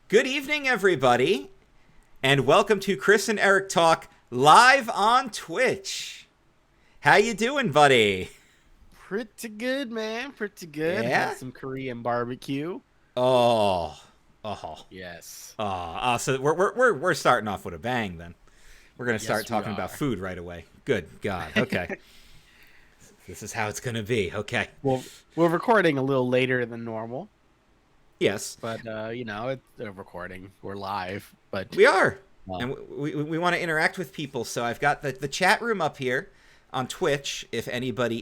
Good evening, everybody, and welcome to Chris and Eric Talk live on Twitch. How you doing, buddy? Pretty good, man. Pretty good. Had Yeah? some Korean barbecue. Oh, oh, Yes. so we're starting off with a bang. Then we're gonna start Yes, we talking about are. food right away. Good God. Okay, this is how it's gonna be. Okay. Well, we're recording a little later than normal, Yes, but it's a recording. We're live, but we are, well, and we want to interact with people. So I've got the chat room up here on Twitch. If anybody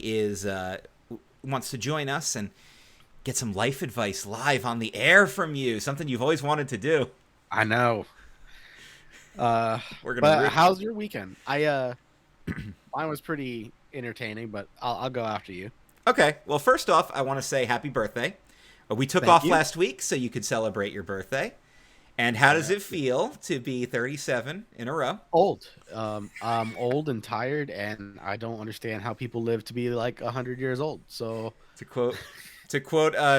wants to join us and get some life advice live on the air from you, something you've always wanted to do. I know. We're gonna. But how's your weekend? Mine was pretty entertaining, but I'll go after you. Okay. Well, first off, I want to say happy birthday. We took Thank off you. last week so you could celebrate your birthday. And how does Yeah. it feel to be 37 in a row? Old. I'm old and tired, and I don't understand how people live to be like 100 years old. So To quote,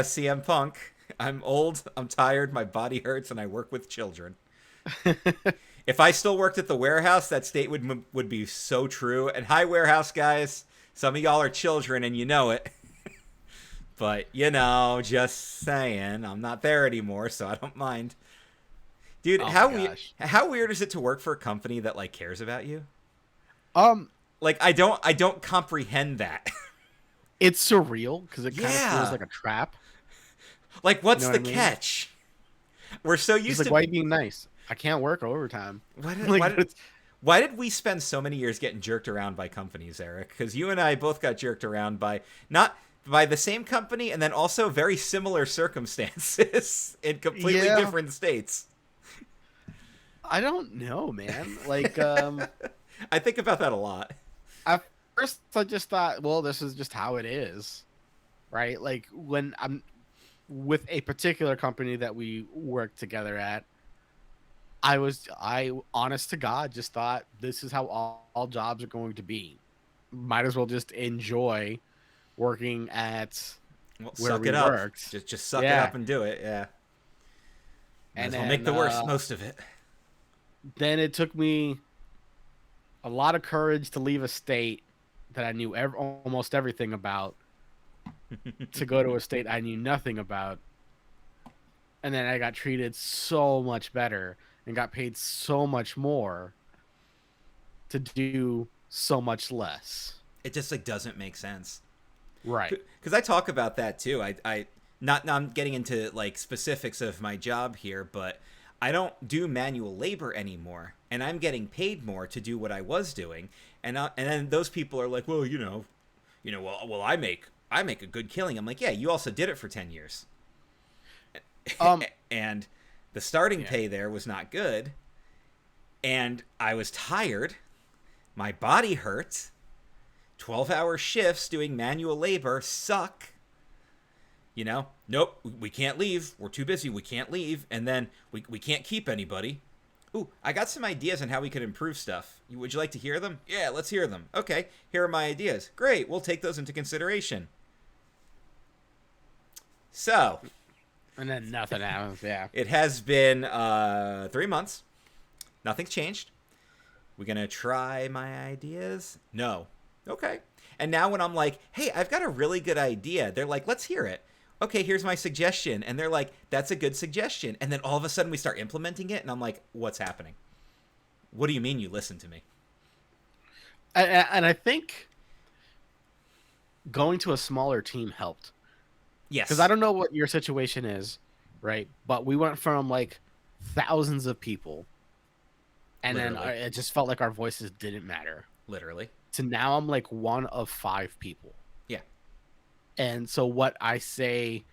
CM Punk, I'm old, I'm tired, my body hurts, and I work with children. If I still worked at the warehouse, that statement would be so true. And hi, warehouse guys. Some of y'all are children, and you know it. But, just saying, I'm not there anymore, so I don't mind. Dude, Oh my gosh. how weird is it to work for a company that like cares about you? Um, Like I don't comprehend that. it's surreal because it kind of Yeah. feels like a trap. Like what's You know the what I mean? catch? We're so It's used like, to why are you being nice? I can't work overtime. why did, Like, why did why did we spend so many years getting jerked around by companies, Eric? Because you and I both got jerked around by not by the same company and then also very similar circumstances in completely Yeah. different states. I don't know, man. Like, I think about that a lot. at first I just thought, well, this is just how it is, right? Like when I'm with a particular company that we work together at, I honest to God just thought this is how all jobs are going to be. Might as well just enjoy working at Well, where suck we it up. worked. Just suck it Yeah. up and do it. Yeah. Might And as well make the worst most of it. then it took me a lot of courage to leave a state that I knew almost everything about to go to a state I knew nothing about. And then I got treated so much better and got paid so much more to do so much less. It just like doesn't make sense. Right. Because I talk about that too. I not now I'm getting into like specifics of my job here, but I don't do manual labor anymore, and I'm getting paid more to do what I was doing. And then those people are like, well, well, I make a good killing. I'm like, yeah, you also did it for 10 years, Um and the starting yeah. pay there was not good, and I was tired, my body hurt. 12-hour shifts doing manual labor suck. Nope, we can't leave. We're too busy. We can't leave. And then we can't keep anybody. Ooh, I got some ideas on how we could improve stuff. Would you like to hear them? Yeah, let's hear them. Okay, here are my ideas. Great, we'll take those into consideration. So, And then nothing happens. Yeah. it has been 3 months. Nothing's changed. We gonna try my ideas? No. Okay. And now when I'm like, hey, I've got a really good idea, they're like, let's hear it. Okay, here's my suggestion. And they're like, that's a good suggestion. And then all of a sudden we start implementing it, and I'm like, what's happening? What do you mean you listen to me? And I think going to a smaller team helped. Yes. Because I don't know what your situation is, right? But we went from like thousands of people, and Literally. then it just felt like our voices didn't matter. Literally. To now I'm like one of 5 people. Yeah. And so what I say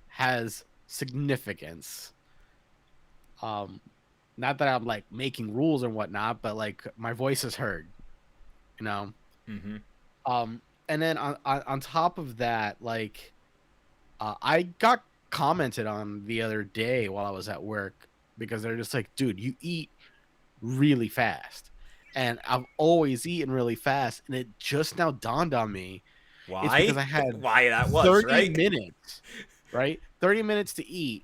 has significance. Not that I'm like making rules and whatnot, but like my voice is heard, you know? Mm-hmm. And then on top of that, like, I got commented on the other day while I was at work because they're just like, dude, you eat really fast. And I've always eaten really fast. And it just now dawned on me. Why? It's because I had why that was 30 right. minutes, right? 30 minutes to eat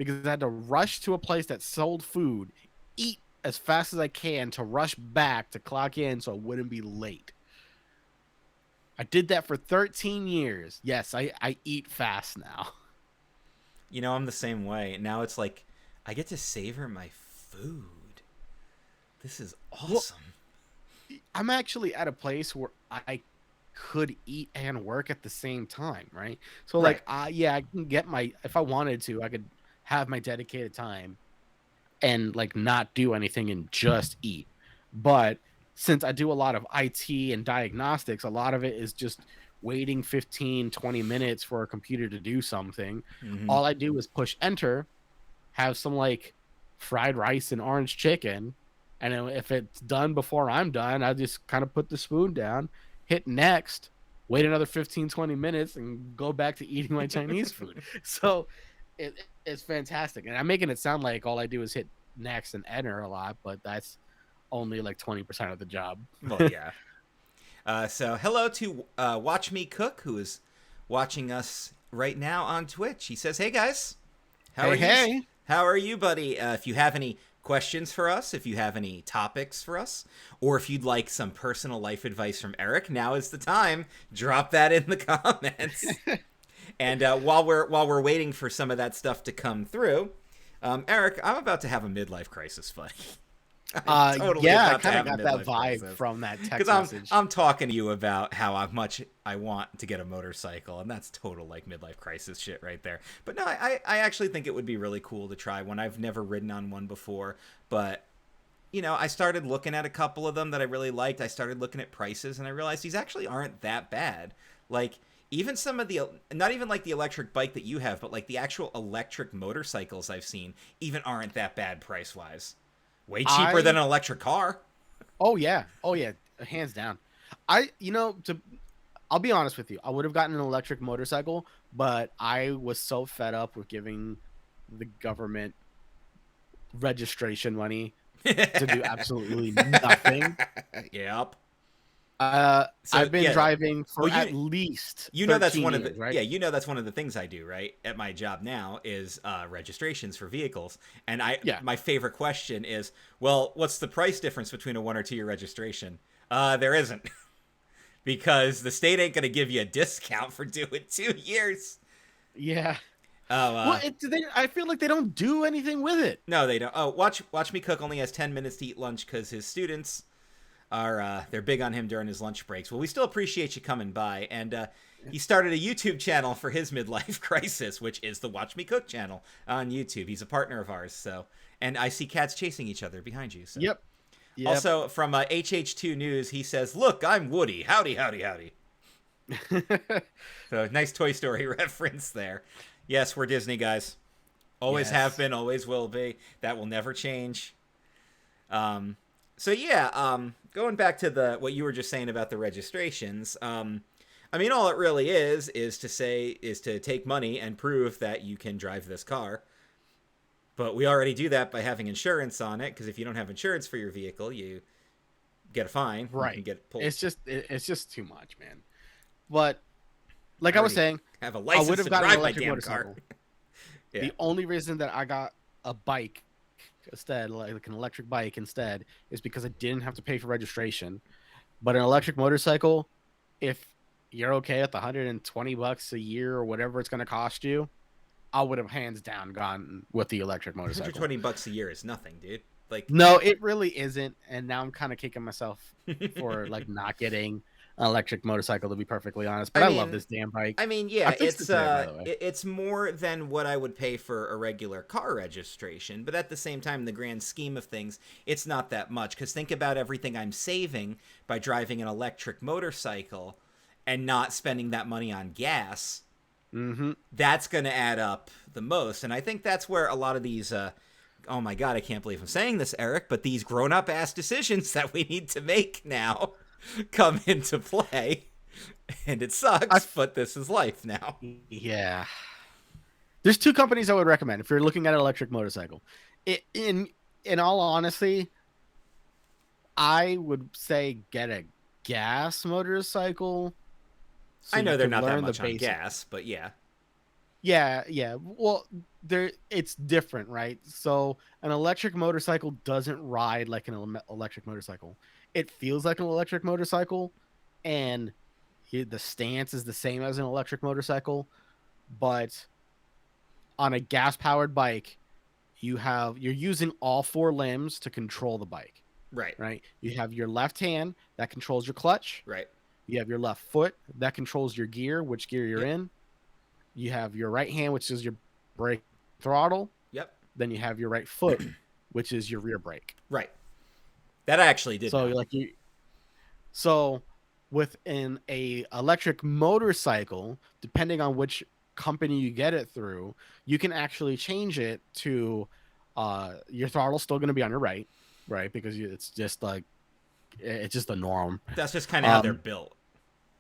because I had to rush to a place that sold food, eat as fast as I can to rush back to clock in so I wouldn't be late. I did that for 13 years. Yes, I eat fast now. You know, I'm the same way. Now it's like I get to savor my food. This is awesome. Well, I'm actually at a place where I could eat and work at the same time, right? So Right. like yeah, I can get my, if I wanted to, I could have my dedicated time and like not do anything and just eat. But since I do a lot of IT and diagnostics, a lot of it is just waiting 15, 20 minutes for a computer to do something. Mm-hmm. All I do is push enter, have some like fried rice and orange chicken, and then if it's done before I'm done, I just kind of put the spoon down, hit next, wait another 15, 20 minutes, and go back to eating my Chinese food. So it's fantastic. And I'm making it sound like all I do is hit next and enter a lot, but that's only like 20% of the job. Well, yeah. So hello to Watch Me Cook, who is watching us right now on Twitch. He says, "Hey guys, how are you? Hey. How are you, buddy? If you have any questions for us, if you have any topics for us, or if you'd like some personal life advice from Eric, now is the time. Drop that in the comments." And while we're waiting for some of that stuff to come through, Eric, I'm about to have a midlife crisis, buddy. Totally yeah, I kind of got that vibe crisis from that text message. I'm talking to you about how much I want to get a motorcycle, and that's total like midlife crisis shit right there. But no, I actually think it would be really cool to try one. I've never ridden on one before, but you know, I started looking at a couple of them that I really liked. I started looking at prices, and I realized these actually aren't that bad. Like even some of the, not even like the electric bike that you have, but like the actual electric motorcycles I've seen even aren't that bad price wise. Way cheaper than an electric car. Oh yeah, hands down. I'll be honest with you. I would have gotten an electric motorcycle, but I was so fed up with giving the government registration money to do absolutely nothing. Yep. So, I've been driving for at least 13 that's one years, of the right? Yeah, you know that's one of the things I do, right? At my job now is registrations for vehicles. And my favorite question is, well, what's the price difference between a 1 or 2 year registration? There isn't. Because the state ain't going to give you a discount for doing 2 years. Yeah. Well, I feel like they don't do anything with it. No, they don't. Oh, Watch Me Cook only has 10 minutes to eat lunch because his students are they're big on him during his lunch breaks. Well, we still appreciate you coming by, and he started a YouTube channel for his midlife crisis, which is the Watch Me Cook channel on YouTube. He's a partner of ours, so, and I see cats chasing each other behind you. So. Yep. Also from HH2 News, he says, "Look, I'm Woody. Howdy, howdy, howdy." So nice Toy Story reference there. Yes, we're Disney guys. Always have been, always will be. That will never change. So yeah, going back to what you were just saying about the registrations, I mean, all it really is to take money and prove that you can drive this car. But we already do that by having insurance on it, because if you don't have insurance for your vehicle, you get a fine. Right. You can get pulled. It's just too much, man. But like I was saying, I have a license I would have to gotten drive an my electric damn motorcycle. car. Yeah. The only reason that I got a bike instead, like an electric bike instead, is because I didn't have to pay for registration. But an electric motorcycle, if you're okay with $120 a year or whatever it's going to cost you, I would have hands down gone with the electric motorcycle. $120 a year is nothing, dude. Like, no, it really isn't. And now I'm kind of kicking myself for like not getting an electric motorcycle, to be perfectly honest. But I love this damn bike. I mean, yeah, it's more than what I would pay for a regular car registration. But at the same time, in the grand scheme of things, it's not that much. Because think about everything I'm saving by driving an electric motorcycle and not spending that money on gas. Mm-hmm. That's going to add up the most. And I think that's where a lot of these, oh my God, I can't believe I'm saying this, Eric, but these grown-up ass decisions that we need to make now come into play. And it sucks, but this is life now. Yeah. There's 2 companies I would recommend if you're looking at an electric motorcycle. In all honesty, I would say get a gas motorcycle. So I know they're not that much on gas, but yeah. Yeah, yeah. Well, it's different, right? So an electric motorcycle doesn't ride like an electric motorcycle. It feels like an electric motorcycle, and the stance is the same as an electric motorcycle, but on a gas powered bike, you're using all four limbs to control the bike, Right. right? You have your left hand that controls your clutch. Right. You have your left foot that controls your gear, which gear you're Yep. in. You have your right hand, which is your brake throttle. Yep. Then you have your right foot, which is your rear brake. Right. That I actually did So know. you're like you. So within a electric motorcycle, depending on which company you get it through, you can actually change it to your throttle's still going to be on your right, right? Because it's just like it's just the norm. That's just kind of how they're Um, built.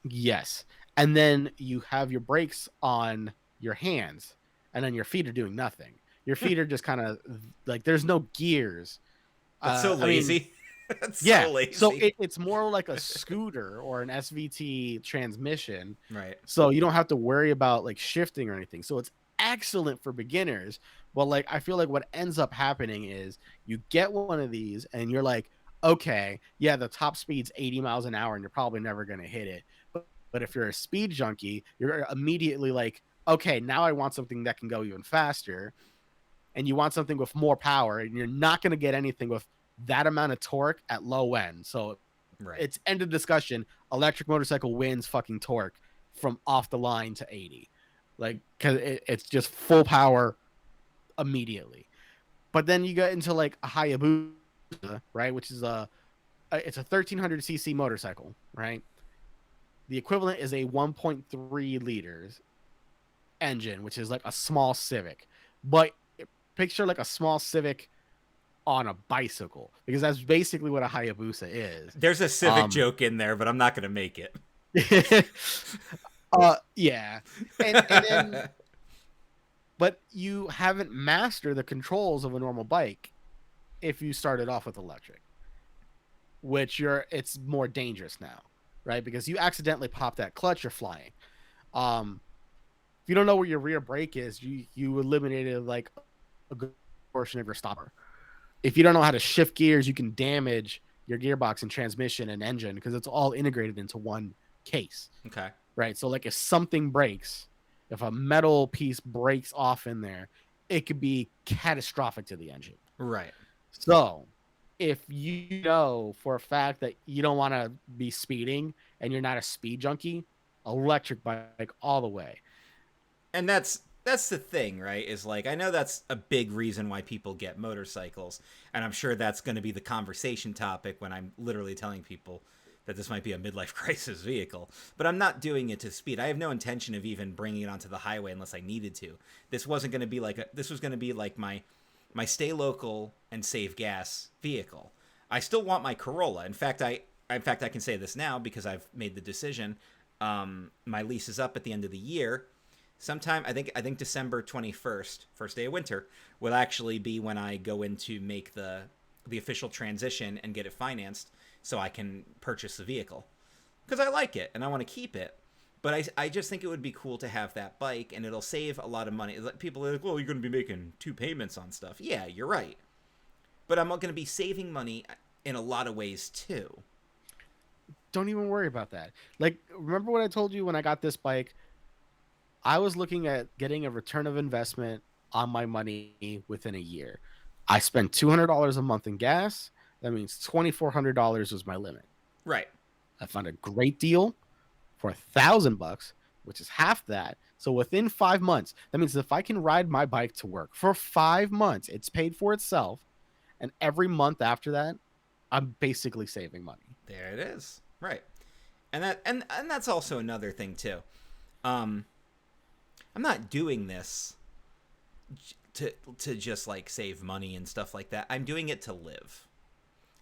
yes, and then you have your brakes on your hands, and then your feet are doing nothing. Your feet are just kind of like there's no gears. That's so I mean, lazy. That's yeah, so so lazy. it's more like a scooter or an SVT transmission. Right. So you don't have to worry about like shifting or anything. So it's excellent for beginners. But like I feel like what ends up happening is you get one of these and you're like, okay, yeah, the top speed's 80 miles an hour and you're probably never gonna hit it. But if you're a speed junkie, you're immediately like, okay, now I want something that can go even faster. And you want something with more power, and you're not gonna get anything with that amount of torque at low end. So Right. it's end of discussion. Electric motorcycle wins fucking torque from off the line to 80. Like, because it's just full power immediately. But then you get into like a Hayabusa, right? Which is it's a 1300cc motorcycle, right? The equivalent is a 1.3 liters engine, which is like a small Civic. But picture like a small Civic on a bicycle, because that's basically what a Hayabusa is. There's a civic joke in there, but I'm not going to make it. Yeah, and then but you haven't mastered the controls of a normal bike if you started off with electric, which it's more dangerous now, right? Because you accidentally pop that clutch, you're flying. If you don't know where your rear brake is, you eliminated like a good portion of your stopper. If you don't know how to shift gears, you can damage your gearbox and transmission and engine because it's all integrated into one case. Okay. Right. So like if something breaks, if a metal piece breaks off in there, it could be catastrophic to the engine. Right. So if you know for a fact that you don't want to be speeding and you're not a speed junkie, electric bike all the way. And that's the thing, right? Is like I know that's a big reason why people get motorcycles, and I'm sure that's going to be the conversation topic when I'm literally telling people that this might be a midlife crisis vehicle. But I'm not doing it to speed. I have no intention of even bringing it onto the highway unless I needed to. This wasn't going to be this was going to be like my stay local and save gas vehicle. I still want my Corolla. In fact, I can say this now because I've made the decision. My lease is up at the end of the year. Sometime I think December 21st, first day of winter, will actually be when I go in to make the official transition and get it financed so I can purchase the vehicle. Because I like it and I want to keep it. But I just think it would be cool to have that bike, and it'll save a lot of money. People are like, well, you're going to be making 2 payments on stuff. Yeah, you're right. But I'm going to be saving money in a lot of ways too. Don't even worry about that. Like, remember what I told you when I got this bike? I was looking at getting a return of investment on my money within a year. I spent $200 a month in gas. That means $2,400 was my limit. Right. I found a great deal for $1,000, which is half that. So within 5 months, that means if I can ride my bike to work for 5 months, it's paid for itself. And every month after that, I'm basically saving money. There it is. Right. And that's also another thing too. I'm not doing this to just like save money and stuff like that. I'm doing it to live.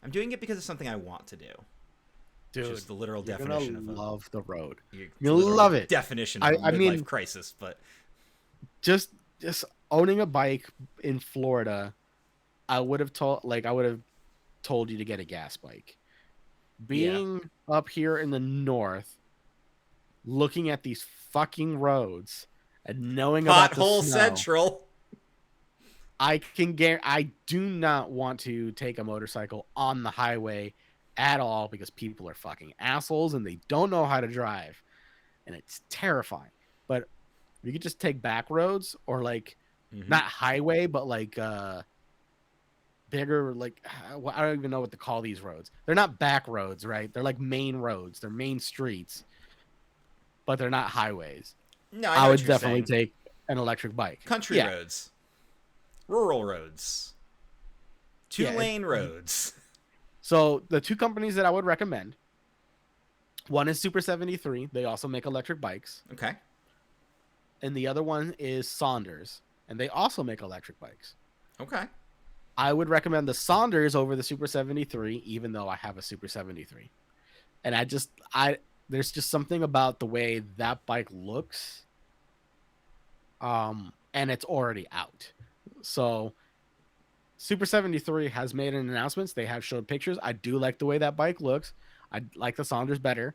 I'm doing it because it's something I want to do. Dude, which is the literal you're definition gonna of love the road. you'll love it. Definition of a midlife crisis, but just owning a bike in Florida, I would have told you to get a gas bike. Being up here in the north, looking at these fucking roads And knowing about the Pothole snow, Central. I do not want to take a motorcycle on the highway at all because people are fucking assholes and they don't know how to drive. And it's terrifying. But you could just take back roads or like not highway, but like bigger, like I don't even know what to call these roads. They're not back roads, right? They're like main roads. They're main streets, but they're not highways. No, I know I what would you're definitely saying. take an electric bike. Country Yeah. roads, rural roads, two-lane roads. So the two companies that I would recommend, one is Super 73. They also make electric bikes. Okay. And the other one is Saunders, and they also make electric bikes. Okay. I would recommend the Saunders over the Super 73, even though I have a Super 73. And there's just something about the way that bike looks. And it's already out. So Super 73 has made an announcements. They have showed pictures. I do like the way that bike looks. I like the Saunders better.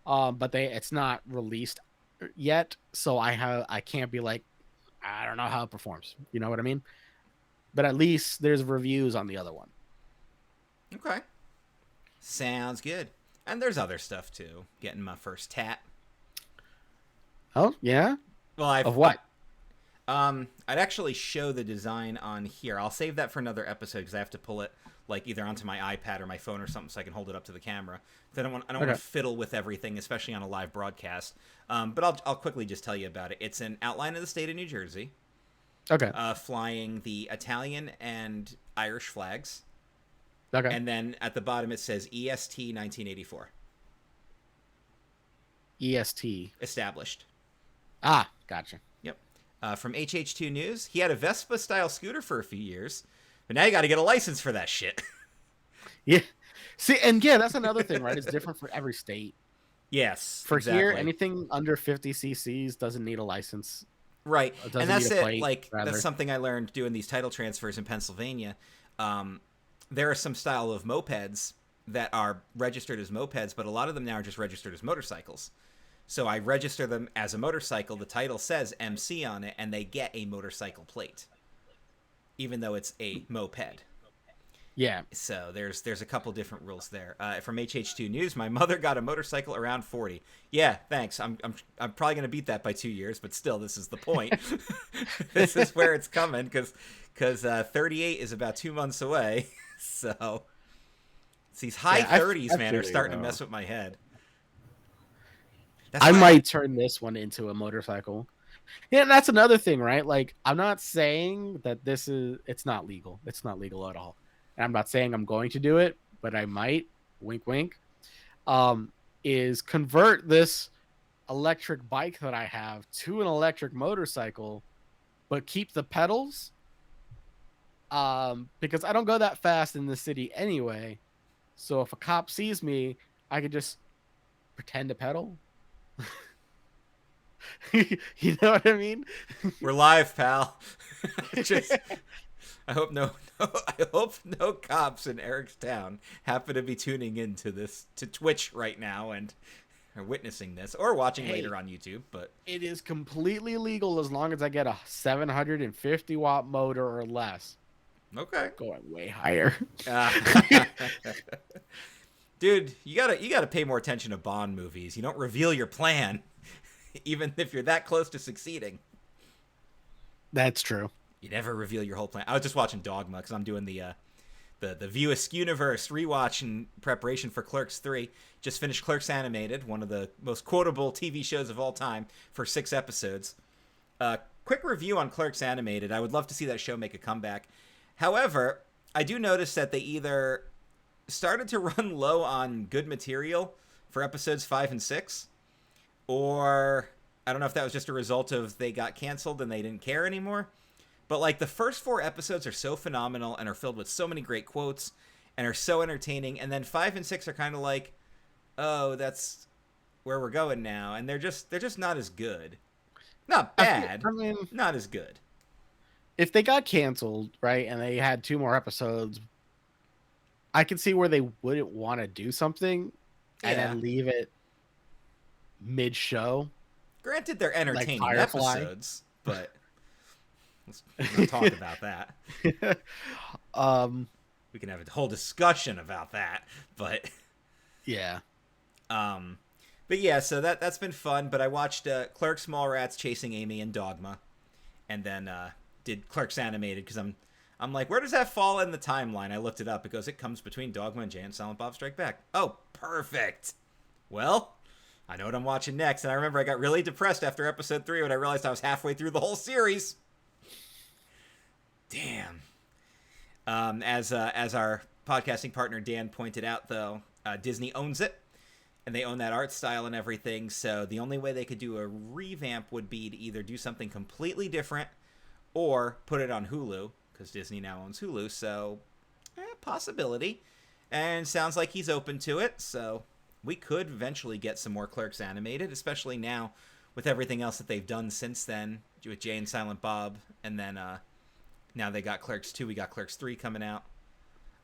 But it's not released yet, so I can't be like, I don't know how it performs. You know what I mean? But at least there's reviews on the other one. Okay. Sounds good. And there's other stuff too. Getting my first tat. Oh, yeah? Well, Of what? I'd actually show the design on here. I'll save that for another episode because I have to pull it like either onto my iPad or my phone or something so I can hold it up to the camera. I don't want to fiddle with everything, especially on a live broadcast. But I'll quickly just tell you about it. It's an outline of the state of New Jersey. Okay. Flying the Italian and Irish flags. Okay. And then at the bottom it says EST 1984. EST. Established. Ah, gotcha. Yep. From HH2 News, he had a Vespa-style scooter for a few years, but now you got to get a license for that shit. Yeah. See, and yeah, that's another thing, right? It's different for every state. Yes. For exactly. here, anything under 50 cc's doesn't need a license. Right. And that's it. Plate, like, rather. That's something I learned doing these title transfers in Pennsylvania. There are some style of mopeds that are registered as mopeds, but a lot of them now are just registered as motorcycles. So I register them as a motorcycle. The title says MC on it, and they get a motorcycle plate, even though it's a moped. Yeah. So there's a couple different rules there. From HH2 News, my mother got a motorcycle around 40. Yeah, thanks. I'm probably gonna beat that by 2 years, but still, this is the point. This is where it's coming because 38 is about 2 months away. So it's these high 30s, man, are starting to mess with my head. I might turn this one into a motorcycle. Yeah, and that's another thing, right? Like, I'm not saying that it's not legal. It's not legal at all. And I'm not saying I'm going to do it, but I might, wink, wink, is convert this electric bike that I have to an electric motorcycle, but keep the pedals. Because I don't go that fast in the city anyway. So if a cop sees me, I could just pretend to pedal. You know what I mean? We're live, pal. I hope no cops in Eric's town happen to be tuning into to Twitch right now and are witnessing this or watching later on YouTube. But it is completely legal as long as I get a 750 watt motor or less. Okay, going way higher. Dude, you gotta pay more attention to Bond movies. You don't reveal your plan, even if you're that close to succeeding. That's true. You never reveal your whole plan. I was just watching Dogma because I'm doing the View Askewniverse rewatch in preparation for Clerks 3. Just finished Clerks Animated, one of the most quotable TV shows of all time, for 6 episodes. Quick review on Clerks Animated. I would love to see that show make a comeback. However, I do notice that they either started to run low on good material for episodes 5 and 6, or I don't know if that was just a result of they got canceled and they didn't care anymore. But like the first 4 episodes are so phenomenal and are filled with so many great quotes and are so entertaining, and then 5 and 6 are kind of like, oh, that's where we're going now, and they're just not as good. Not bad. I mean, not as good. If they got canceled, right, and they had 2 more episodes, I can see where they wouldn't want to do something and then leave it mid-show. Granted, they're Like entertaining Firefly. episodes, but let's not talk about that. um, We can have a whole discussion about that, but yeah. um, but yeah, so that's been fun. But I watched Clerks, Mallrats, Chasing Amy, and Dogma, and then did Clerks Animated because I'm like, where does that fall in the timeline? I looked it up. It goes, it comes between Dogma and Jay and Silent Bob Strike Back. Oh, perfect. Well, I know what I'm watching next. And I remember I got really depressed after episode 3 when I realized I was halfway through the whole series. Damn. As our podcasting partner Dan pointed out, though, Disney owns it, and they own that art style and everything. So the only way they could do a revamp would be to either do something completely different or put it on Hulu, because Disney now owns Hulu. So, possibility. And sounds like he's open to it. So we could eventually get some more Clerks animated, especially now with everything else that they've done since then with Jay and Silent Bob, and then now they got Clerks 2, we got Clerks 3 coming out.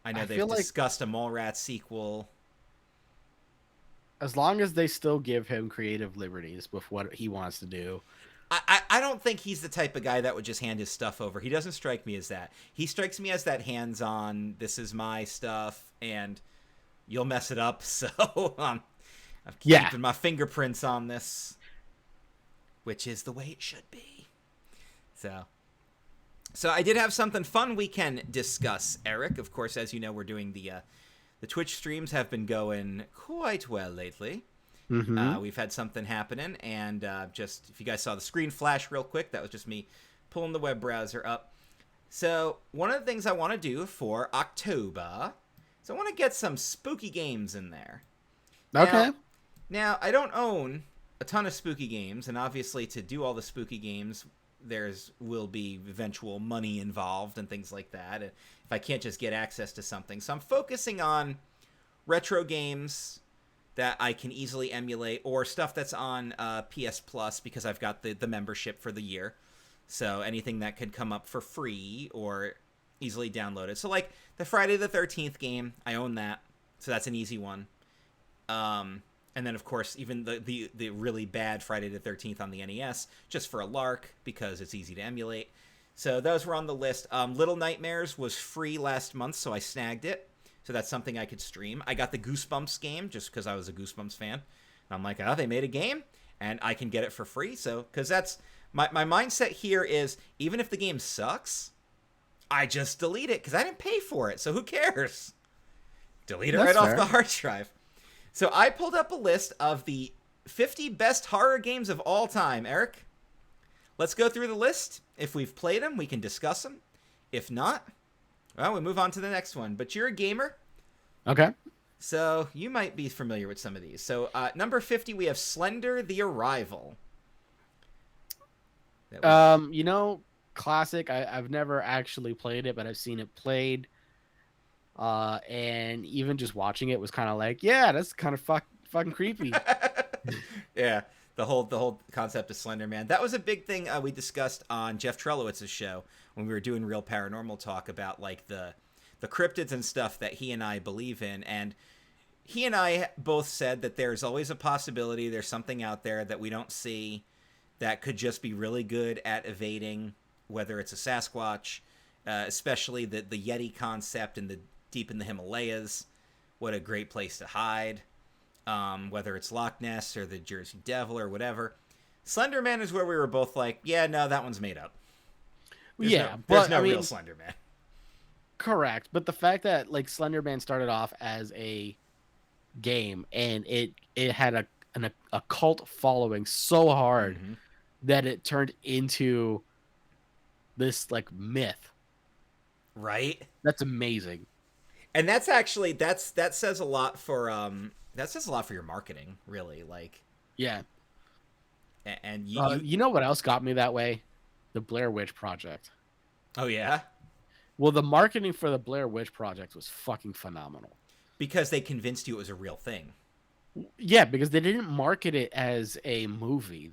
I know they've discussed a Mallrats sequel. As long as they still give him creative liberties with what he wants to do. I don't think he's the type of guy that would just hand his stuff over. He doesn't strike me as that. He strikes me as that hands-on, this is my stuff, and you'll mess it up, so I'm keeping my fingerprints on this, which is the way it should be. So I did have something fun we can discuss, Eric. Of course, as you know, we're doing the Twitch streams have been going quite well lately. Mm-hmm. We've had something happening, and just if you guys saw the screen flash real quick, that was just me pulling the web browser up. So one of the things I want to do for October is I want to get some spooky games in there. Okay. Now, I don't own a ton of spooky games, and obviously to do all the spooky games, will be eventual money involved and things like that if I can't just get access to something. So I'm focusing on retro games that I can easily emulate, or stuff that's on PS Plus because I've got the membership for the year. So anything that could come up for free or easily downloaded. So like the Friday the 13th game, I own that. So that's an easy one. And then, of course, even the really bad Friday the 13th on the NES, just for a lark, because it's easy to emulate. So those were on the list. Little Nightmares was free last month, so I snagged it. So that's something I could stream. I got the Goosebumps game, just because I was a Goosebumps fan. And I'm like, oh, they made a game, and I can get it for free. So, because that's, my mindset here is, even if the game sucks, I just delete it, because I didn't pay for it, so who cares? Delete it right off the hard drive. So I pulled up a list of the 50 best horror games of all time. Eric, let's go through the list. If we've played them, we can discuss them. If not, well, we move on to the next one. But you're a gamer. Okay. So you might be familiar with some of these. So number 50, we have Slender the Arrival. Classic. I've never actually played it, but I've seen it played. And even just watching it was kind of like, yeah, that's kind of fucking creepy. Yeah, the whole concept of Slender Man. That was a big thing we discussed on Jeff Trelowitz's show when we were doing Real Paranormal Talk about like the cryptids and stuff that he and I believe in. And he and I both said that there's always a possibility there's something out there that we don't see that could just be really good at evading, whether it's a Sasquatch, especially the Yeti concept and the deep in the Himalayas. What a great place to hide. Whether it's Loch Ness or the Jersey Devil or whatever. Slender Man is where we were both like, yeah, no, that one's made up. There's no real Slender Man. Correct. But the fact that like Slender Man started off as a game and it had a cult following so hard that it turned into this like myth. Right? That's amazing. And that's actually that says a lot for your marketing, really. Like, yeah. And you know what else got me that way? The Blair Witch Project. Oh yeah. Well, the marketing for the Blair Witch Project was fucking phenomenal. Because they convinced you it was a real thing. Yeah, because they didn't market it as a movie.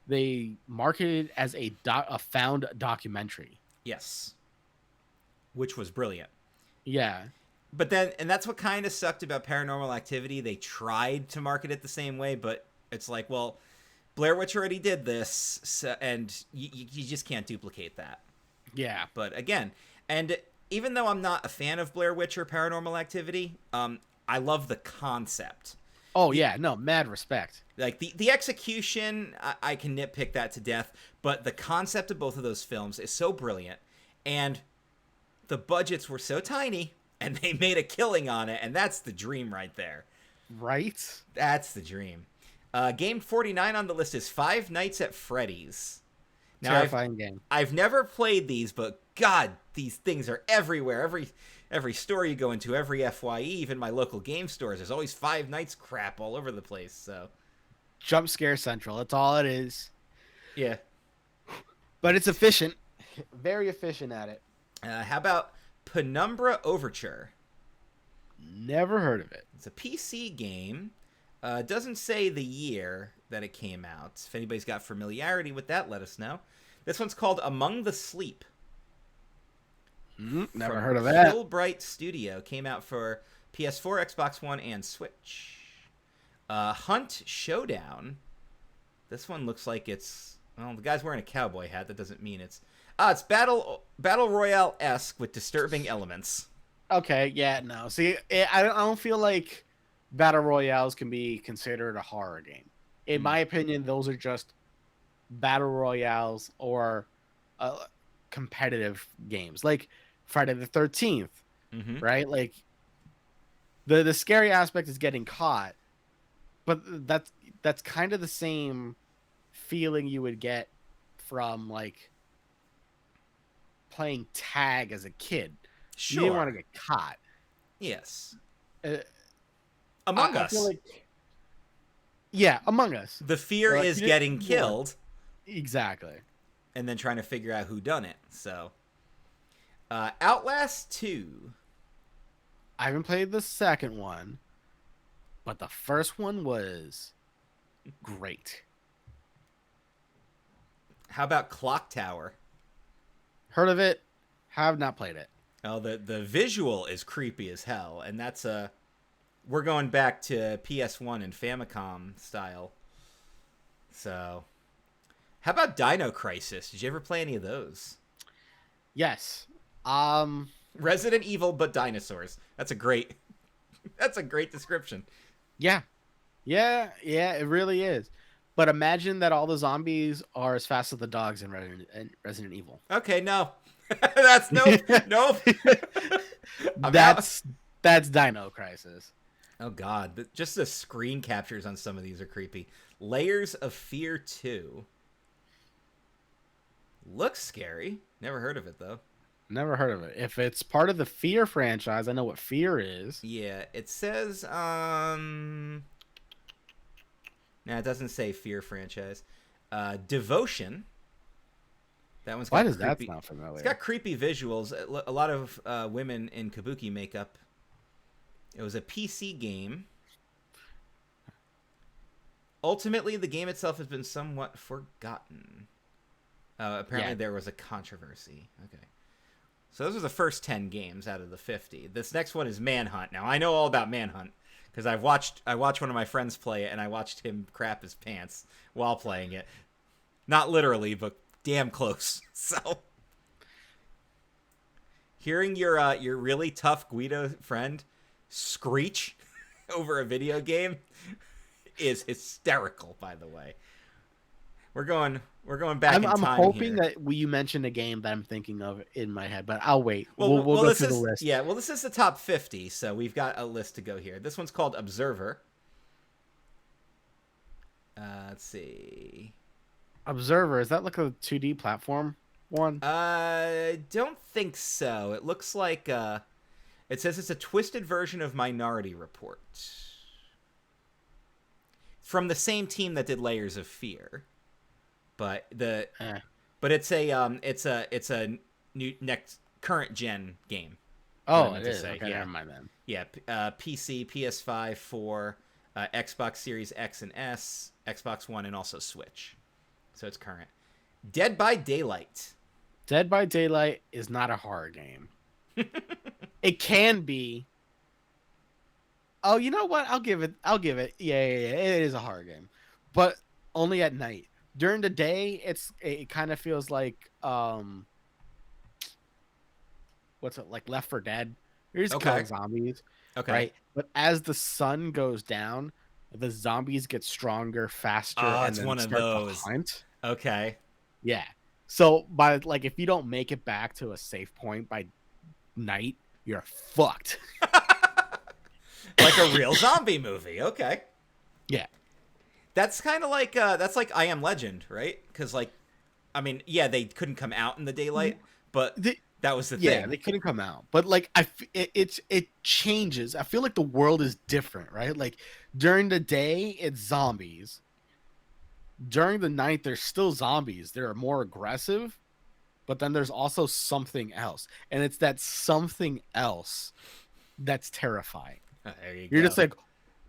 They marketed it as a found documentary. Yes. Which was brilliant. Yeah. But then, and that's what kind of sucked about Paranormal Activity. They tried to market it the same way, but it's like, well, Blair Witch already did this, so, and you just can't duplicate that. Yeah. But again, and even though I'm not a fan of Blair Witch or Paranormal Activity, I love the concept. Oh, yeah. No, mad respect. Like, the execution, I can nitpick that to death, but the concept of both of those films is so brilliant, and the budgets were so tiny, and they made a killing on it, and that's the dream right there. Right? That's the dream. Game 49 on the list is Five Nights at Freddy's. Now, Terrifying game. I've never played these, but God, these things are everywhere. Every store you go into, every FYE, even my local game stores, there's always Five Nights crap all over the place. So, Jump scare central. That's all it is. yeah. But it's efficient. Very efficient at it. How about Penumbra Overture? Never heard of it. It's a PC game. Doesn't say the year that it came out. If anybody's got familiarity with that, let us know. This one's called Among the Sleep. Never heard of that. Killbright Studio. Came out for PS4, Xbox One, and Switch. Hunt Showdown. This one looks like it's... Well, the guy's wearing a cowboy hat. That doesn't mean it's... it's Battle Royale-esque with disturbing elements. Okay, yeah, no. See, I don't feel like Battle Royales can be considered a horror game. In my opinion, those are just Battle Royales or competitive games. Like Friday the 13th, right? Like, the scary aspect is getting caught, but that's kind of the same feeling you would get from, like, playing tag as a kid. Sure. You didn't want to get caught. Yes. Among Us. Yeah, Among Us. The fear is getting killed. Exactly. And then trying to figure out who done it. So, Outlast 2. I haven't played the second one, but the first one was great. How about Clock Tower? Heard of it, have not played it. Oh, the visual is creepy as hell, and that's we're going back to PS1 and Famicom style. So, how about Dino Crisis? Did you ever play any of those? Yes. Resident Evil, but dinosaurs. That's a great description. Yeah, it really is. But imagine that all the zombies are as fast as the dogs in Resident Evil. Okay, no. That's nope. That's Dino Crisis. Oh God, just the screen captures on some of these are creepy. Layers of Fear 2. Looks scary. Never heard of it though. Never heard of it. If it's part of the Fear franchise, I know what Fear is. Yeah, it says it doesn't say Fear franchise. Devotion. That one's got Why does that sound familiar? It's got creepy visuals. A lot of women in kabuki makeup. It was a PC game. Ultimately, the game itself has been somewhat forgotten. Apparently, there was a controversy. Okay. So those are the first 10 games out of the 50. This next one is Manhunt. Now, I know all about Manhunt because I watched one of my friends play it, and I watched him crap his pants while playing it. Not literally, but damn close. So, hearing your really tough Guido friend screech over a video game is hysterical. By the way, we're going back in time. I'm hoping here. that you mentioned a game that I'm thinking of in my head, but I'll wait. We'll go through the list. Yeah, well, this is the top 50, so we've got a list to go here. This one's called Observer. Let's see. Observer, is that like a 2D platform one? Don't think so. It looks like it says it's a twisted version of Minority Report. From the same team that did Layers of Fear. But it's a new next current gen game. Oh, it is. Okay, yeah. never mind then. Yeah, PC, PS5, 4, Xbox Series X and S, Xbox One, and also Switch. So it's current. Dead by Daylight. Dead by Daylight is not a horror game. It can be. Oh, you know what? I'll give it. Yeah. It is a horror game, but only at night. During the day, it kind of feels like what's it like Left 4 Dead? You're just Okay. killing zombies, Okay. right? But as the sun goes down, the zombies get stronger, faster, Oh, and it's then one of start to those. hunt. Okay. Yeah. So by like if you don't make it back to a safe point by night, you're fucked. Like a real zombie movie. Okay. Yeah. That's kind of like that's like I Am Legend, right? Because like, I mean, yeah, they couldn't come out in the daylight, but The, that was the yeah, thing. they couldn't come out. But like it changes. I feel like the world is different, right? Like during the day, it's zombies. During the night, there's still zombies. They're more aggressive, but then there's also something else. And it's that something else that's terrifying. There you You're go. just like,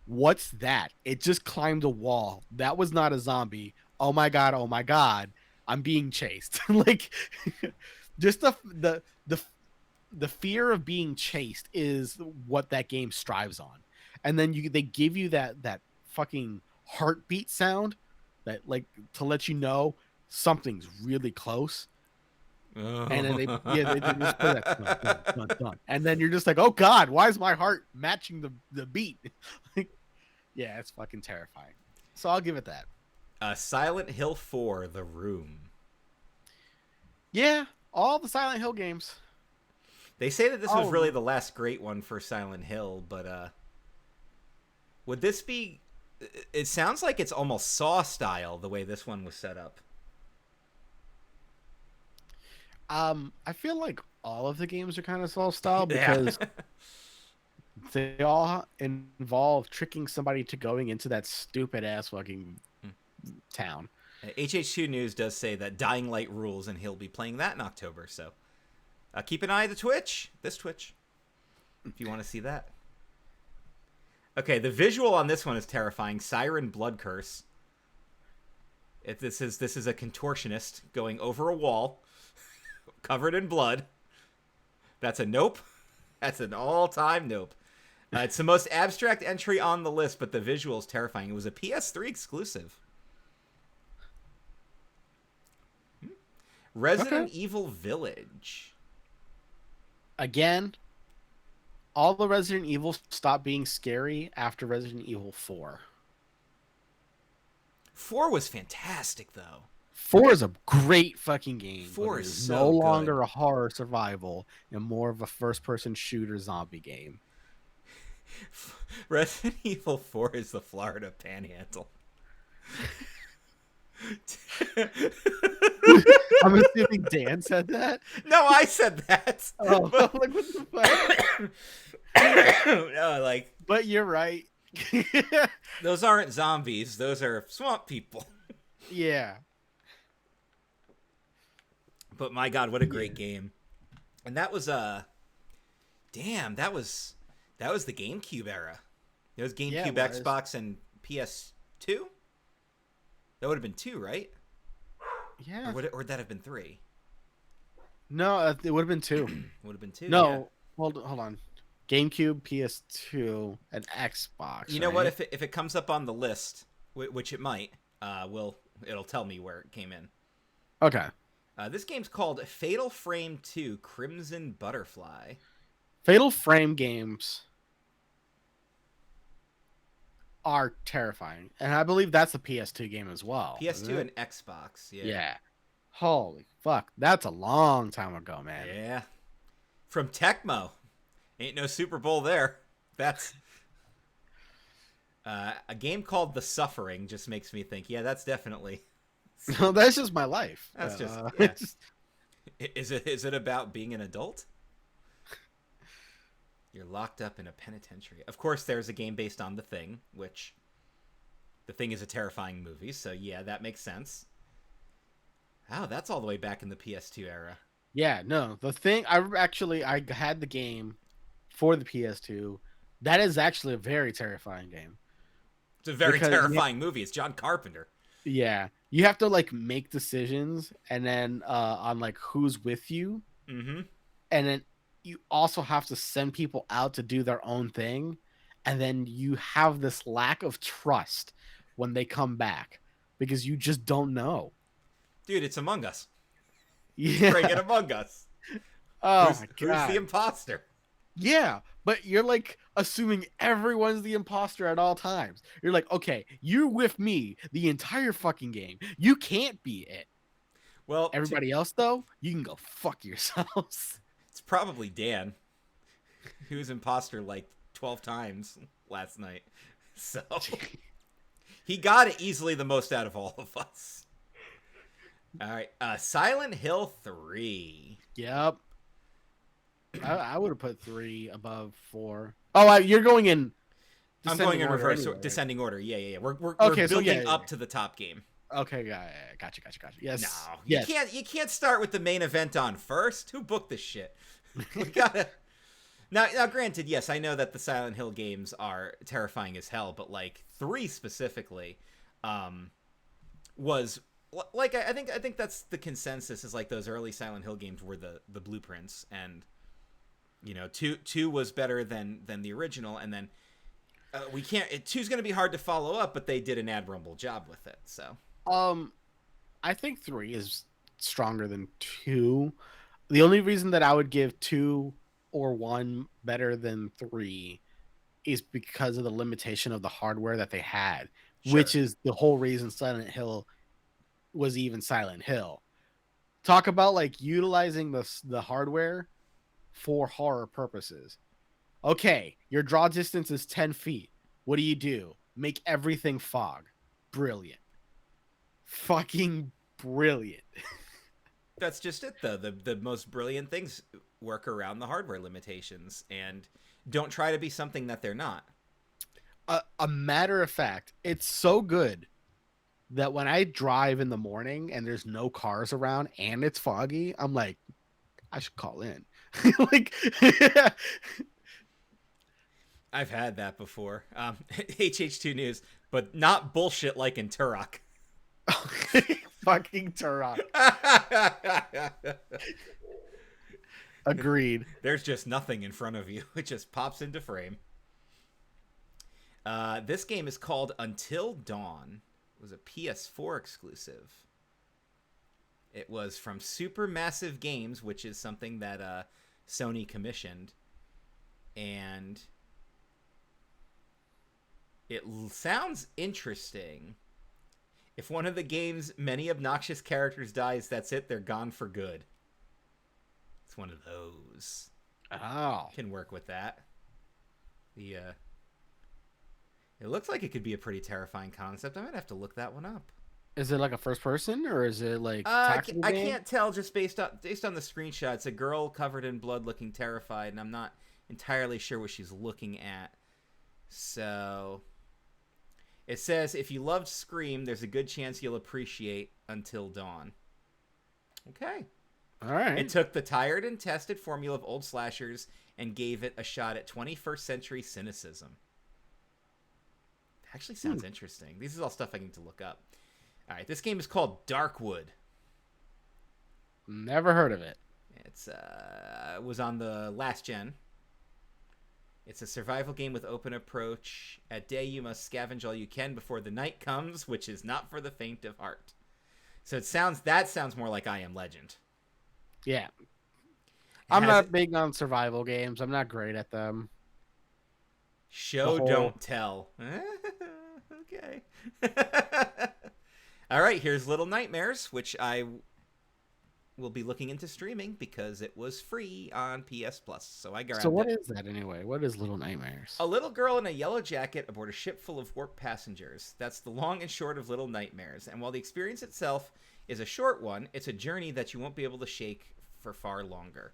what's that? It just climbed a wall. That was not a zombie. Oh my god, oh my god. I'm being chased. Like just the fear of being chased is what that game strives on. And then they give you that fucking heartbeat sound that like to let you know something's really close. And then they just play that dun, dun, dun, dun. And then you're just like, oh god, why is my heart matching the beat? Like, yeah, it's fucking terrifying. So I'll give it that. Silent Hill 4: The Room. Yeah, all the Silent Hill games. They say that this was really the last great one for Silent Hill, but would this be? It sounds like it's almost Saw style the way this one was set up. I feel like all of the games are kind of Saw style Yeah. because they all involve tricking somebody to going into that stupid ass fucking town. HH2 News does say that Dying Light rules, and he'll be playing that in October. So keep an eye on the Twitch, if you want to see that. Okay, the visual on this one is terrifying. Siren Blood Curse. This is a contortionist going over a wall, covered in blood. That's a nope. That's an all-time nope. It's the most abstract entry on the list, but the visual is terrifying. It was a PS3 exclusive. Resident Evil Village. Again, all the Resident Evil stopped being scary after Resident Evil 4. 4 was fantastic, though. 4 is a great fucking game. 4 is so no longer good. a horror survival and more of a first-person shooter zombie game. Resident Evil 4 is the Florida Panhandle. I'm assuming Dan said that. No, I said that. Oh, like what the fuck? No, like. But you're right. Those aren't zombies. Those are swamp people. Yeah. But my God, what a great game! And that was damn, that was the GameCube era. It was GameCube, Xbox, and PS2. That would have been 2, right? Yeah. Or would that have been 3? No, it would have been 2. Would have been 2. No, yeah. hold on. GameCube, PS2, and Xbox. You know what? If it comes up on the list, which it might, it'll tell me where it came in. Okay. This game's called Fatal Frame 2: Crimson Butterfly. Fatal Frame games are terrifying, and I believe that's a PS2 game as well. PS2 and Xbox. Yeah. Yeah. Holy fuck, that's a long time ago, man. Yeah. From Tecmo. Ain't no Super Bowl there. That's a game called The Suffering. Just makes me think. Yeah, that's definitely. No, that's just my life. That's just. Yeah. Is it about being an adult? You're locked up in a penitentiary. Of course, there's a game based on The Thing, which The Thing is a terrifying movie. So yeah, that makes sense. Oh, that's all the way back in the PS2 era. Yeah, no, The Thing. I had the game for the PS2. That is actually a very terrifying game. It's a very terrifying movie. It's John Carpenter. Yeah, you have to like make decisions, and then on like who's with you, and then you also have to send people out to do their own thing, and then you have this lack of trust when they come back. because you just don't know. Dude, it's Among Us. It's Yeah. friggin' Among Us. Oh my Who's the god. imposter? Yeah, but you're like assuming everyone's the imposter at all times. You're like, okay, you're with me the entire fucking game. You can't be it. Well, Everybody else though, you can go fuck yourselves. it's probably Dan. He was imposter like 12 times last night. So he got it easily the most out of all of us. All right. Silent Hill 3. Yep. I would have put 3 above 4. Oh, you're going in. I'm going in reverse, anyway. Descending order. Yeah. We're Okay, building up to the top game. Okay, gotcha. Yes. No, yes. you can't start with the main event on first. Who booked this shit? We gotta. Now, granted, yes, I know that the Silent Hill games are terrifying as hell, but like 3 specifically, was like I think that's the consensus. Is like those early Silent Hill games were the blueprints, and you know, two was better than the original, and then we can't. 2's going to be hard to follow up, but they did an admirable job with it. So, I think 3 is stronger than 2. The only reason that I would give 2 or 1 better than 3 is because of the limitation of the hardware that they had, sure. which is the whole reason Silent Hill was even Silent Hill. Talk about like utilizing the hardware for horror purposes. Okay, your draw distance is 10 feet. What do? Make everything fog. Brilliant. Fucking brilliant. That's just it, though. The most brilliant things work around the hardware limitations and don't try to be something that they're not. A matter of fact, it's so good that when I drive in the morning and there's no cars around and it's foggy, I'm like, I should call in. Like, I've had that before. HH2 News, but not bullshit like in Turok. Fucking Turok. Agreed. There's just nothing in front of you. It just pops into frame. This game is called Until Dawn. It was a PS4 exclusive. It was from Supermassive Games, which is something that Sony commissioned. And it sounds interesting. If one of the game's many obnoxious characters dies, that's it. They're gone for good. It's one of those. Oh. Can work with that. It looks like it could be a pretty terrifying concept. I might have to look that one up. Is it like a first person or is it like I can't tell just based on the screenshot. It's a girl covered in blood looking terrified, and I'm not entirely sure what she's looking at. So it says if you loved Scream, there's a good chance you'll appreciate Until Dawn. Okay. All right. It took the tired and tested formula of old slashers and gave it a shot at 21st century cynicism. Actually sounds interesting. This is all stuff I need to look up. All right, this game is called Darkwood. Never heard of it. It was on the last gen. It's a survival game with open approach. At day, you must scavenge all you can before the night comes, which is not for the faint of heart. So that sounds more like I Am Legend. Yeah. I'm not big on survival games. I'm not great at them. Don't tell. Okay. All right, here's Little Nightmares, which I will be looking into streaming because it was free on PS Plus. So I grabbed it. So what is that anyway? What is Little Nightmares? A little girl in a yellow jacket aboard a ship full of warped passengers. That's the long and short of Little Nightmares. And while the experience itself is a short one, it's a journey that you won't be able to shake for far longer.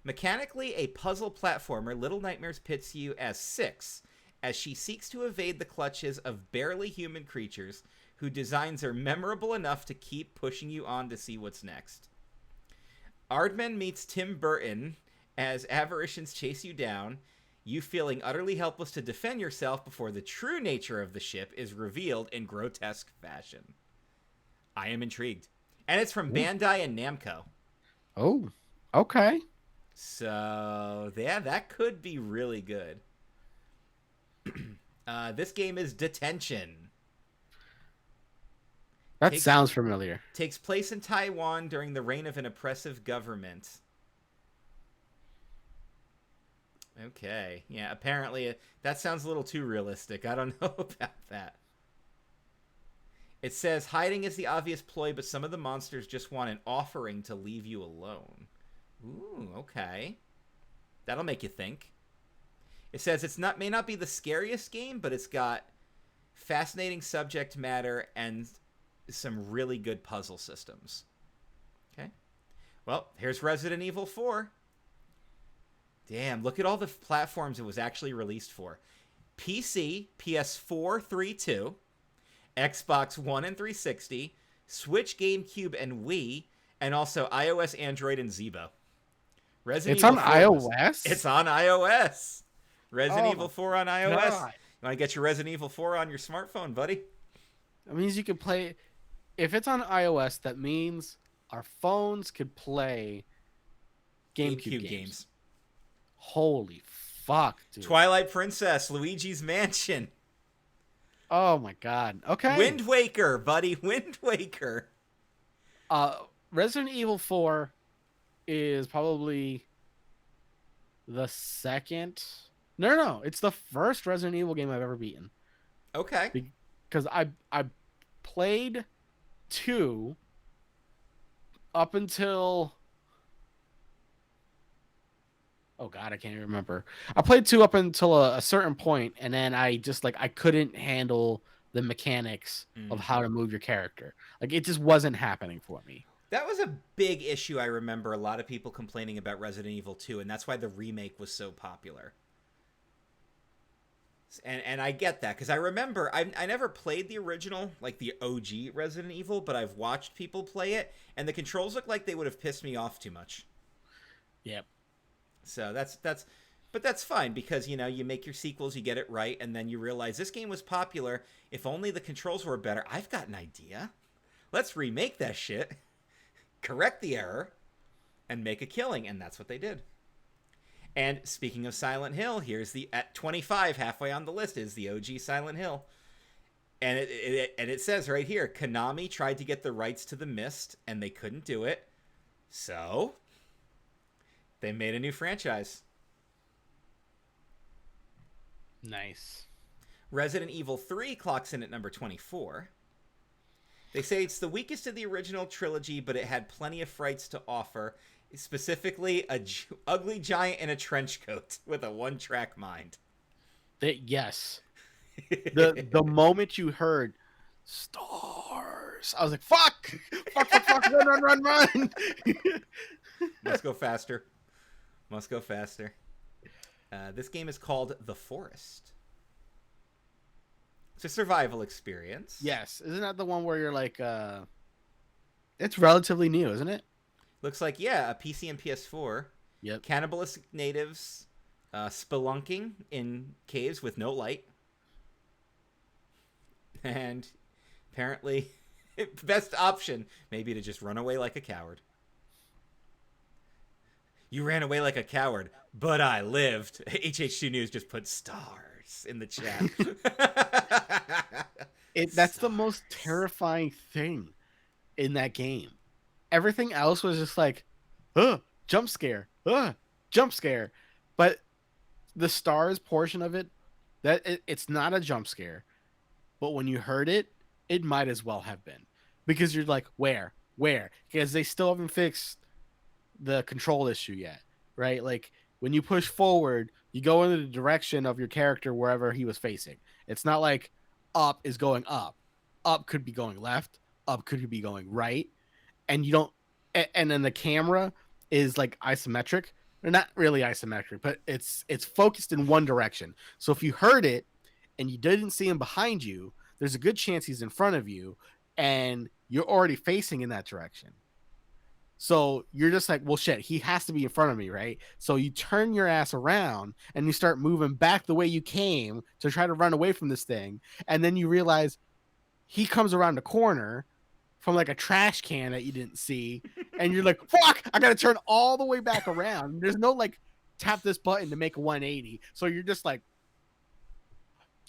Mechanically a puzzle platformer, Little Nightmares pits you as Six, as she seeks to evade the clutches of barely human creatures whose designs are memorable enough to keep pushing you on to see what's next. Aardman meets Tim Burton as apparitions chase you down, you feeling utterly helpless to defend yourself before the true nature of the ship is revealed in grotesque fashion. I am intrigued. And it's from Bandai and Namco. Oh, okay. So, yeah, that could be really good. This game is Detention. That Takes sounds familiar. takes place in Taiwan during the reign of an oppressive government. Okay. Yeah, apparently that sounds a little too realistic. I don't know about that. It says hiding is the obvious ploy, but some of the monsters just want an offering to leave you alone. Ooh, okay. That'll make you think. It says it's not may not be the scariest game, but it's got fascinating subject matter and some really good puzzle systems. Okay. Well, here's Resident Evil 4. Damn, look at all the platforms it was actually released for. PC, PS4, 3.2, Xbox One and 360, Switch, GameCube, and Wii, and also iOS, Android, and Zebo. It's on iOS? It's on iOS. Resident Evil 4 on iOS. God. You want to get your Resident Evil 4 on your smartphone, buddy? That means you can play. If it's on iOS, that means our phones could play GameCube games. Holy fuck, dude. Twilight Princess, Luigi's Mansion. Oh my god. Okay. Wind Waker, buddy. Wind Waker. Resident Evil 4 is probably the second. No. It's the first Resident Evil game I've ever beaten. Okay. Because I played 2 up until. Oh god, I can't even remember. I played 2 up until a certain point, and then I just I couldn't handle the mechanics of how to move your character. Like it just wasn't happening for me. That was a big issue. I remember a lot of people complaining about Resident Evil 2, and that's why the remake was so popular. And I get that, because I remember I never played the original, like the OG Resident Evil, but I've watched people play it, and the controls look like they would have pissed me off too much. Yep. So but that's fine, because you make your sequels, you get it right, and then you realize this game was popular. If only the controls were better. I've got an idea. Let's remake that shit, correct the error, and make a killing, and that's what they did. And speaking of Silent Hill, here's at 25, halfway on the list, is the OG Silent Hill. And it says right here, Konami tried to get the rights to The Mist, and they couldn't do it. So they made a new franchise. Nice. Resident Evil 3 clocks in at number 24. They say it's the weakest of the original trilogy, but it had plenty of frights to offer. Specifically, a ugly giant in a trench coat with a one-track mind. Yes. The moment you heard stars, I was like, fuck, run. Must go faster. This game is called The Forest. It's a survival experience. Yes. Isn't that the one where you're like, it's relatively new, isn't it? Looks like, yeah, a PC and PS4. Yep. Cannibalistic natives spelunking in caves with no light. And apparently, best option, maybe to just run away like a coward. You ran away like a coward, but I lived. HH2 News just put stars in the chat. That's the most terrifying thing in that game. Everything else was just like, jump scare. But the stars portion of it, it's not a jump scare. But when you heard it, it might as well have been. Because you're like, where? Because they still haven't fixed the control issue yet, right? Like, when you push forward, you go in the direction of your character wherever he was facing. It's not like up is going up. Up could be going left. Up could be going right. And you don't, and then the camera is like isometric, or not really isometric, but it's focused in one direction. So if you heard it and you didn't see him behind you, there's a good chance he's in front of you and you're already facing in that direction. So you're just like, well, shit, he has to be in front of me, right? So you turn your ass around and you start moving back the way you came to try to run away from this thing. And then you realize he comes around the corner from like a trash can that you didn't see, and you're like, fuck, I gotta turn all the way back around. There's no like tap this button to make a 180. So you're just like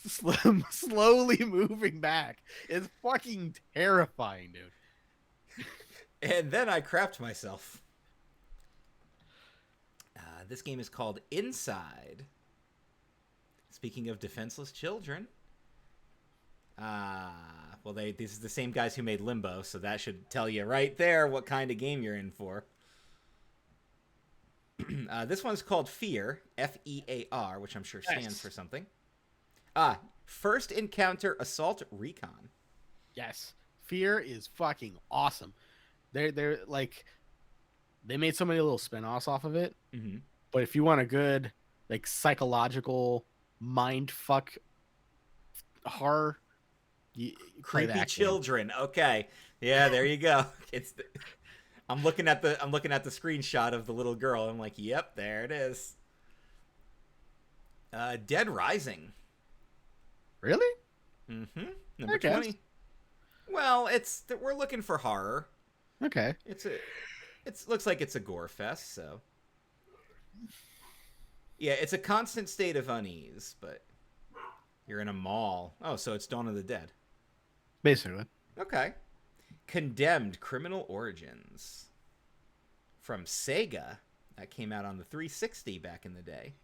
slowly moving back. It's fucking terrifying, dude. And then I crapped myself. This game is called Inside. Speaking of defenseless children. Well, this is the same guys who made Limbo, so that should tell you right there what kind of game you're in for. This one's called Fear, Fear, which I'm sure stands for something. First Encounter Assault Recon. Yes, Fear is fucking awesome. They're like, they made so many little spin-offs off of it. Mm-hmm. But if you want a good like psychological mind fuck horror, Creepy children. Game. Okay, yeah, there you go. I'm looking at the screenshot of the little girl. I'm like, yep, there it is. Dead Rising. Really? Mm-hmm. Number 20. Well, we're looking for horror. Okay. It looks like it's a gore fest, so. Yeah, it's a constant state of unease, but you're in a mall. Oh, so it's Dawn of the Dead. Basically. Okay. Condemned: Criminal Origins. From Sega. That came out on the 360 back in the day.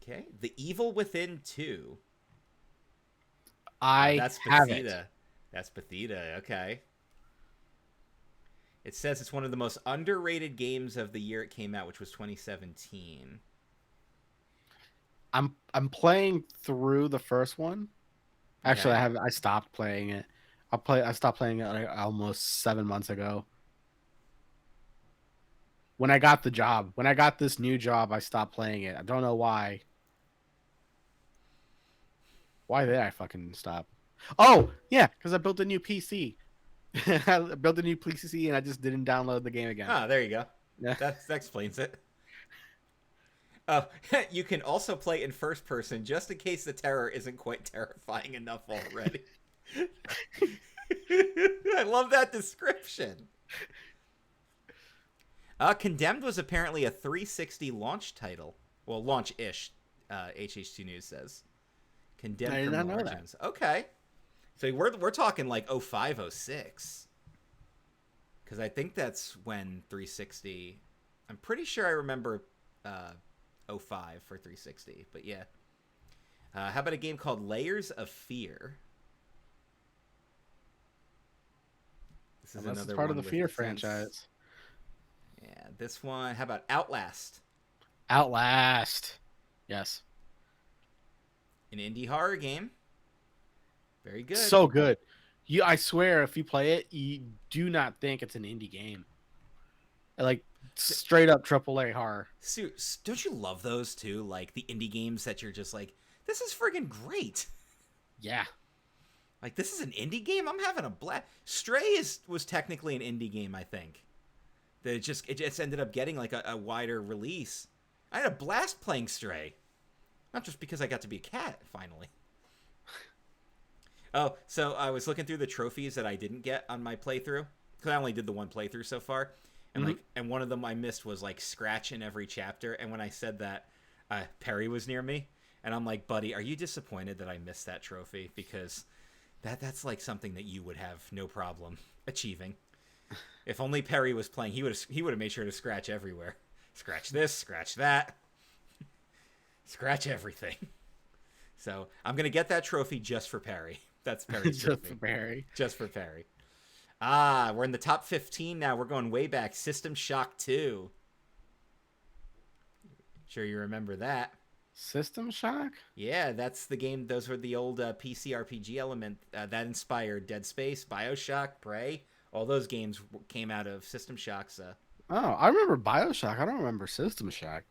Okay. The Evil Within 2. That's Bethesda. That's Bethesda. Okay. It says it's one of the most underrated games of the year it came out, which was 2017. I'm playing through the first one. Actually, Okay. I stopped playing it. I stopped playing it like almost 7 months ago. When I got the job, when I got this new job, I stopped playing it. I don't know why. Why did I fucking stop? Oh, yeah, because I built a new PC. I built a new PC and I just didn't download the game again. Ah, there you go. Yeah. That explains it. Oh, you can also play in first person just in case the terror isn't quite terrifying enough already. I love that description. Condemned was apparently a 360 launch title. Well, launch-ish, HH2 News says. Condemned I did not know Origins. That. Okay. So we're talking like 05, 06. Because I think that's when 360... I'm pretty sure I remember 05 for 360. But yeah. How about a game called Layers of Fear? This is another part one of the with Fear sense. franchise. Yeah, this one. How about Outlast? Outlast. Yes. An indie horror game. Very good. So good. I swear, if you play it, you do not think it's an indie game. Like, straight up AAA horror. Don't you love those too? Like the indie games that you're just like, this is friggin' great. Yeah. Like, this is an indie game? I'm having a blast. Stray was technically an indie game, I think. That it just ended up getting like a wider release. I had a blast playing Stray. Not just because I got to be a cat, finally. Oh, so I was looking through the trophies that I didn't get on my playthrough. Because I only did the one playthrough so far. And and one of them I missed was like scratch in every chapter. And when I said that, Perry was near me. And I'm like, buddy, are you disappointed that I missed that trophy? Because that's like something that you would have no problem achieving. If only Perry was playing, he would have made sure to scratch everywhere. Scratch this, scratch that. Scratch everything. So I'm going to get that trophy just for Perry. That's Perry's trophy. Just for Perry. Just for Perry. We're in the top 15 now. We're going way back. System Shock 2. Sure you remember that. System Shock? Yeah, that's the game. Those were the old PC RPG element that inspired Dead Space, Bioshock, Prey. All those games came out of System Shock's. Oh, I remember Bioshock. I don't remember System Shock.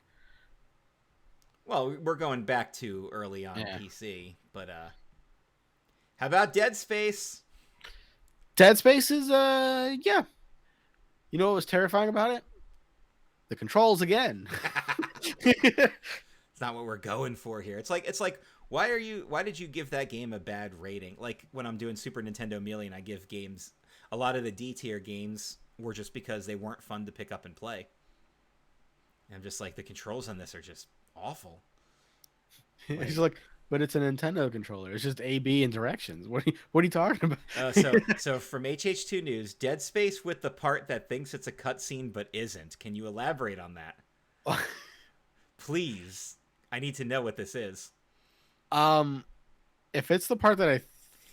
Well, we're going back to early on PC, but how about Dead Space? Dead Space is yeah. You know what was terrifying about it? The controls again. It's not what we're going for here. It's like why did you give that game a bad rating? Like when I'm doing Super Nintendo Melee and I give games, a lot of the D tier games were just because they weren't fun to pick up and play. And I'm just like, the controls on this are just awful. He's like, But it's a Nintendo controller. It's just A, B, and directions. What are you talking So from HH2 News, Dead Space with the part that thinks it's a cutscene but isn't. Can you elaborate on that? about? Please. I need to know what this is. um, if it's the part that I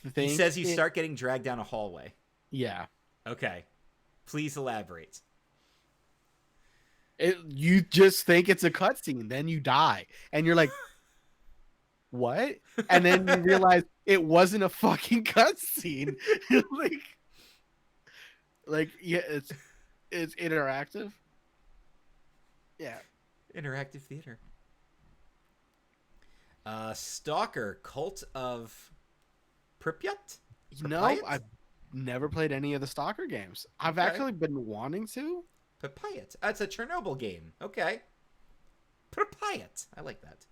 He think says you start getting dragged down a hallway. yeah, Okay. Please elaborate. you just think it's a cutscene, then you die, and you're like, what? And then you realize it wasn't a fucking cutscene. like, yeah, it's interactive. Yeah. Interactive theater. Stalker, Cult of Pripyat? No, Pripyat? I've never played any of the Stalker games. I've Okay. actually been wanting to. Pripyat. It's a Chernobyl game. Okay. Pripyat. I like that.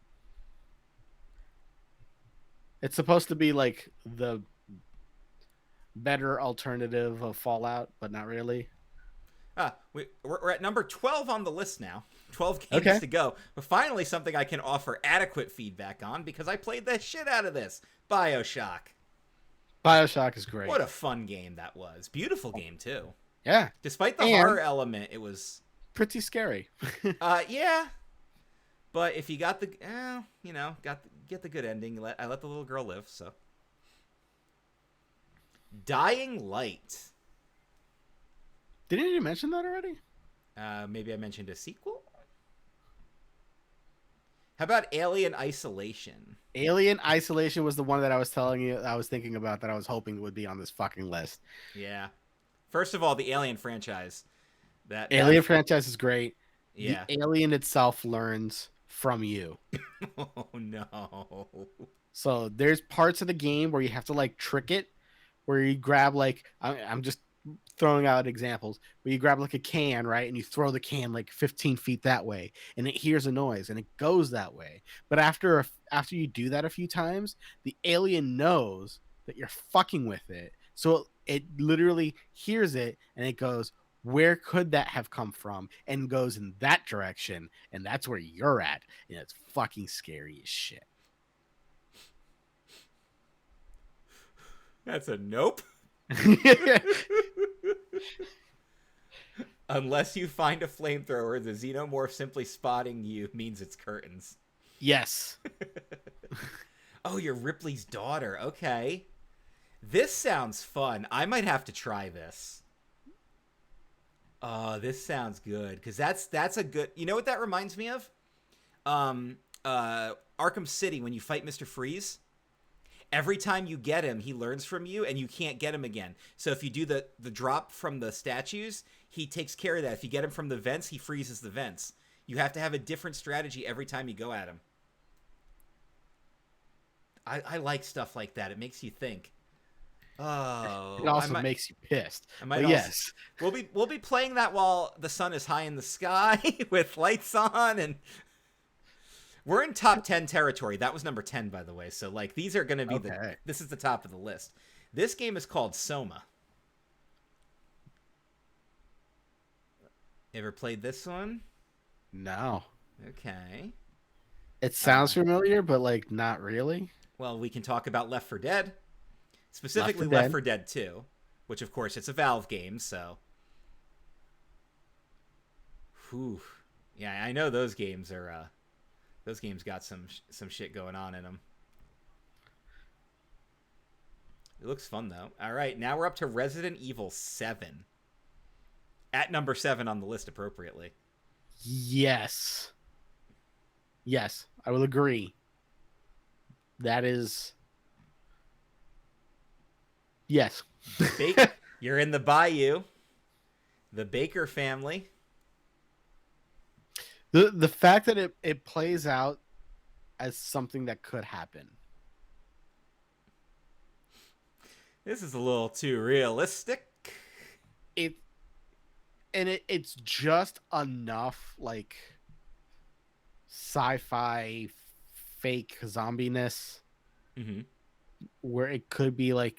It's supposed to be like the better alternative of Fallout, but not really. We're at number 12 on the list now. 12 games Okay. to go. But finally, something I can offer adequate feedback on because I played the shit out of this. Bioshock. Bioshock is great. What a fun game that was. Beautiful game, too. Yeah. Despite the And horror element, it was... pretty scary. Yeah. But if you got the... get the good ending. I let the little girl live, so... Dying Light. Didn't you mention that already? Maybe I mentioned a sequel? How about Alien Isolation? Alien Isolation was the one that I was telling you I was thinking about that I was hoping would be on this fucking list. Yeah. First of all, the Alien franchise. Alien franchise is great. Yeah. The alien itself learns from you. Oh, no. So there's parts of the game where you have to like trick it, where you grab like I'm just throwing out examples, where you grab like a can, right, and you throw the can like 15 feet that way, and it hears a noise and it goes that way. But after you do that a few times, the alien knows that you're fucking with it, so it literally hears it and it goes, where could that have come from, and goes in that direction, and that's where you're at, and it's fucking scary as shit. That's a nope. Unless you find a flamethrower, the xenomorph simply spotting you means it's curtains. Yes. Oh, you're Ripley's daughter. Okay. This sounds fun. I might have to try this. Oh, this sounds good. Because that's a good... You know what that reminds me of? Arkham City, when you fight Mr. Freeze. Every time you get him, he learns from you, and you can't get him again. So if you do the drop from the statues, he takes care of that. If you get him from the vents, he freezes the vents. You have to have a different strategy every time you go at him. I like stuff like that. It makes you think. Oh, It also makes you pissed. But yes, we'll be playing that while the sun is high in the sky with lights on, and we're in top 10 territory. That was number 10, by the way. So like these are going to be this is the top of the list. This game is called Soma. Ever played this one? no. Okay. It sounds familiar, but like not really. Well, we can talk about Left 4 Dead. Specifically Left 4 Dead. Left 4 Dead 2, which of course it's a Valve game, so whew. Yeah, I know those games are those games got some shit going on in them. It looks fun though. All right, now we're up to Resident Evil 7. At number 7 on the list appropriately. Yes. Yes, I will agree. That is... Yes. You're in the Bayou. The Baker family. The fact that it plays out as something that could happen. This is a little too realistic. It's just enough like sci-fi fake zombiness where it could be like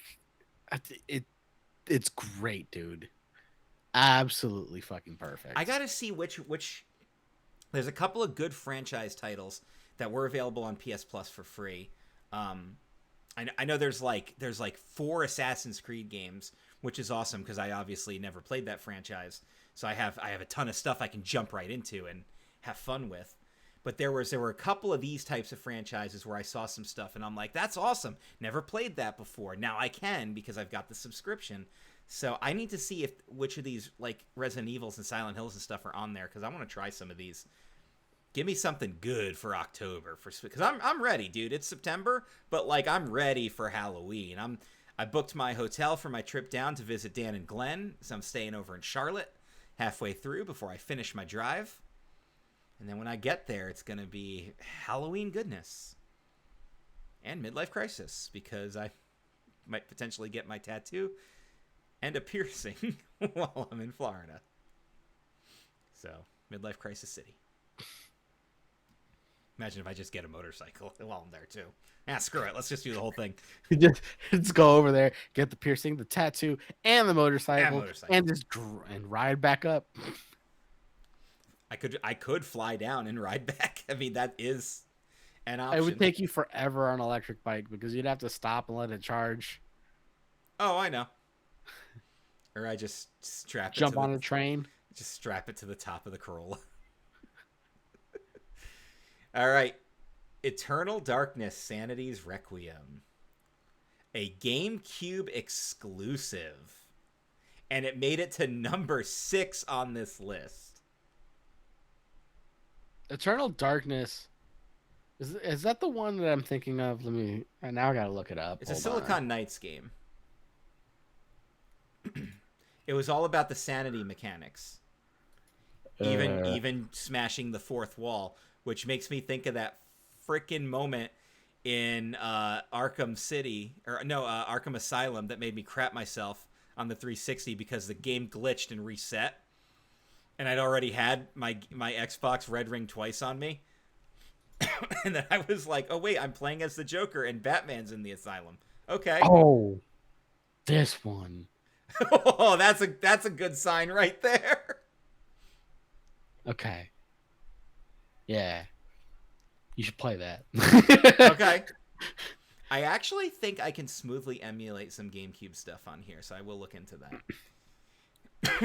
it's great, dude. Absolutely fucking perfect. I gotta see which there's a couple of good franchise titles that were available on PS Plus for free. I know there's like 4 Assassin's Creed games, which is awesome because I obviously never played that franchise, so I have a ton of stuff I can jump right into and have fun with. But there were a couple of these types of franchises where I saw some stuff and I'm like, that's awesome. Never played that before. Now I can because I've got the subscription. So I need to see if which of these like Resident Evils and Silent Hills and stuff are on there because I want to try some of these. Give me something good for October because I'm ready, dude. It's September, but like I'm ready for Halloween. I booked my hotel for my trip down to visit Dan and Glenn, so I'm staying over in Charlotte halfway through before I finish my drive. And then when I get there, it's going to be Halloween goodness and midlife crisis because I might potentially get my tattoo and a piercing while I'm in Florida. So, midlife crisis city. Imagine if I just get a motorcycle while I'm there too. Screw it. Let's just do the whole thing. Just go over there, get the piercing, the tattoo, and the motorcycle, and just ride back up. I could fly down and ride back. I mean, that is an option. It would take you forever on an electric bike because you'd have to stop and let it charge. Oh, I know. Or I just jump on a train. Just strap it to the top of the Corolla. All right. Eternal Darkness, Sanity's Requiem. A GameCube exclusive. And it made it to number 6 on this list. Eternal Darkness. Is that the one that I'm thinking of? Now I gotta look it up. It's a Silicon Knights game. It was all about the sanity mechanics. Even smashing the fourth wall, which makes me think of that freaking moment in Arkham Asylum that made me crap myself on the 360 because the game glitched and reset. And I'd already had my Xbox Red Ring twice on me. And then I was like, oh, wait, I'm playing as the Joker and Batman's in the asylum. Okay. Oh, this one. Oh, that's a good sign right there. Okay. Yeah. You should play that. Okay. I actually think I can smoothly emulate some GameCube stuff on here, so I will look into that.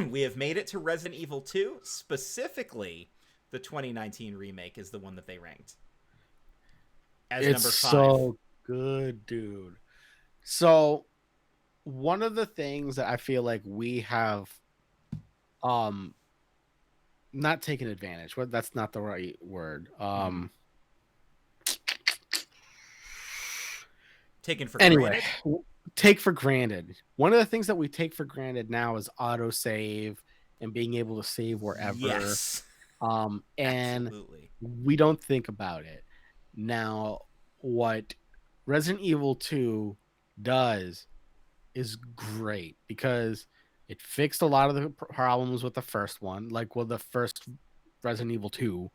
We have made it to Resident Evil 2. Specifically, the 2019 remake is the one that they ranked as number 5. It's so good, dude. So, one of the things that I feel like we have not taken advantage. Well, that's not the right word. Taken for granted. Take for granted. One of the things that we take for granted now is autosave and being able to save wherever. Yes. And absolutely. We don't think about it. Now, what Resident Evil 2 does is great because it fixed a lot of the problems with the first one, like with the first Resident Evil 2,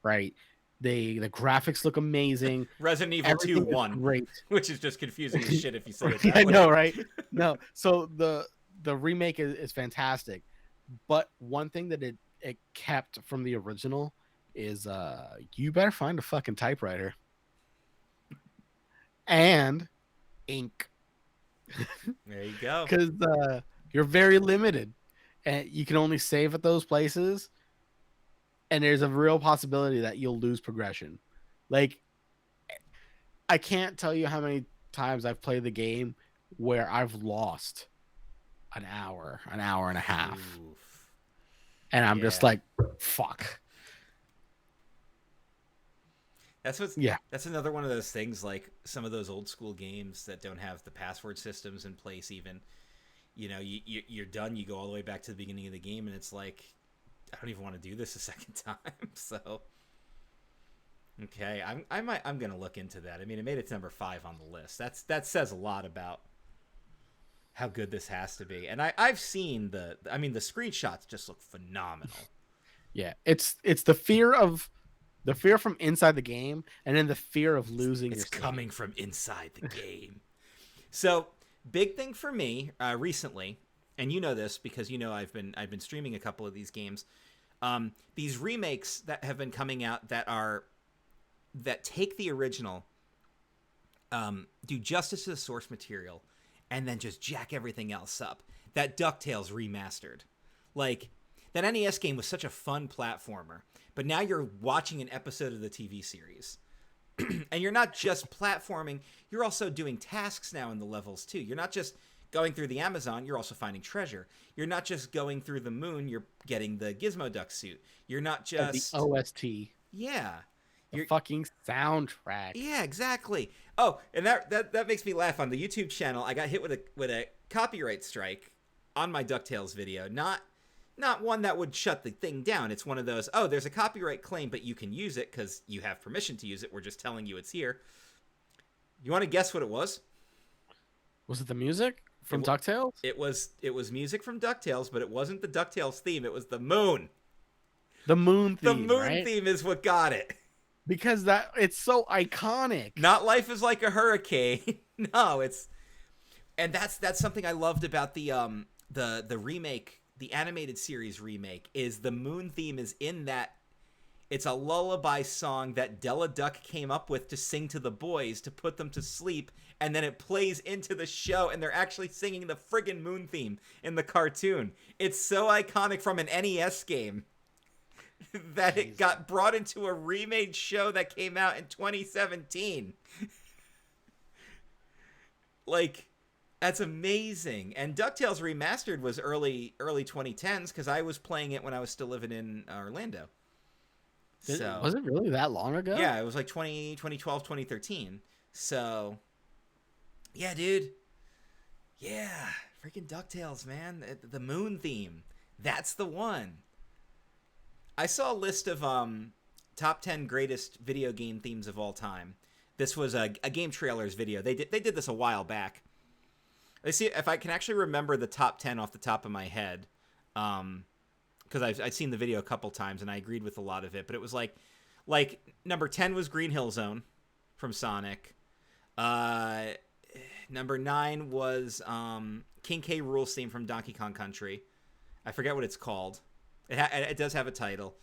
right? The graphics look amazing. Resident Evil 2 1, great, which is just confusing as shit if you say it that I way. know, right? No, so the remake is fantastic, but one thing that it kept from the original is you better find a fucking typewriter and ink. There you go. Because you're very limited, and you can only save at those places. And there's a real possibility that you'll lose progression. Like, I can't tell you how many times I've played the game where I've lost an hour and a half. Oof. And I'm just like, fuck. That's another one of those things, like some of those old school games that don't have the password systems in place even. You know, you're done, you go all the way back to the beginning of the game, and it's like, I don't even want to do this a second time. So, okay, I'm gonna look into that. I mean, it made it to number 5 on the list. That says a lot about how good this has to be. And I've seen the screenshots just look phenomenal. Yeah, it's the fear from inside the game, and then the fear of losing. It's coming from inside the game. So, big thing for me recently. And you know this because you know I've been streaming a couple of these games. These remakes that have been coming out that take the original do justice to the source material and then just jack everything else up. That DuckTales remastered. Like, that NES game was such a fun platformer, but now you're watching an episode of the TV series. And you're not just platforming, you're also doing tasks now in the levels too. You're not just going through the Amazon, you're also finding treasure. You're not just going through the moon, you're getting the Gizmo Duck suit. You're not just... the OST. Yeah. The fucking soundtrack. Yeah, exactly. Oh, and that makes me laugh. On the YouTube channel, I got hit with a copyright strike on my DuckTales video. Not one that would shut the thing down. It's one of those, oh, there's a copyright claim, but you can use it because you have permission to use it. We're just telling you it's here. You want to guess what it was? Was it the music from DuckTales? It was music from DuckTales, but it wasn't the DuckTales theme. It was the moon. The moon theme. The moon theme is what got it. Because it's so iconic. Not Life is Like a Hurricane. No, and that's something I loved about the remake, the animated series remake, is the moon theme is in that. It's a lullaby song that Della Duck came up with to sing to the boys to put them to sleep, and then it plays into the show, and they're actually singing the friggin' moon theme in the cartoon. It's so iconic from an NES game that it got brought into a remade show that came out in 2017. Like, that's amazing. And DuckTales Remastered was early 2010s, because I was playing it when I was still living in Orlando. Was it really that long ago? Yeah, it was like 2012, 2013. So, yeah, dude. Yeah, freaking DuckTales, man. The moon theme. That's the one. I saw a list of top 10 greatest video game themes of all time. This was a Game Trailers video. They did this a while back. Let's see if I can actually remember the top 10 off the top of my head. Because I've seen the video a couple times and I agreed with a lot of it. But it was like number 10 was Green Hill Zone from Sonic. Number 9 was King K. Rool's theme from Donkey Kong Country. I forget what it's called. It does have a title.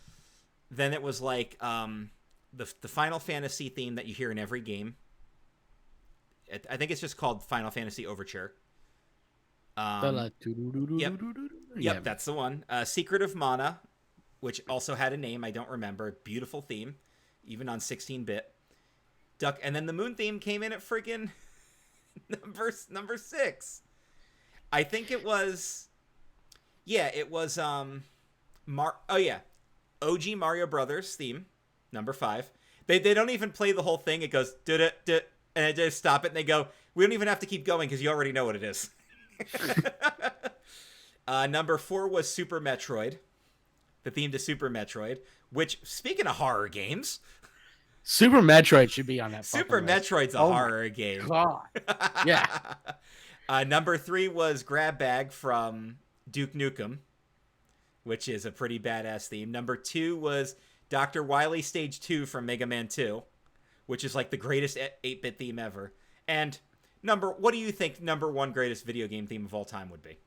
Then it was like the Final Fantasy theme that you hear in every game. I think it's just called Final Fantasy Overture. Yep, that's the one. Secret of Mana, which also had a name I don't remember. Beautiful theme, even on 16-bit. Duck, and then the moon theme came in at friggin' number 6. I think it was. Yeah, it was. OG Mario Brothers theme, number 5. They don't even play the whole thing. It goes and they just stop it and they go, we don't even have to keep going because you already know what it is. Number 4 was Super Metroid, the theme to Super Metroid, which, speaking of horror games, Super Metroid should be on that. Super Metroid's a horror game. God. Yeah. Number 3 was Grab Bag from Duke Nukem, which is a pretty badass theme. Number 2 was Dr. Wily Stage 2 from Mega Man 2, which is like the greatest 8-bit theme ever. And what do you think number 1 greatest video game theme of all time would be?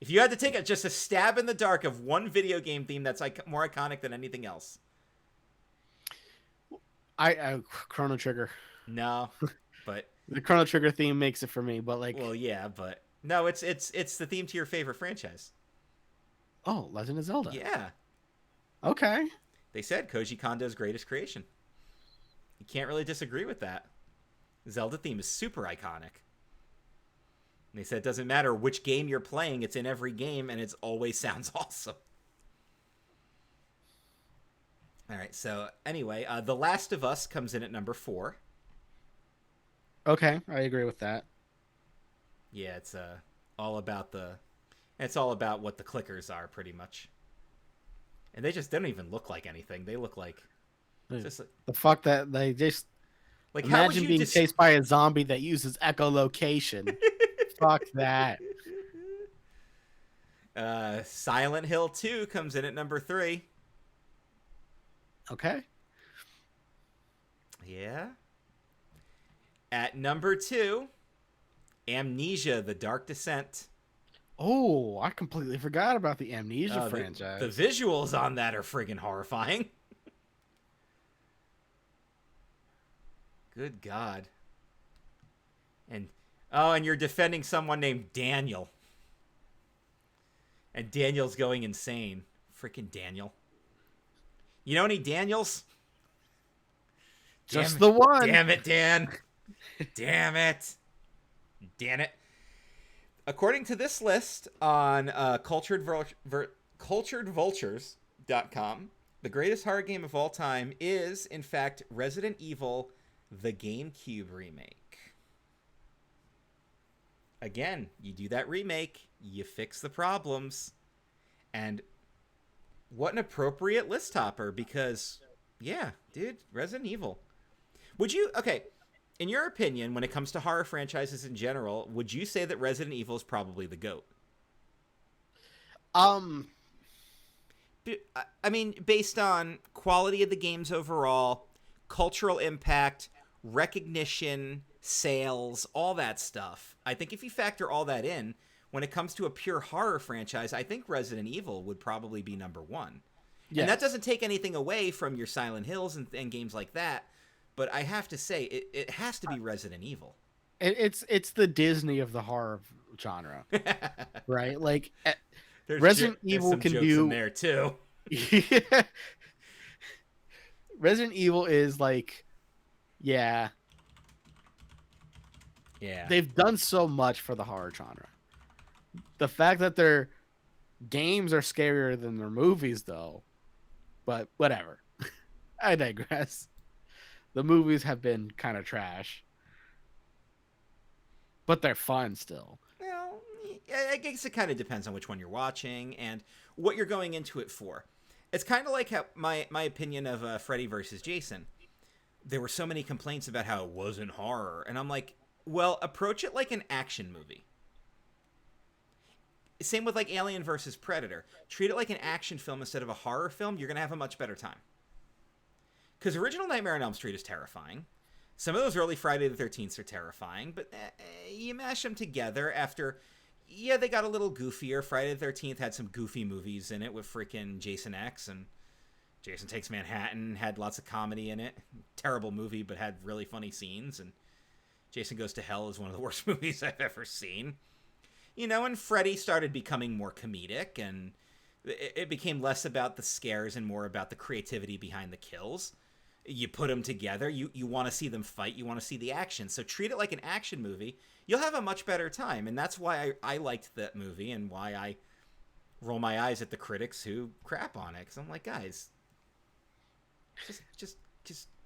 If you had to take just a stab in the dark of one video game theme that's like more iconic than anything else. I Chrono Trigger. No, but the Chrono Trigger theme makes it for me, but like, well, yeah, but no, it's the theme to your favorite franchise. Oh, Legend of Zelda. Yeah. Okay. They said Koji Kondo's greatest creation. You can't really disagree with that. Zelda theme is super iconic. And they said it doesn't matter which game you're playing, it's in every game, and it always sounds awesome. All right, so anyway, The Last of Us comes in at number 4. Okay, I agree with that. Yeah, it's all about what the clickers are, pretty much. And they don't even look like anything. They look like just the fuck that they just like. Imagine being chased by a zombie that uses echolocation. Fuck that. Silent Hill 2 comes in at number 3. Okay. Yeah. At number 2, Amnesia: The Dark Descent. Oh, I completely forgot about the Amnesia franchise. The visuals on that are friggin' horrifying. Good God. And oh, and you're defending someone named Daniel. And Daniel's going insane. Freaking Daniel. You know any Daniels? Just the one. Damn it, Dan. Damn it. Damn it. According to this list on culturedvultures.com, the greatest horror game of all time is, in fact, Resident Evil, the GameCube remake. Again, you do that remake, you fix the problems. And what an appropriate list topper, because, yeah, dude, Resident Evil. Would you, okay, in your opinion, when it comes to horror franchises in general, would you say that Resident Evil is probably the GOAT? I mean, based on quality of the games overall, cultural impact, recognition, sales, all that stuff. I think if you factor all that in, when it comes to a pure horror franchise, I think Resident Evil would probably be number one. Yes. And that doesn't take anything away from your Silent Hills and games like that. But I have to say, it has to be Resident Evil. It's the Disney of the horror genre, right? Like Resident Evil can do in there too. Yeah. Resident Evil is like, yeah. They've done so much for the horror genre. The fact that their games are scarier than their movies, though, but whatever. I digress. The movies have been kind of trash, but they're fun still. Well, I guess it kind of depends on which one you're watching and what you're going into it for. It's kind of like how my opinion of Freddy versus Jason. There were so many complaints about how it wasn't horror, and I'm like, well, approach it like an action movie. Same with like Alien versus Predator. Treat it like an action film instead of a horror film. You're going to have a much better time. Because original Nightmare on Elm Street is terrifying. Some of those early Friday the 13th are terrifying, but you mash them together after... Yeah, they got a little goofier. Friday the 13th had some goofy movies in it with freaking Jason X, and Jason Takes Manhattan had lots of comedy in it. Terrible movie, but had really funny scenes, and Jason Goes to Hell is one of the worst movies I've ever seen. You know, and Freddy started becoming more comedic, and it became less about the scares and more about the creativity behind the kills. You put them together, you want to see them fight, you want to see the action. So treat it like an action movie. You'll have a much better time. And that's why I liked that movie and why I roll my eyes at the critics who crap on it. Because I'm like, guys, just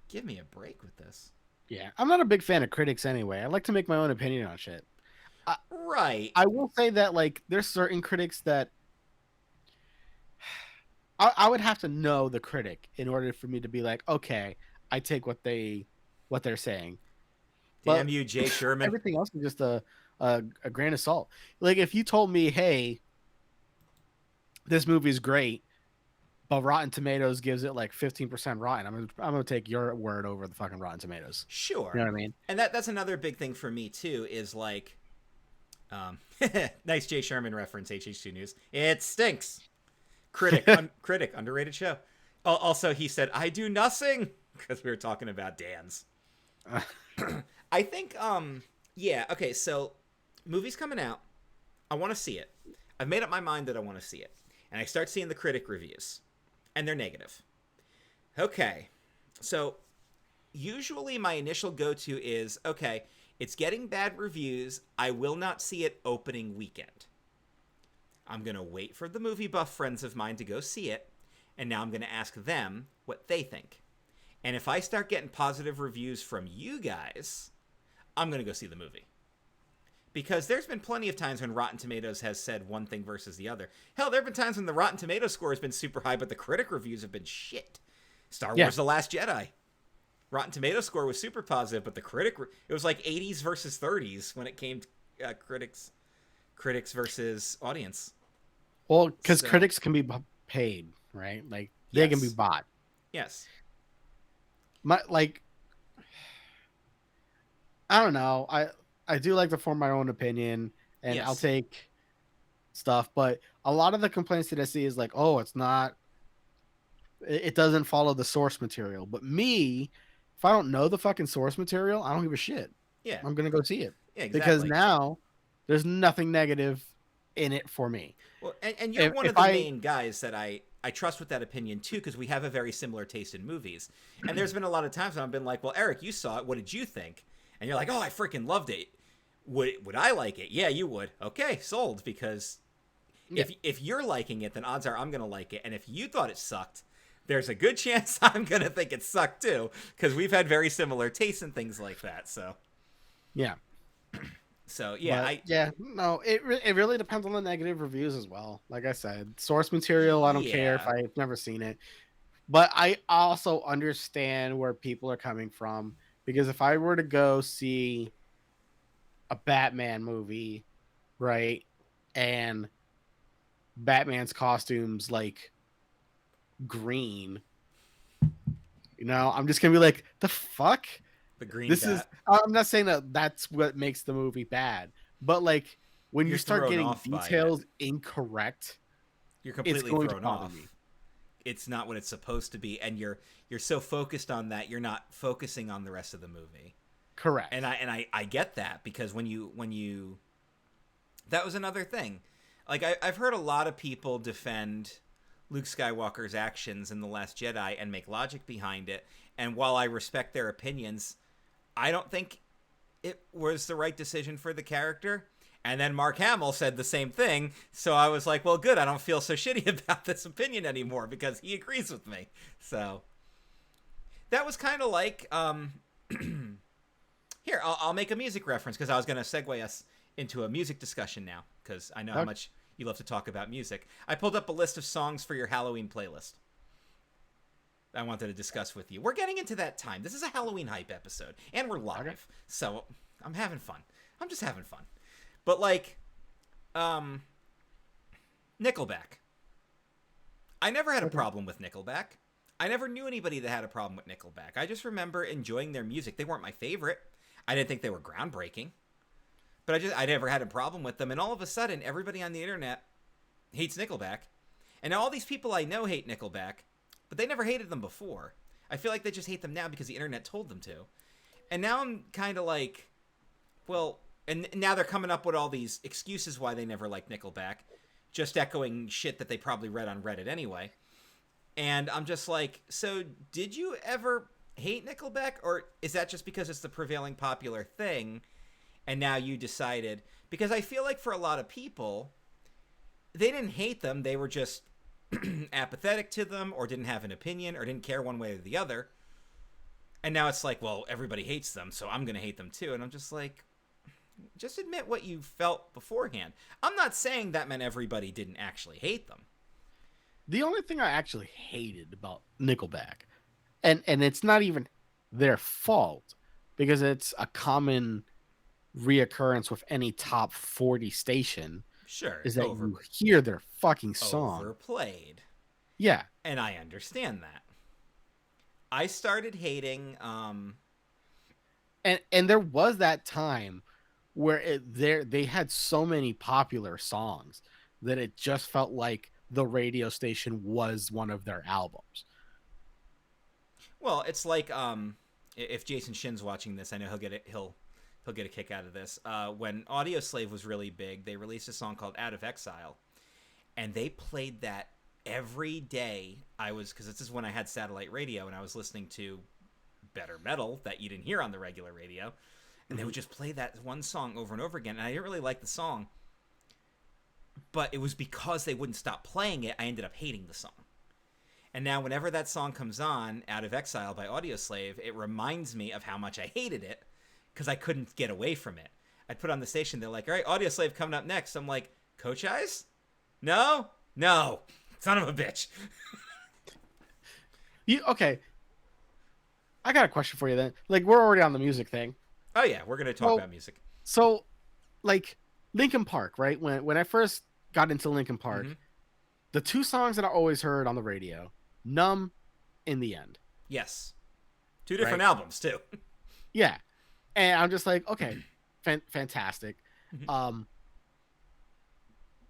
give me a break with this. Yeah, I'm not a big fan of critics anyway. I like to make my own opinion on shit. Right. I will say that, like, there's certain critics that I would have to know the critic in order for me to be like, okay, I take what they're saying. Damn you, Jay Sherman. Everything else is just a grain of salt. Like, if you told me, hey, this movie's great, but Rotten Tomatoes gives it like 15% rotten, I'm gonna take your word over the fucking Rotten Tomatoes. Sure. You know what I mean? And that's another big thing for me too, is like, nice Jay Sherman reference, HH2 News. It stinks. Critic, underrated show. Also, he said, I do nothing, because we were talking about Dan's. I think, yeah, okay, so movie's coming out. I want to see it. I've made up my mind that I want to see it. And I start seeing the critic reviews. And they're negative. Okay, so usually my initial go-to is, okay, it's getting bad reviews. I will not see it opening weekend. I'm going to wait for the movie buff friends of mine to go see it, and now I'm going to ask them what they think. And if I start getting positive reviews from you guys, I'm going to go see the movie. Because there's been plenty of times when Rotten Tomatoes has said one thing versus the other. Hell, there have been times when the Rotten Tomatoes score has been super high, but the critic reviews have been shit. Star Wars The Last Jedi. Rotten Tomatoes score was super positive, but the critic... It was like 80s versus 30s when it came to critics versus audience. Well, because critics can be paid, right? Like, they can be bought. Yes. I don't know. I do like to form my own opinion, and I'll take stuff, but a lot of the complaints that I see is like, oh, it doesn't follow the source material. But me, if I don't know the fucking source material, I don't give a shit. Yeah. I'm gonna go see it Yeah, because exactly. now there's nothing negative in it for me. Well, and you're one If of the I main guys that I trust with that opinion too, because we have a very similar taste in movies. And there's been a lot of times when I've been like, "Well, Eric, you saw it. What did you think?" And you're like, "Oh, I freaking loved it. Would I like it? Yeah, you would. Okay, sold. Because yeah, if you're liking it, then odds are I'm gonna like it. And if you thought it sucked, there's a good chance I'm gonna think it sucked too, because we've had very similar tastes and things like that. yeah. So yeah, But yeah, no, it really depends on the negative reviews as well. Like I said, source material, I don't care if yeah. I've never seen it. But I also understand where people are coming from because if I were to go see a Batman movie, right, and Batman's costumes like green, I'm just gonna be like, the fuck? The green This is. bat. I'm not saying that that's what makes the movie bad, but like when you You're start thrown getting off by it. details incorrect, You're it's completely going to thrown bother me. off. It's not what it's supposed to be, and you're so focused on that, you're not focusing on the rest of the movie. Correct. And I get that, because when you that was another thing. Like I've heard a lot of people defend Luke Skywalker's actions in The Last Jedi and make logic behind it. And while I respect their opinions, I don't think it was the right decision for the character. And then Mark Hamill said the same thing. So I was like, well, good. I don't feel so shitty about this opinion anymore because he agrees with me. So that was kind of like, here, I'll make a music reference because I was going to segue us into a music discussion now because I know how much you love to talk about music. I pulled up a list of songs for your Halloween playlist I wanted to discuss with you. We're getting into that time. This is a Halloween hype episode, and we're live. Okay. So I'm having fun. I'm just having fun. But like, Nickelback. I never had a problem with Nickelback. I never knew anybody that had a problem with Nickelback. I just remember enjoying their music. They weren't my favorite. I didn't think they were groundbreaking. But I never had a problem with them. And all of a sudden, everybody on the internet hates Nickelback. And now all these people I know hate Nickelback, but they never hated them before. I feel like they just hate them now because the internet told them to. And now I'm kind of like, well, and now they're coming up with all these excuses why they never liked Nickelback, just echoing shit that they probably read on Reddit anyway. And I'm just like, so did you ever hate Nickelback? Or is that just because it's the prevailing popular thing? And now you decided, because I feel like for a lot of people, they didn't hate them. They were just apathetic to them, or didn't have an opinion, or didn't care one way or the other. And now it's like, well, everybody hates them, so I'm going to hate them too. And I'm just like, just admit what you felt beforehand. I'm not saying that meant everybody didn't actually hate them. The only thing I actually hated about Nickelback, and it's not even their fault, because it's a common reoccurrence with any top 40 station, sure, is that you hear their fucking song overplayed. Yeah. And I understand that. I started hating and there was that time where they had so many popular songs that it just felt like the radio station was one of their albums. Well, it's like if Jason Shin's watching this, I know he'll get a kick out of this. When Audioslave was really big, they released a song called Out of Exile, and they played that every day. Because this is when I had satellite radio and I was listening to better metal that you didn't hear on the regular radio, and they would just play that one song over and over again. And I didn't really like the song, but it was because they wouldn't stop playing it, I ended up hating the song. And now whenever that song comes on, Out of Exile by Audioslave, it reminds me of how much I hated it because I couldn't get away from it. I'd put on the station, they're like, all right, Audioslave coming up next. I'm like, Coach Eyes? No, son of a bitch. Okay. I got a question for you then. Like, we're already on the music thing. Oh yeah, we're gonna talk about music. So, like, Linkin Park, right? When I first got into Linkin Park, the two songs that I always heard on the radio, Numb, In the End. Yes. Two different albums too. Yeah. And I'm just like, okay, fantastic. And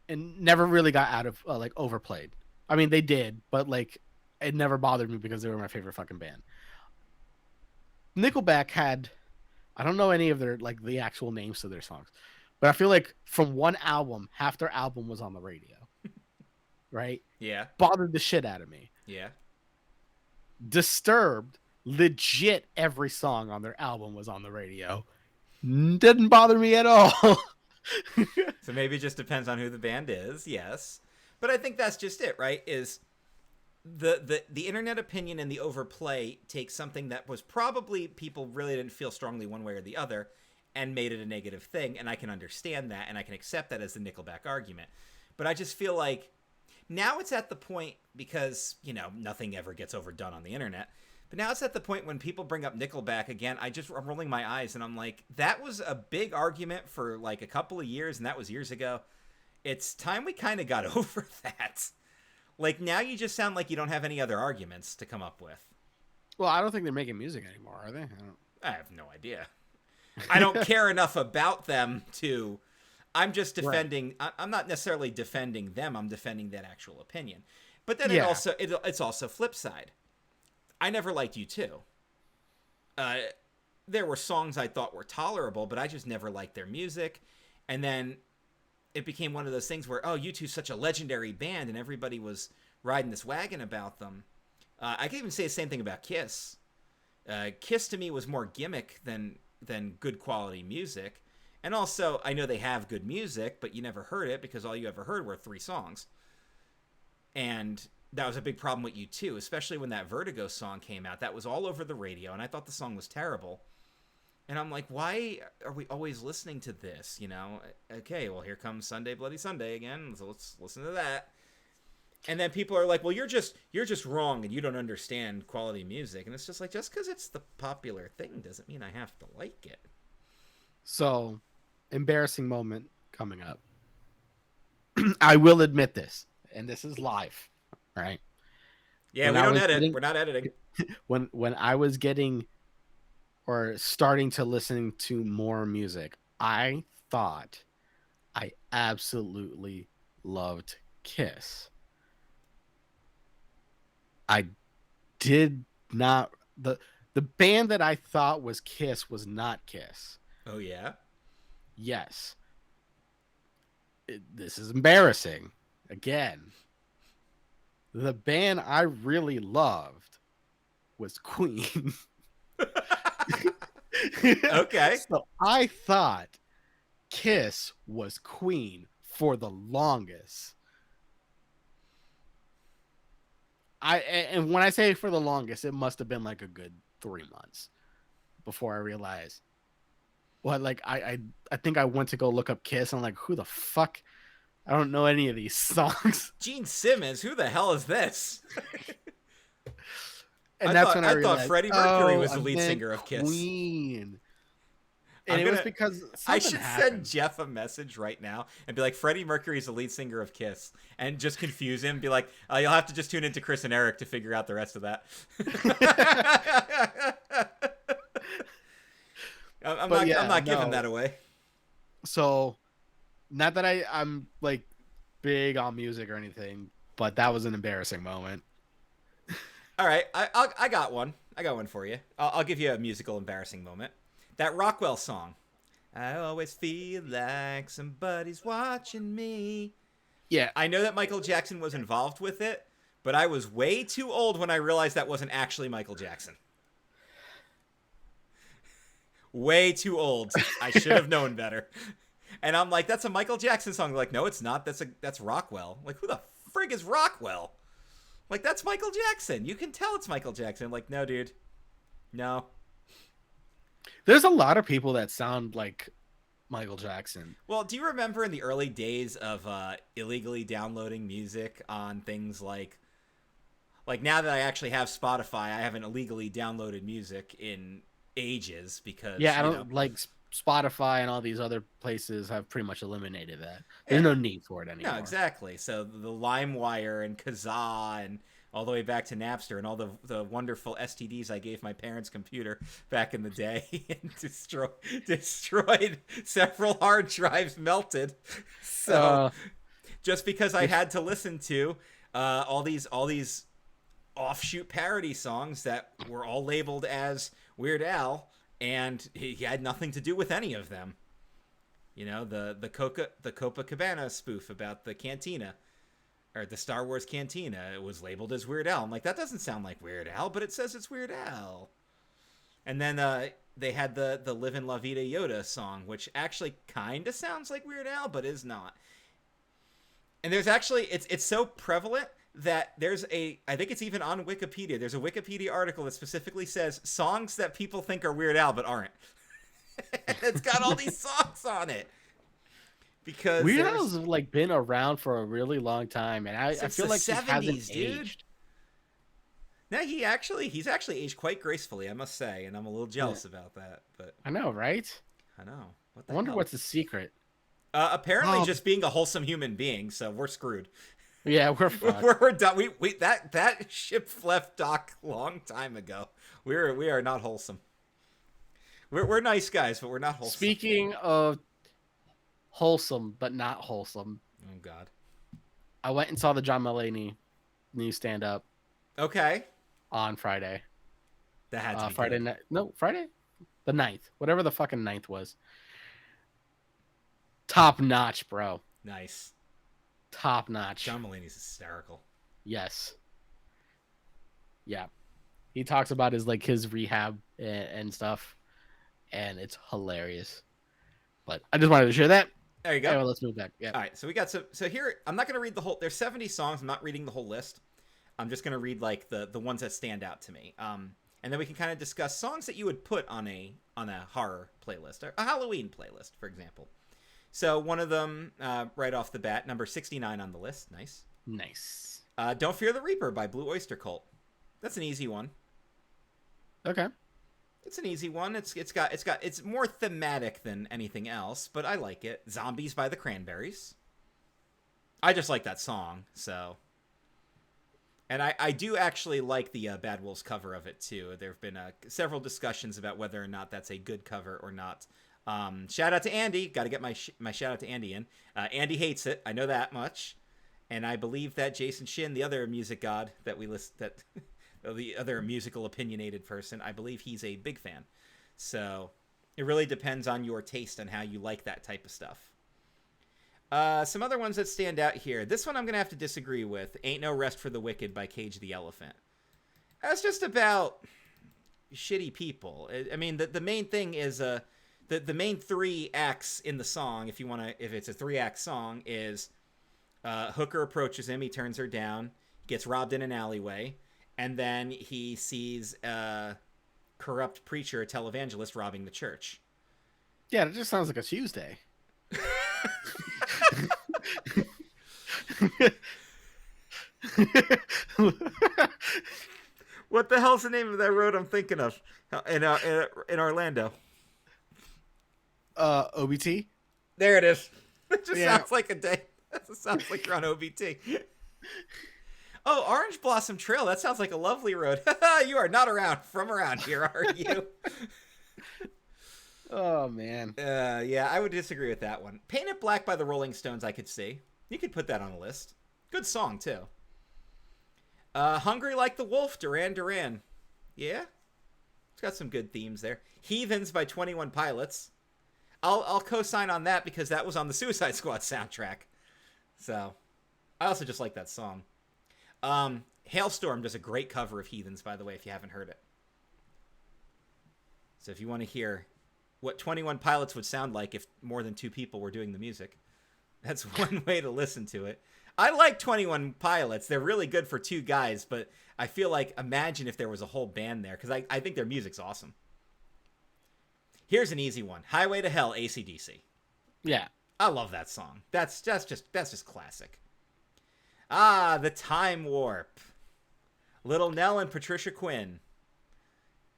never really got out of like overplayed. I mean, they did, but like it never bothered me because they were my favorite fucking band. Nickelback had, I don't know any of their like the actual names of their songs, but I feel like from one album, half their album was on the radio, right? Yeah. Bothered the shit out of me. Yeah. Disturbed, legit every song on their album was on the radio. Didn't bother me at all. So maybe it just depends on who the band is, yes. But I think that's just it, right? Is the internet opinion and the overplay takes something that was probably people really didn't feel strongly one way or the other and made it a negative thing, and I can understand that and I can accept that as the Nickelback argument. But I just feel like now it's at the point, because, you know, nothing ever gets overdone on the internet, but now it's at the point when people bring up Nickelback again, I'm rolling my eyes and I'm like, that was a big argument for like a couple of years, and that was years ago. It's time we kind of got over that. Like, now you just sound like you don't have any other arguments to come up with. Well, I don't think they're making music anymore, are they? I have no idea. I don't care enough about them to... I'm just defending... Right. I'm not necessarily defending them. I'm defending that actual opinion. But then it's also flip side. I never liked U2. There were songs I thought were tolerable, but I just never liked their music. And then it became one of those things where, oh, U2's such a legendary band, and everybody was riding this wagon about them. I can even say the same thing about Kiss. Kiss to me was more gimmick than good quality music. And also, I know they have good music, but you never heard it because all you ever heard were 3 songs. And that was a big problem with U2, especially when that Vertigo song came out. That was all over the radio, and I thought the song was terrible. And I'm like, why are we always listening to this? You know, okay, well, here comes Sunday Bloody Sunday again, so let's listen to that. And then people are like, well, you're just wrong, and you don't understand quality music. And it's just like, just because it's the popular thing doesn't mean I have to like it. So, embarrassing moment coming up. I will admit this, and this is live, right? Yeah, we don't edit. We're not editing. When I was getting or starting to listen to more music, I thought I absolutely loved Kiss. I did not... The band that I thought was Kiss was not Kiss. Oh, yeah? Yes. This is embarrassing. Again. The band I really loved was Queen. Okay. So I thought Kiss was Queen for the longest. And when I say for the longest, it must have been like a good 3 months before I realized. Well, like I think I went to go look up Kiss, and I'm like, who the fuck? I don't know any of these songs. Gene Simmons, who the hell is this? And that's when I realized, thought Freddie Mercury was the lead singer of Kiss. Queen. And it was because I should send Jeff a message right now and be like, Freddie Mercury is the lead singer of Kiss, and just confuse him. Be like, you'll have to just tune into Chris and Eric to figure out the rest of that. I'm not giving that away. So, not that I'm like big on music or anything, but that was an embarrassing moment. All right, I got one. I got one for you. I'll give you a musical embarrassing moment. That Rockwell song. I always feel like somebody's watching me. Yeah. I know that Michael Jackson was involved with it, but I was way too old when I realized that wasn't actually Michael Jackson. Way too old. I should have known better. And I'm like, that's a Michael Jackson song. They're like, no, it's not. That's Rockwell. I'm like, who the frig is Rockwell? Like, that's Michael Jackson. You can tell it's Michael Jackson. I'm like, no, dude. No. There's a lot of people that sound like Michael Jackson. Well, do you remember in the early days of illegally downloading music on things like now that I actually have Spotify, I haven't illegally downloaded music in ages because I don't like Spotify and all these other places have pretty much eliminated that. There's no need for it anymore. No, exactly. So the LimeWire and Kazaa and all the way back to Napster and all the wonderful STDs I gave my parents' computer back in the day and destroyed several hard drives, melted. So just because I had to listen to all these offshoot parody songs that were all labeled as Weird Al, and he had nothing to do with any of them. You know, the Copacabana spoof about the cantina, or the Star Wars cantina, it was labeled as Weird Al. I'm like, that doesn't sound like Weird Al, but it says it's Weird Al. And then they had the Livin' La Vida Yoda song, which actually kind of sounds like Weird Al, but is not. And there's actually, it's so prevalent that there's I think it's even on Wikipedia. There's a Wikipedia article that specifically says songs that people think are Weird Al but aren't. It's got all these songs on it. Because Weird Al's like been around for a really long time, and I feel like he 70s, hasn't dude. aged. No, he's actually aged quite gracefully, I must say, and I'm a little jealous about that. But I know, right? I know. What I the wonder hell? what's the secret. Apparently, just being a wholesome human being. So we're screwed. Yeah, we're fucked. We're done. We that ship left dock long time ago. We are not wholesome. We're nice guys, but we're not wholesome. Speaking of wholesome but not wholesome, oh God, I went and saw the John Mulaney new stand up. Okay. On Friday. That had to be Friday night. No, Friday, the 9th, whatever the fucking 9th was. Top notch, bro. Nice. Top notch. John Mulaney's hysterical. Yes. Yeah. He talks about his rehab and stuff, and it's hilarious. But I just wanted to share that. There you go. Anyway, let's move back. Yeah. All right. So we got so here. I'm not going to read the whole. There's 70 songs. I'm not reading the whole list. I'm just going to read like the ones that stand out to me. And then we can kind of discuss songs that you would put on a horror playlist or a Halloween playlist, for example. So one of them, right off the bat, number 69 on the list. Nice. Nice. Don't Fear the Reaper by Blue Oyster Cult. That's an easy one. Okay. It's an easy one. It's more thematic than anything else, but I like it. Zombies by the Cranberries. I just like that song, so. And I do actually like the Bad Wolves cover of it, too. There have been several discussions about whether or not that's a good cover or not. Shout out to Andy. Got to get my shout out to Andy in. Andy hates it. I know that much. And I believe that Jason Shin, the other music god that we list, that the other musical opinionated person, I believe he's a big fan. So it really depends on your taste and how you like that type of stuff. Some other ones that stand out here. This one I'm going to have to disagree with. Ain't No Rest for the Wicked by Cage the Elephant. That's just about shitty people. I mean, the main thing is the main 3 acts in the song, if it's a 3-act song, is Hooker approaches him, he turns her down, gets robbed in an alleyway, and then he sees a corrupt preacher, a televangelist, robbing the church. Yeah, it just sounds like a Tuesday. What the hell's the name of that road I'm thinking of in Orlando? OBT? There it is. It just sounds like a day. That sounds like you're on OBT. Oh, Orange Blossom Trail. That sounds like a lovely road. You are not from around here, are you? Oh, man. Yeah, I would disagree with that one. Paint It Black by the Rolling Stones, I could see. You could put that on a list. Good song, too. Hungry Like the Wolf, Duran Duran. Yeah? It's got some good themes there. Heathens by 21 Pilots. I'll co-sign on that because that was on the Suicide Squad soundtrack. So, I also just like that song. Hailstorm does a great cover of Heathens, by the way, if you haven't heard it. So if you want to hear what 21 Pilots would sound like if more than 2 people were doing the music, that's one way to listen to it. I like 21 Pilots. They're really good for 2 guys, but I feel like imagine if there was a whole band there, because I think their music's awesome. Here's an easy one. Highway to Hell, AC/DC. Yeah. I love that song. That's just classic. The Time Warp. Little Nell and Patricia Quinn.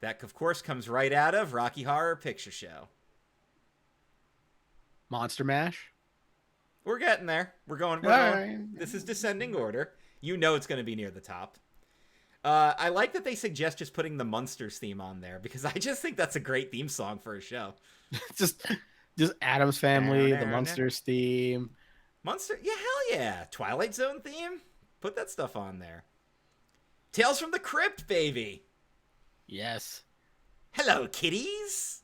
That, of course, comes right out of Rocky Horror Picture Show. Monster Mash. We're getting there. We're going. This is descending order. You know it's going to be near the top. I like that they suggest just putting the Munsters theme on there because I just think that's a great theme song for a show. just Addams Family, the Munsters theme. Yeah, hell yeah. Twilight Zone theme. Put that stuff on there. Tales from the Crypt, baby. Yes. Hello, kitties.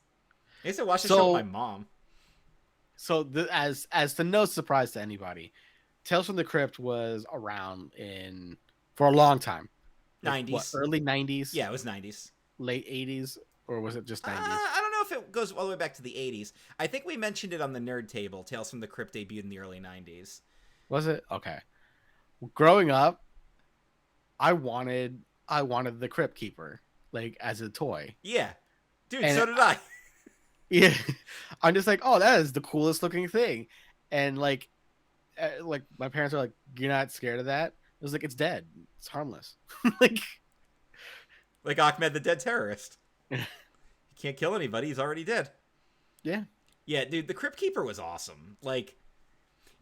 I used to watch the show with my So mom. as to no surprise to anybody, Tales from the Crypt was around in for a long time. Like what, 90s. early 90s, Yeah, it was 90s. late 80s, or was it just 90s? I don't know if it goes all the way back to the 80s. I think we mentioned it on the Nerd Table. Tales from the Crypt debuted in the early 90s. Was it? Okay. Growing up, I wanted the Crypt Keeper like as a toy. Yeah. Dude, And so did I. yeah, I'm just like, "Oh, that is the coolest looking thing." And like my parents are like, "You're not scared of that?" I was like, "It's dead. It's harmless." Like Like Ahmed the Dead Terrorist. He can't kill anybody. He's already dead. yeah. Yeah, dude, the Crypt Keeper was awesome. Like,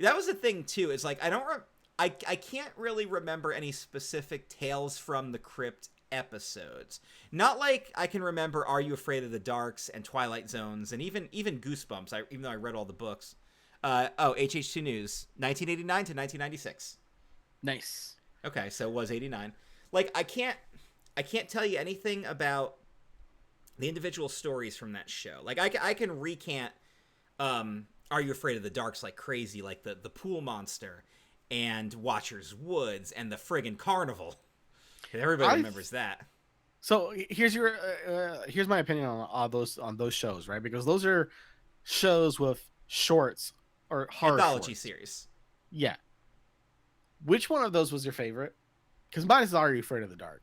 that was the thing, too. It's like, I can't really remember any specific Tales from the Crypt episodes. Not like I can remember Are You Afraid of the Darks and Twilight Zones and even Goosebumps, even though I read all the books. HH2 News, 1989 to 1996. Nice. Okay, so it was 89. Like, I can't tell you anything about the individual stories from that show. Like, I can recant Are You Afraid of the Darks like crazy, like the pool monster and Watcher's Woods and the friggin' carnival. Everybody remembers that. So here's my opinion on those shows, right? Because those are shows with shorts or horror Anthology shorts. series. Yeah. Which one of those was your favorite? Because mine is Are You Afraid of the Dark?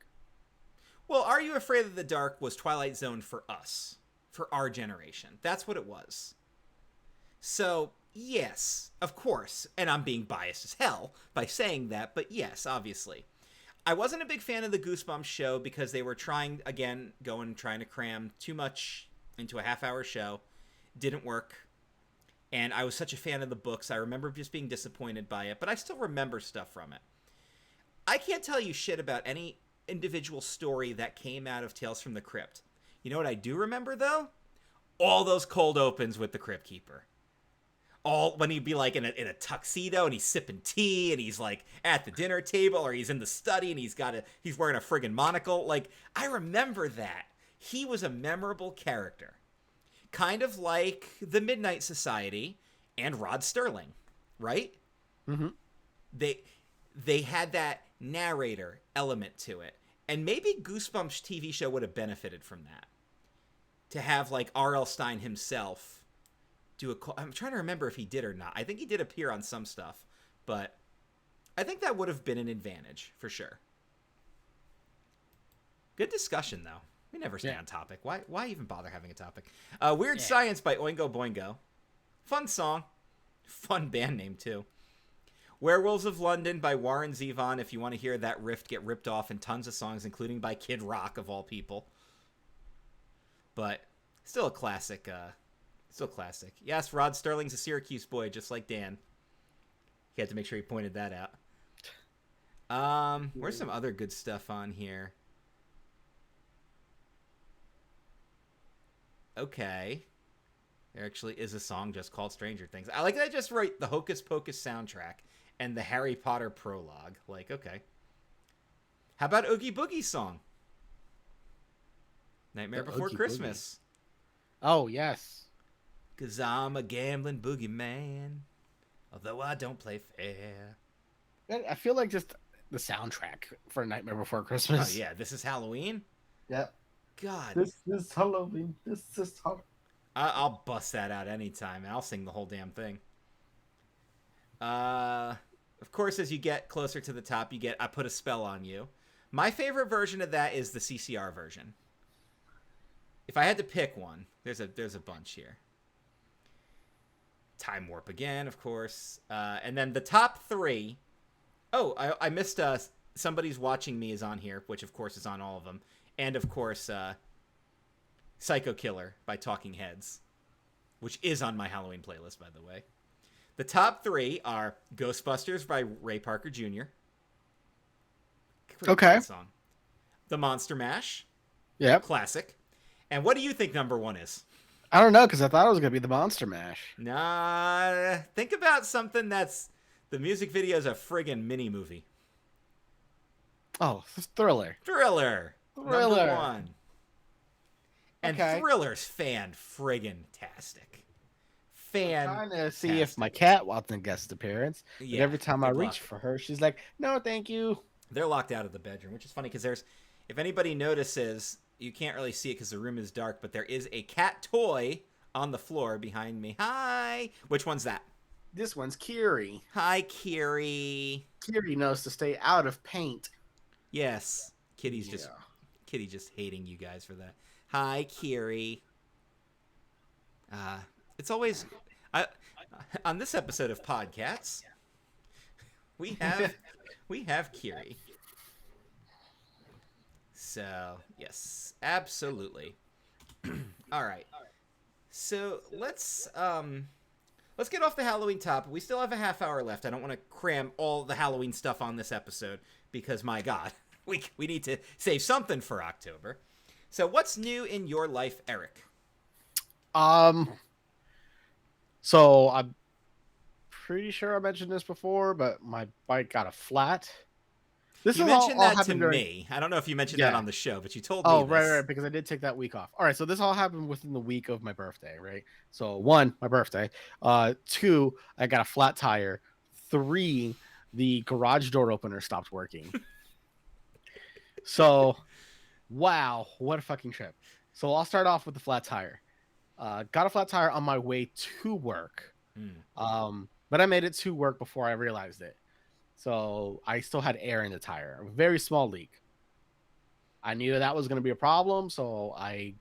Well, Are You Afraid of the Dark was Twilight Zone for us, for our generation. That's what it was. So, yes, of course, and I'm being biased as hell by saying that, but yes, obviously. I wasn't a big fan of the Goosebumps show because they were trying to cram too much into a half-hour show. Didn't work. And I was such a fan of the books, I remember just being disappointed by it, but I still remember stuff from it. I can't tell you shit about any individual story that came out of Tales from the Crypt. You know what I do remember, though? All those cold opens with the Crypt Keeper. All when he'd be like in a tuxedo and he's sipping tea and he's like at the dinner table or he's in the study and he's wearing a friggin' monocle. Like, I remember that. He was a memorable character. Kind of like the Midnight Society and Rod Sterling, right? Mm-hmm. They had that narrator element to it. And maybe Goosebumps TV show would have benefited from that. To have like R.L. Stine himself I'm trying to remember if he did or not. I think he did appear on some stuff, but I think that would have been an advantage for sure. Good discussion though. We never stay on topic. Why even bother having a topic? Weird Science by Oingo Boingo. Fun song. Fun band name too. Werewolves of London by Warren Zevon. If you want to hear that riff get ripped off in tons of songs, including by Kid Rock of all people. But still a classic. Still classic. Yes, Rod Sterling's a Syracuse boy, just like Dan. He had to make sure he pointed that out. Where's some other good stuff on here? Okay. There actually is a song just called Stranger Things. I like that I just wrote the Hocus Pocus soundtrack and the Harry Potter prologue. Like, okay. How about Oogie Boogie song? Nightmare Before Christmas. Boogie. Oh, yes. 'Cause I'm a gambling boogeyman, although I don't play fair. I feel like just the soundtrack for Nightmare Before Christmas. Oh, yeah. This is Halloween? Yeah. God. This is Halloween. This is Halloween. I'll bust that out anytime, and I'll sing the whole damn thing. Of course, as you get closer to the top, you get I Put a Spell on You. My favorite version of that is the CCR version. If I had to pick one, there's a bunch here. Time Warp again, of course. And then the top three. Oh, I missed Somebody's Watching Me is on here, which of course is on all of them. And of course, Psycho Killer by Talking Heads, which is on my Halloween playlist, by the way. The top three are Ghostbusters by Ray Parker Jr. Okay. Song. The Monster Mash. Yep. Classic. And what do you think number one is? I don't know, because I thought it was going to be the Monster Mash. Nah, think about something that's... The music video is a friggin' mini movie. Oh, thriller. Thriller, number Thriller. one. And Okay. Thriller's fan-friggin-tastic. I'm trying to see if my Fantastic. cat wants a guest appearance, but Yeah, every time I good reach luck. for her, she's like, "No, thank you." They're locked out of the bedroom, which is funny because there's, if anybody notices, you can't really see it because the room is dark, but there is a cat toy on the floor behind me. Hi. Which one's that? This one's Kiri. Hi, Kiri. Kiri knows to stay out of paint. Yes. Yeah. Kitty just hating you guys for that. Hi, Kiri. It's always, I, on this episode of Podcats, we have Kiri. So yes, absolutely. All right. So let's get off the Halloween topic. We still have a half hour left. I don't want to cram all the Halloween stuff on this episode because my God, we need to save something for October. So what's new in your life, Eric? So I'm pretty sure I mentioned this before, but my bike got a flat. This You is mentioned all that to happened during. me. I don't know if you mentioned that on the show, but you told me Oh, right, this. right, because I did take that week off. All right, so this all happened within the week of my birthday, right? So one, my birthday. Two, I got a flat tire. Three, the garage door opener stopped working. So, wow, what a fucking trip. So I'll start off with the flat tire. Got a flat tire on my way to work. But I made it to work before I realized it. So I still had air in the tire, a very small leak. I knew that was going to be a problem, so I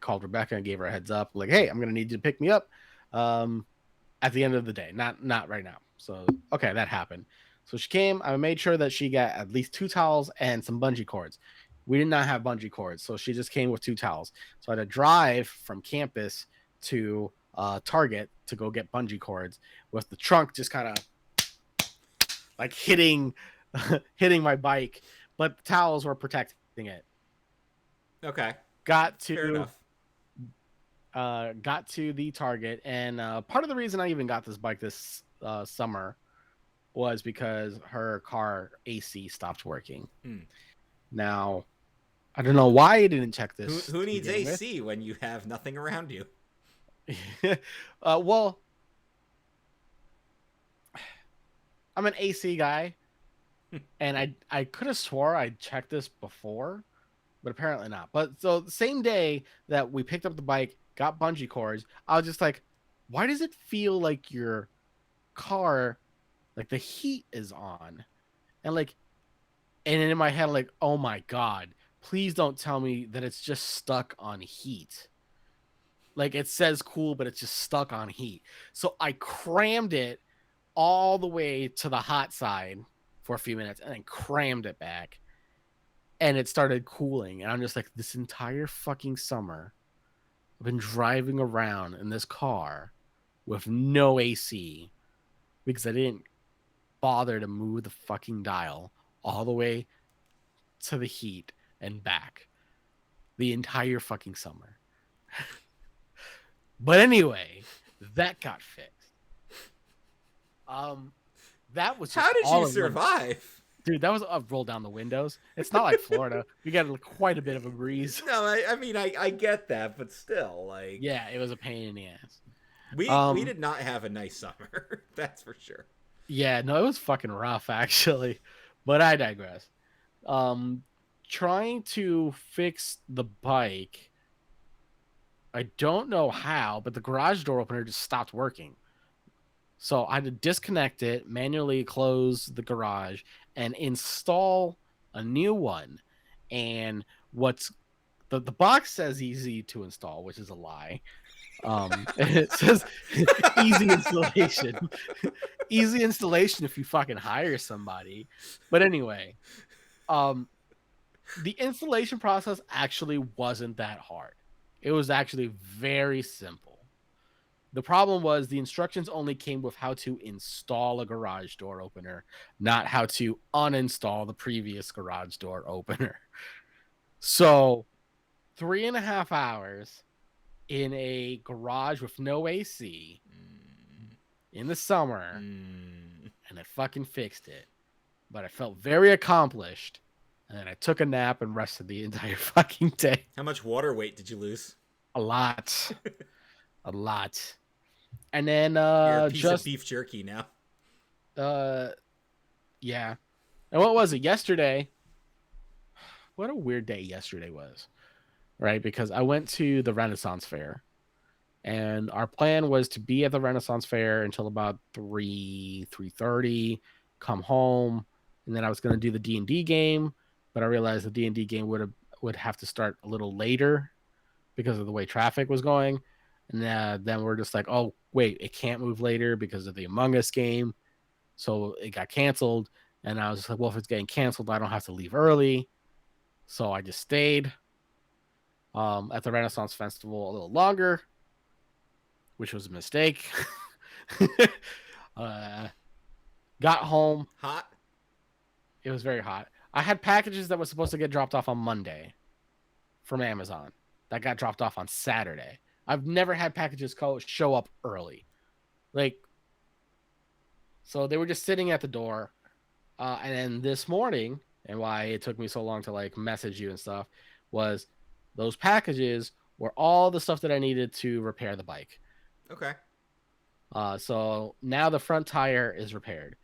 called Rebecca and gave her a heads up, like, "Hey, I'm going to need you to pick me up at the end of the day, not right now." So okay, that happened. So she came. I made sure that she got at least 2 towels and some bungee cords. We did not have bungee cords, so she just came with 2 towels. So I had to drive from campus to Target to go get bungee cords, with the trunk just kind of like hitting my bike, but the towels were protecting it. Okay. Got Fair to enough. got to the Target, and part of the reason I even got this bike this summer was because her car AC stopped working. Now, I don't know why I didn't check this. Who needs AC when you have nothing around you? Well, I'm an AC guy, and I could have swore I checked this before, but apparently not. But so the same day that we picked up the bike, got bungee cords, I was just like, why does it feel like your car, like the heat is on? And like, and in my head, like, oh my God, please don't tell me that it's just stuck on heat. Like it says cool, but it's just stuck on heat. So I crammed it all the way to the hot side for a few minutes and then crammed it back. And it started cooling. And I'm just like, this entire fucking summer, I've been driving around in this car with no AC because I didn't bother to move the fucking dial all the way to the heat and back the entire fucking summer. But anyway, that got fixed. That was just How did all you of them. survive? Dude, that was a roll down the windows. It's not like Florida. We got quite a bit of a breeze. No, I mean I get that, but still, like, Yeah, it was a pain in the ass. we did not have a nice summer. That's for sure. Yeah, no, it was fucking rough actually. But I digress. Trying to fix the bike. I don't know how, but the garage door opener just stopped working. So I had to disconnect it, manually close the garage, and install a new one. And what's the box says easy to install, which is a lie. It says easy installation. Easy installation if you fucking hire somebody. But anyway, the installation process actually wasn't that hard. It was actually very simple. The problem was the instructions only came with how to install a garage door opener, not how to uninstall the previous garage door opener. So 3.5 hours in a garage with no AC in the summer, and I fucking fixed it. but I felt very accomplished. And then I took a nap and rested the entire fucking day. How much water weight did you lose? A lot. A lot. And then You're a piece of just beef jerky now. uh yeah. And what was it? Yesterday. What a weird day yesterday was. Right? Because I went to the Renaissance Fair. And our plan was to be at the Renaissance Fair until about 3:30, come home, and then I was going to do the D&D game, but I realized the D&D game would have to start a little later because of the way traffic was going. And then we're just like, oh wait, it can't move later because of the Among Us game, so it got canceled. And I was just like, well, if it's getting canceled, I don't have to leave early, so I just stayed at the Renaissance Festival a little longer, which was a mistake. uh, got home. Hot? It was very hot. I had packages that was supposed to get dropped off on Monday from Amazon that got dropped off on Saturday. I've never had packages show up early. Like, so they were just sitting at the door. And then this morning, and why it took me so long to like message you and stuff, was those packages were all the stuff that I needed to repair the bike. Okay. So now the front tire is repaired.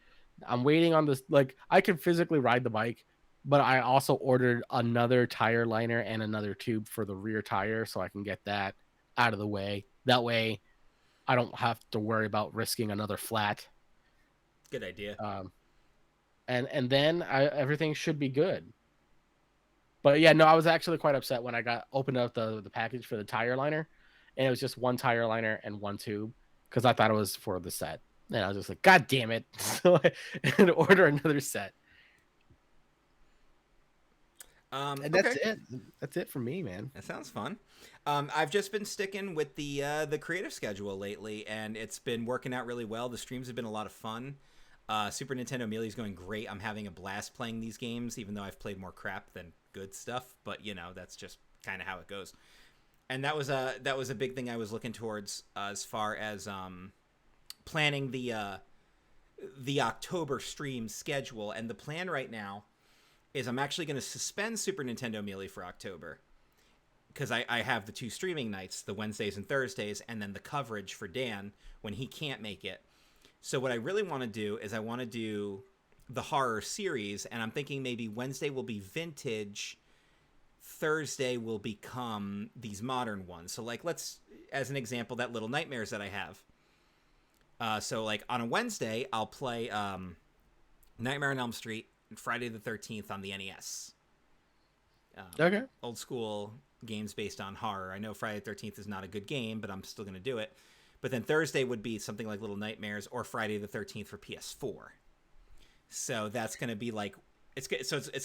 I'm waiting on this. Like, I can physically ride the bike, but I also ordered another tire liner and another tube for the rear tire so I can get that out of the way. That way I don't have to worry about risking another flat. Good idea. And then everything should be good. But yeah, no, I was actually quite upset when I opened up the package for the tire liner, and it was just one tire liner and one tube because I thought it was for the set. And I was just like, God damn it. So I had to order another set. And that's okay. it. That's it for me, man. That sounds fun. I've just been sticking with the creative schedule lately, and it's been working out really well. The streams have been a lot of fun. Super Nintendo Melee is going great. I'm having a blast playing these games, even though I've played more crap than good stuff. But you know, that's just kind of how it goes. And that was a big thing I was looking towards as far as planning the October stream schedule. And the plan right now is I'm actually going to suspend Super Nintendo Melee for October because I have the two streaming nights, the Wednesdays and Thursdays, and then the coverage for Dan when he can't make it. So what I really want to do is I want to do the horror series, and I'm thinking maybe Wednesday will be vintage, Thursday will become these modern ones. So like, let's, as an example, that Little Nightmares that I have. So like on a Wednesday, I'll play Nightmare on Elm Street and Friday the 13th on the NES. Okay. Old school games based on horror. I know Friday the 13th is not a good game, but I'm still going to do it. But then Thursday would be something like Little Nightmares or Friday the 13th for PS4. So that's going to be like it's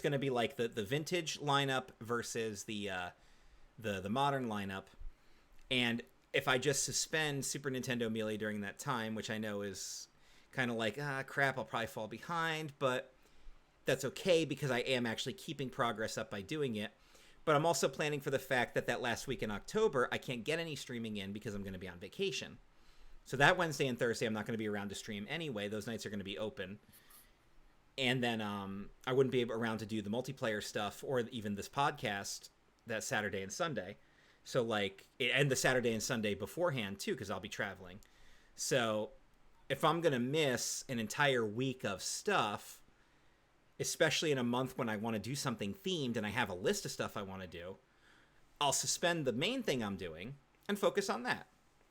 going to be like the vintage lineup versus the modern lineup. And if I just suspend Super Nintendo Melee during that time, which I know is kind of like crap, I'll probably fall behind, but that's okay because I am actually keeping progress up by doing it. But I'm also planning for the fact that last week in October, I can't get any streaming in because I'm going to be on vacation. So that Wednesday and Thursday, I'm not going to be around to stream anyway. Those nights are going to be open. And then I wouldn't be around to do the multiplayer stuff or even this podcast that Saturday and Sunday. So like, and the Saturday and Sunday beforehand too, because I'll be traveling. So if I'm going to miss an entire week of stuff, especially in a month when I want to do something themed and I have a list of stuff I want to do, I'll suspend the main thing I'm doing and focus on that.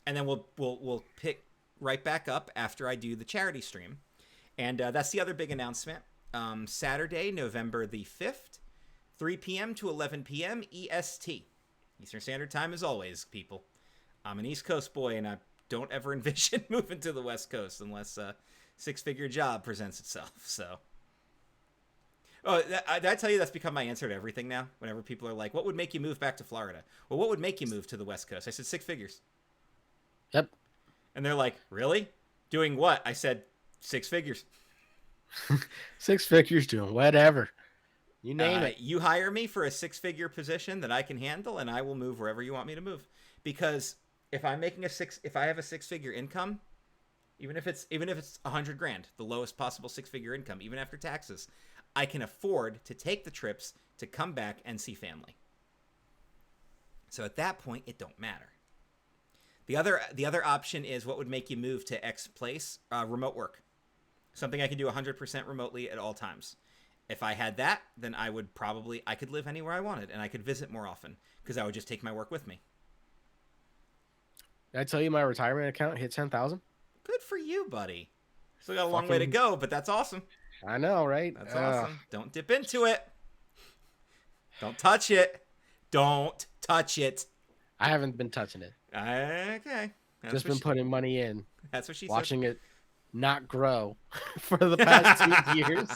And then we'll pick right back up after I do the charity stream. And that's the other big announcement. Saturday, November the 5th, 3 p.m. to 11 p.m. EST. Eastern Standard Time as always, people. I'm an East Coast boy, and I don't ever envision moving to the West Coast unless a six-figure job presents itself, so... Oh, did I tell you that's become my answer to everything now? Whenever people are like, what would make you move back to Florida? Well, what would make you move to the West Coast? I said, six figures. Yep. And they're like, really? Doing what? I said, six figures. Six figures doing whatever. You name it. You hire me for a six-figure position that I can handle, and I will move wherever you want me to move. Because if I'm making if I have a six-figure income, Even if it's 100 grand, the lowest possible six-figure income, even after taxes, I can afford to take the trips to come back and see family. So at that point, it don't matter. The other option is what would make you move to X place? Remote work. Something I can do 100% remotely at all times. If I had that, then I could live anywhere I wanted, and I could visit more often because I would just take my work with me. Did I tell you my retirement account hit 10,000? Good for you, buddy. Still got a long way to go, but that's awesome. I know, right? That's awesome. Don't dip into it. Don't touch it. Don't touch it. I haven't been touching it. Okay. Just been putting money in. That's what she said. Watching it not grow for the past 2 years.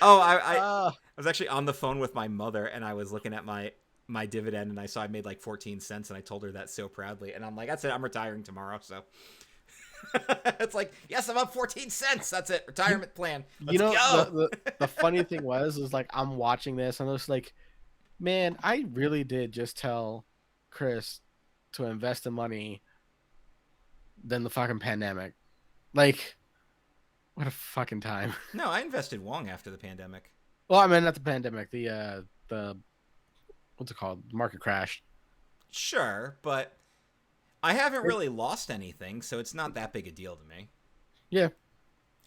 Oh, I was actually on the phone with my mother, and I was looking at my dividend, and I saw I made like 14 cents, and I told her that so proudly. And I'm like, that's it. I'm retiring tomorrow, so... It's like, yes, I'm up 14 cents. That's it. Retirement plan. Let's go. The funny thing was like, I'm watching this and I was like, man, I really did just tell Chris to invest the money than the fucking pandemic. Like, what a fucking time. No, I invested long after the pandemic. Well, I mean, not the pandemic. The what's it called? The market crashed. Sure, but I haven't really lost anything, so it's not that big a deal to me. Yeah.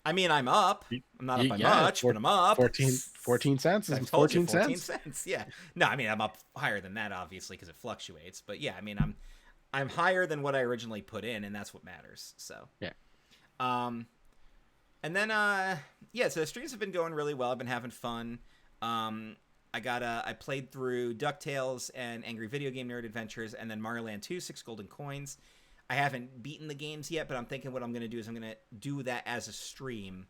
I mean, I'm up. I'm not up by much, but I'm up. 14 cents. I told you 14 cents. Yeah. No, I mean, I'm up higher than that, obviously, because it fluctuates. But yeah, I mean, I'm higher than what I originally put in, and that's what matters. So yeah. And then so the streams have been going really well. I've been having fun. I played through DuckTales and Angry Video Game Nerd Adventures, and then Mario Land 2, 6 golden coins. I haven't beaten the games yet, but I'm thinking what I'm going to do is I'm going to do that as a stream.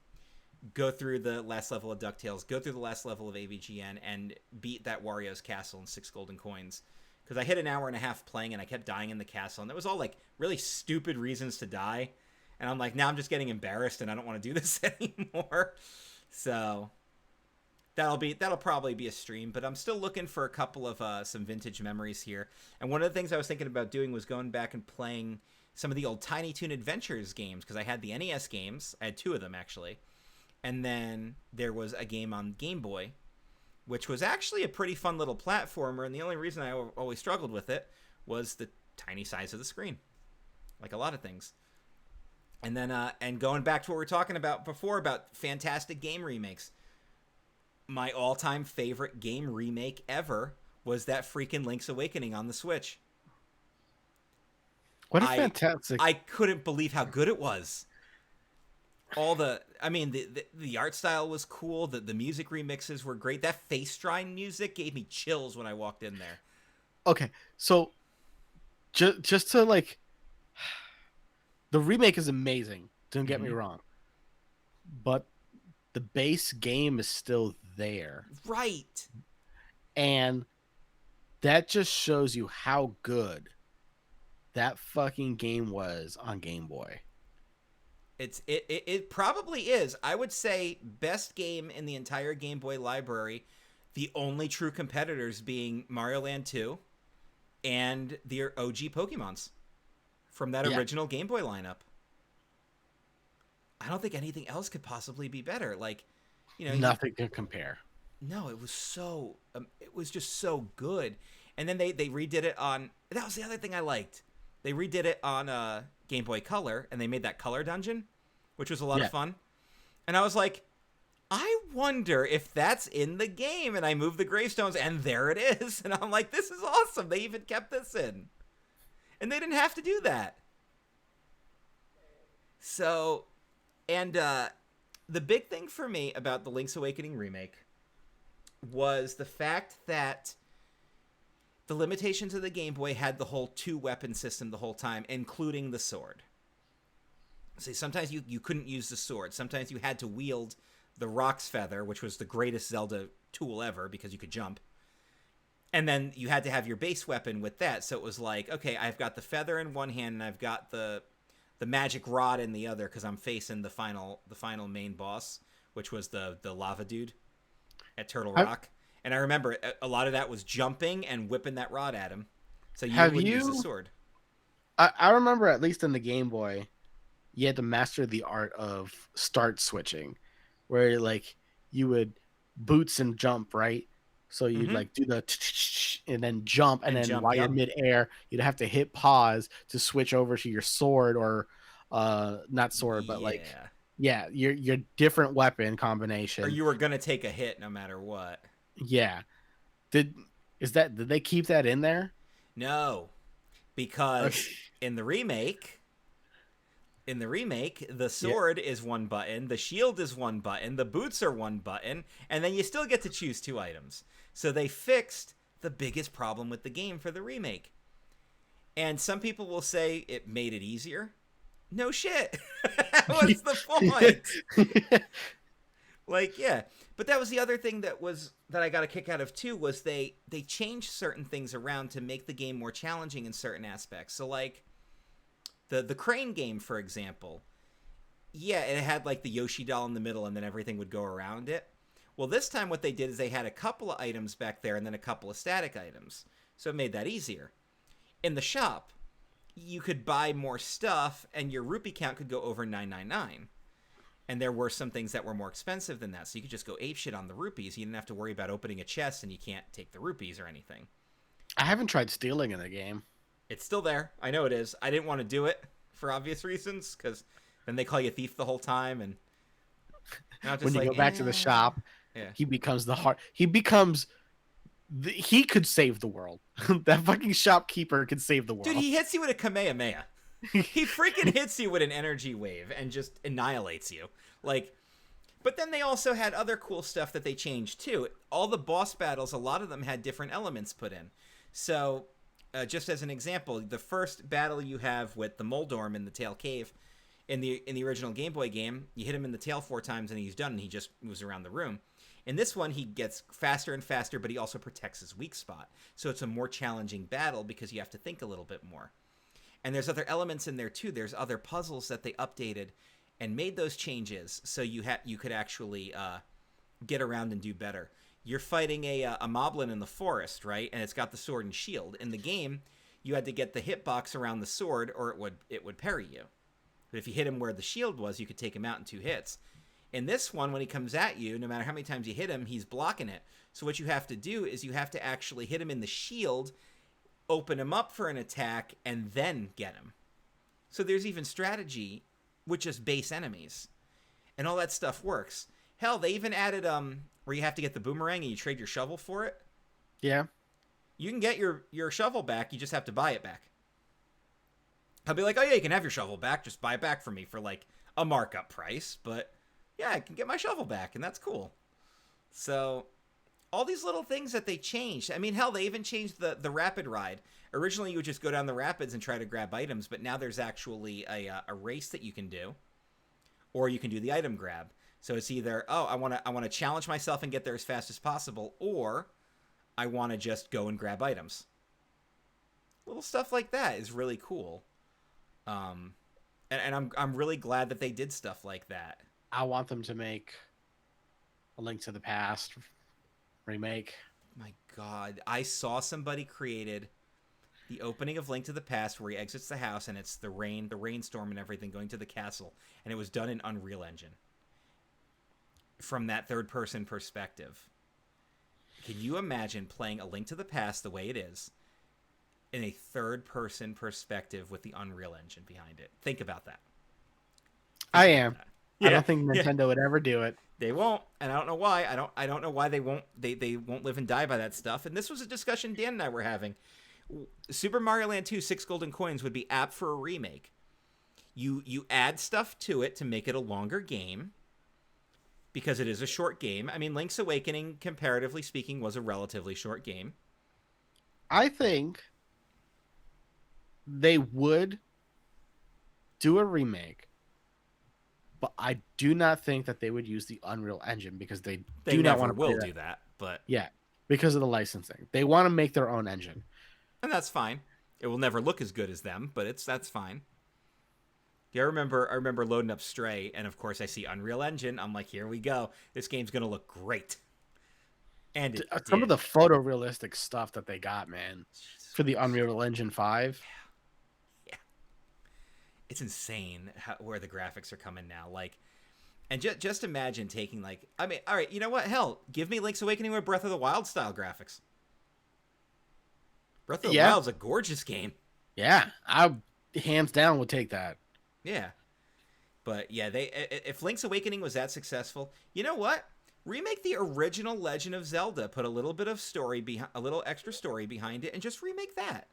Go through the last level of DuckTales, go through the last level of AVGN, and beat that Wario's castle and 6 golden coins. Because I hit an hour and a half playing, and I kept dying in the castle, and it was all like really stupid reasons to die. And I'm like, now I'm just getting embarrassed, and I don't want to do this anymore. So... That'll probably be a stream, but I'm still looking for a couple of some vintage memories here. And one of the things I was thinking about doing was going back and playing some of the old Tiny Toon Adventures games, because I had the NES games. I had 2 of them, actually. And then there was a game on Game Boy, which was actually a pretty fun little platformer, and the only reason I always struggled with it was the tiny size of the screen, like a lot of things. And then and going back to what we were talking about before about fantastic game remakes, my all-time favorite game remake ever was that freaking Link's Awakening on the Switch. What a fantastic... I couldn't believe how good it was. The art style was cool. The music remixes were great. That face drawing music gave me chills when I walked in there. Okay, so just to like... The remake is amazing. Don't get me wrong. But the base game is still there. Right. And that just shows you how good that fucking game was on Game Boy. It probably is. I would say best game in the entire Game Boy library. The only true competitors being Mario Land 2 and the OG Pokemons from that original Game Boy lineup. I don't think anything else could possibly be better. Like, nothing can compare. No, it was so. It was just so good. And then they redid it on. That was the other thing I liked. They redid it on Game Boy Color, and they made that color dungeon, which was a lot of fun. And I was like, I wonder if that's in the game. And I moved the gravestones, and there it is. And I'm like, this is awesome. They even kept this in, and they didn't have to do that. So. And the big thing for me about the Link's Awakening remake was the fact that the limitations of the Game Boy had the whole 2-weapon system the whole time, including the sword. See, sometimes you couldn't use the sword. Sometimes you had to wield the Rock's Feather, which was the greatest Zelda tool ever because you could jump. And then you had to have your base weapon with that. So it was like, okay, I've got the feather in one hand and I've got the magic rod in the other because I'm facing the final main boss, which was the lava dude at Turtle Rock. And I remember a lot of that was jumping and whipping that rod at him. So you would use the sword. I remember, at least in the Game Boy, you had to master the art of start switching, where like you would boots and jump, right? So you'd Mm-hmm. like do the and then jump, and And then jump. while you're Yep. midair, you'd have to hit pause to switch over to your sword or not sword, but like Yeah. yeah, your different weapon Or combination. you were gonna take a hit no matter what. Yeah. Did did they keep that in there? No, because in the remake, the Yeah. sword is one button, the shield is one button, the boots are one button, and then you still get to choose two items. So they fixed the biggest problem with the game for the remake. And some people will say it made it easier. No shit. What's the point? Like, yeah. But that was the other thing that I got a kick out of too, was they changed certain things around to make the game more challenging in certain aspects. So like the crane game, for example, yeah, it had like the Yoshi doll in the middle and then everything would go around it. Well, this time what they did is they had a couple of items back there and then a couple of static items. So it made that easier. In the shop, you could buy more stuff and your rupee count could go over 999. And there were some things that were more expensive than that. So you could just go apeshit on the rupees. You didn't have to worry about opening a chest and you can't take the rupees or anything. I haven't tried stealing in the game. It's still there. I know it is. I didn't want to do it for obvious reasons because then they call you thief the whole time. And I was When just you like, go back to the shop, yeah. he becomes the heart. He becomes he could save the world. That fucking shopkeeper could save the Dude, world. he hits you with a Kamehameha. He freaking hits you with an energy wave and just annihilates you. Like, but then they also had other cool stuff that they changed too. All the boss battles, a lot of them had different elements put in. So, just as an example, the first battle you have with the Moldorm in the Tail Cave in the original Game Boy game, you hit him in the tail 4 times and he's done, and he just moves around the room. In this one, he gets faster and faster, but he also protects his weak spot. So it's a more challenging battle because you have to think a little bit more. And there's other elements in there too. There's other puzzles that they updated and made those changes so you could actually get around and do better. You're fighting a moblin in the forest, right? And it's got the sword and shield. In the game, you had to get the hitbox around the sword, or it would parry you. But if you hit him where the shield was, you could take him out in 2 hits. In this one, when he comes at you, no matter how many times you hit him, he's blocking it. So what you have to do is you have to actually hit him in the shield, open him up for an attack, and then get him. So there's even strategy with just base enemies. And all that stuff works. Hell, they even added where you have to get the boomerang and you trade your shovel for it. Yeah. You can get your shovel back, you just have to buy it back. I'll be like, oh yeah, you can have your shovel back, just buy it back from me for like a markup price, but yeah, I can get my shovel back, and that's cool. So all these little things that they changed. I mean, hell, they even changed the rapid ride. Originally, you would just go down the rapids and try to grab items, but now there's actually a race that you can do, or you can do the item grab. So it's either, oh, I want to challenge myself and get there as fast as possible, or I want to just go and grab items. Little stuff like that is really cool. And I'm really glad that they did stuff like that. I want them to make a Link to the Past remake. My God, I saw somebody created the opening of Link to the Past where he exits the house and it's the rainstorm and everything going to the castle, and it was done in Unreal Engine from that third-person perspective. Can you imagine playing A Link to the Past the way it is in a third-person perspective with the Unreal Engine behind it? Think about that. I am. Yeah, I don't think Nintendo would ever do it. They won't, and I don't know why. I don't know why they won't. They won't live and die by that stuff. And this was a discussion Dan and I were having. Super Mario Land 2 6 Golden Coins would be apt for a remake. You add stuff to it to make it a longer game because it is a short game. I mean, Link's Awakening, comparatively speaking, was a relatively short game. I think they would do a remake, but I do not think that they would use the Unreal Engine because they do not want to will do that. But yeah, because of the licensing. They want to make their own engine. And that's fine. It will never look as good as them, but that's fine. Yeah, I remember loading up Stray, and of course I see Unreal Engine. I'm like, here we go. This game's gonna look great. And Some of the photorealistic stuff that they got, man, for the Unreal Engine 5. Yeah. it's insane where the graphics are coming now. Like, and just imagine taking like, I mean, all right, you know what? Hell, give me Link's Awakening with Breath of the Wild style graphics. Breath of the Yeah, Wild's a gorgeous game. yeah, I hands down would take that. Yeah, but yeah, if Link's Awakening was that successful, you know what? Remake the original Legend of Zelda. Put a little bit of story behind, a little extra story behind it, and just remake that.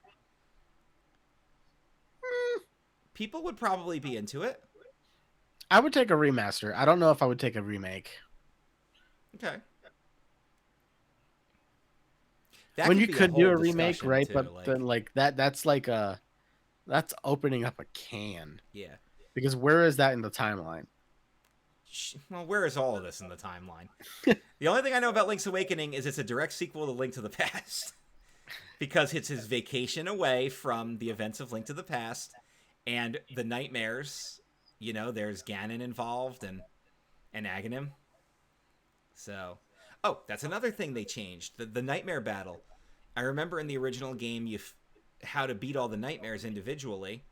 People would probably be into it. I would take a remaster. I don't know if I would take a remake. Okay. That When could you be a could do whole a remake, discussion right? too. But Like, then like that's like a that's opening up a can. yeah. Because where is that in the timeline? Well, where is all of this in the timeline? The only thing I know about Link's Awakening is it's a direct sequel to Link to the Past. Because it's his vacation away from the events of Link to the Past and the nightmares. You know, there's Ganon involved and Aghanim. So, oh, that's another thing they changed. The nightmare battle. I remember in the original game how to beat all the nightmares individually.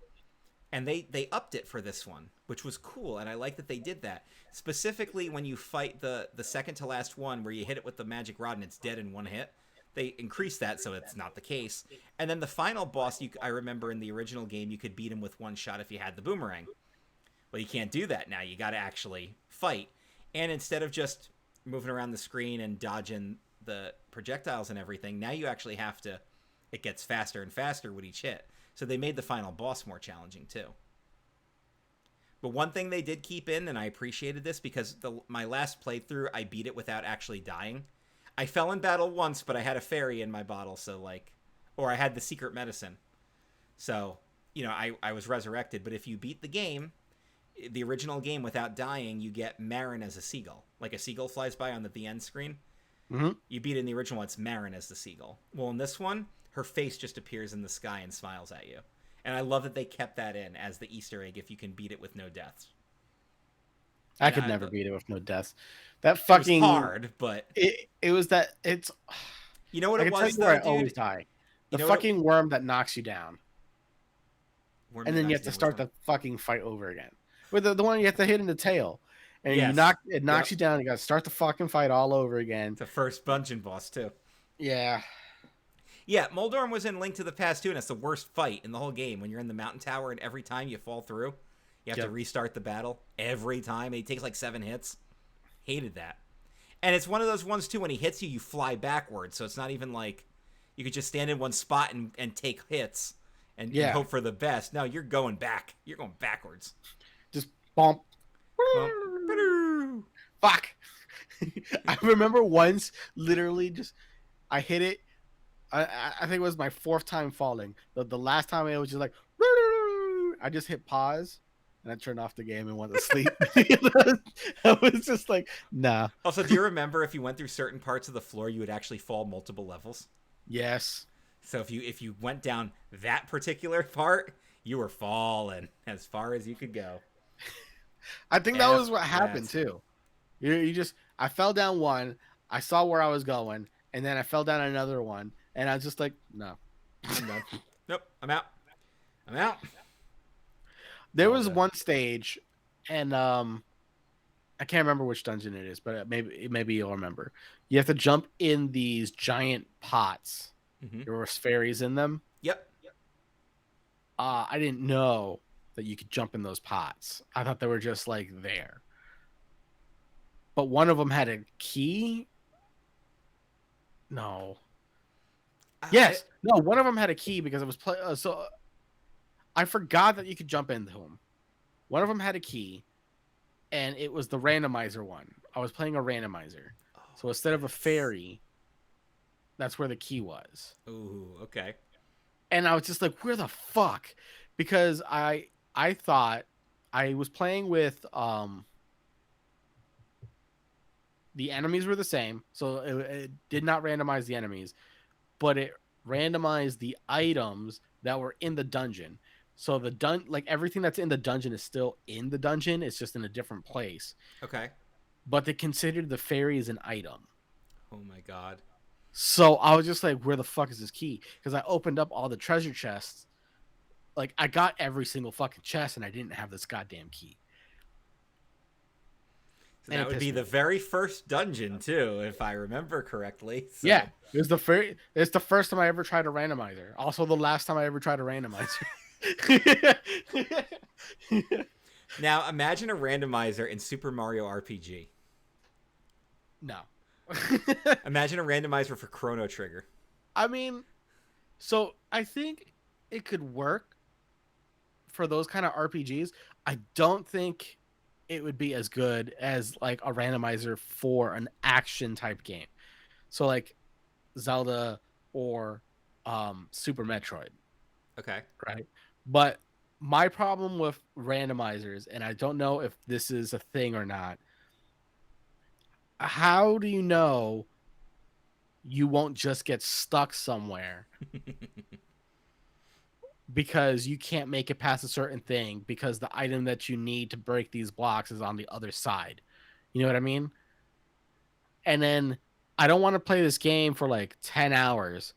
And they upped it for this one, which was cool, and I like that they did that. Specifically, when you fight the second to last one, where you hit it with the magic rod and it's dead in one hit, they increased that so it's not the case. And then the final boss, I remember in the original game, you could beat him with one shot if you had the boomerang. Well, you can't do that now. You got to actually fight. And instead of just moving around the screen and dodging the projectiles and everything, now you actually have to. It gets faster and faster with each hit. So they made the final boss more challenging too. But one thing they did keep in, and I appreciated this because my last playthrough, I beat it without actually dying. I fell in battle once, but I had a fairy in my bottle, so like, or I had the secret medicine. So, you know, I was resurrected. But if you beat the game, the original game without dying, you get Marin as a seagull. Like a seagull flies by on the end screen. Mm-hmm. You beat it in the original, it's Marin as the seagull. Well, in this one, her face just appears in the sky and smiles at you. And I love that they kept that in as the Easter egg if you can beat it with no deaths. I could never beat it with no deaths. That fucking it was hard, but it was that it's. You know what I it can was, tell you though, where I dude? always die. The You know fucking worm that knocks you down, Worm and that then you knocks have to down, start which the fucking fight over again. With the one you have to hit in the tail, and Yes. it knocks you down. You got to start the fucking fight all over again. It's the first dungeon boss too. Yeah. Yeah, Moldorm was in Link to the Past too, and it's the worst fight in the whole game when you're in the mountain tower and every time you fall through, you have to restart the battle every time. It takes like 7 hits. Hated that. And it's one of those ones too, when he hits you, you fly backwards, so it's not even like you could just stand in one spot and take hits and hope for the best. No, you're going back. You're going backwards. Just bump. Fuck. I remember once, literally, just I hit it. I think it was my 4th time falling. The last time it was just like, I just hit pause and I turned off the game and went to sleep. I was just like, nah. Also, do you remember if you went through certain parts of the floor, you would actually fall multiple levels? Yes. So if you went down that particular part, you were falling as far as you could go. I think that was what happened too. You just I fell down one, I saw where I was going, and then I fell down another one, and I was just like, no. I'm done. Nope, I'm out. I'm out. There was one stage, and I can't remember which dungeon it is, but maybe you'll remember. You have to jump in these giant pots. Mm-hmm. There were fairies in them. Yep. I didn't know that you could jump in those pots. I thought they were just like there. But one of them had a key. No. Yes. No, one of them had a key because it was so I forgot that you could jump into them. One of them had a key, and it was the randomizer one. I was playing a randomizer. So instead of a fairy, that's where the key was. Ooh, okay. And I was just like, where the fuck? Because I thought I was playing with the enemies were the same, so it did not randomize the enemies, but it randomized the items that were in the dungeon. So like everything that's in the dungeon is still in the dungeon. It's just in a different place. Okay. But they considered the fairy as an item. Oh my god. So I was just like, where the fuck is this key? Because I opened up all the treasure chests like I got every single fucking chest and I didn't have this goddamn key. So that would be the very first dungeon too, if I remember correctly. So. Yeah, it's the first time I ever tried a randomizer. Also, the last time I ever tried a randomizer. Now imagine a randomizer in Super Mario RPG. No. Imagine a randomizer for Chrono Trigger. I mean, so I think it could work for those kind of RPGs. I don't think it would be as good as like a randomizer for an action type game. So like Zelda or Super Metroid. Okay. Right. But my problem with randomizers, and I don't know if this is a thing or not, how do you know you won't just get stuck somewhere because you can't make it past a certain thing because the item that you need to break these blocks is on the other side? You know what I mean? And then I don't want to play this game for like 10 hours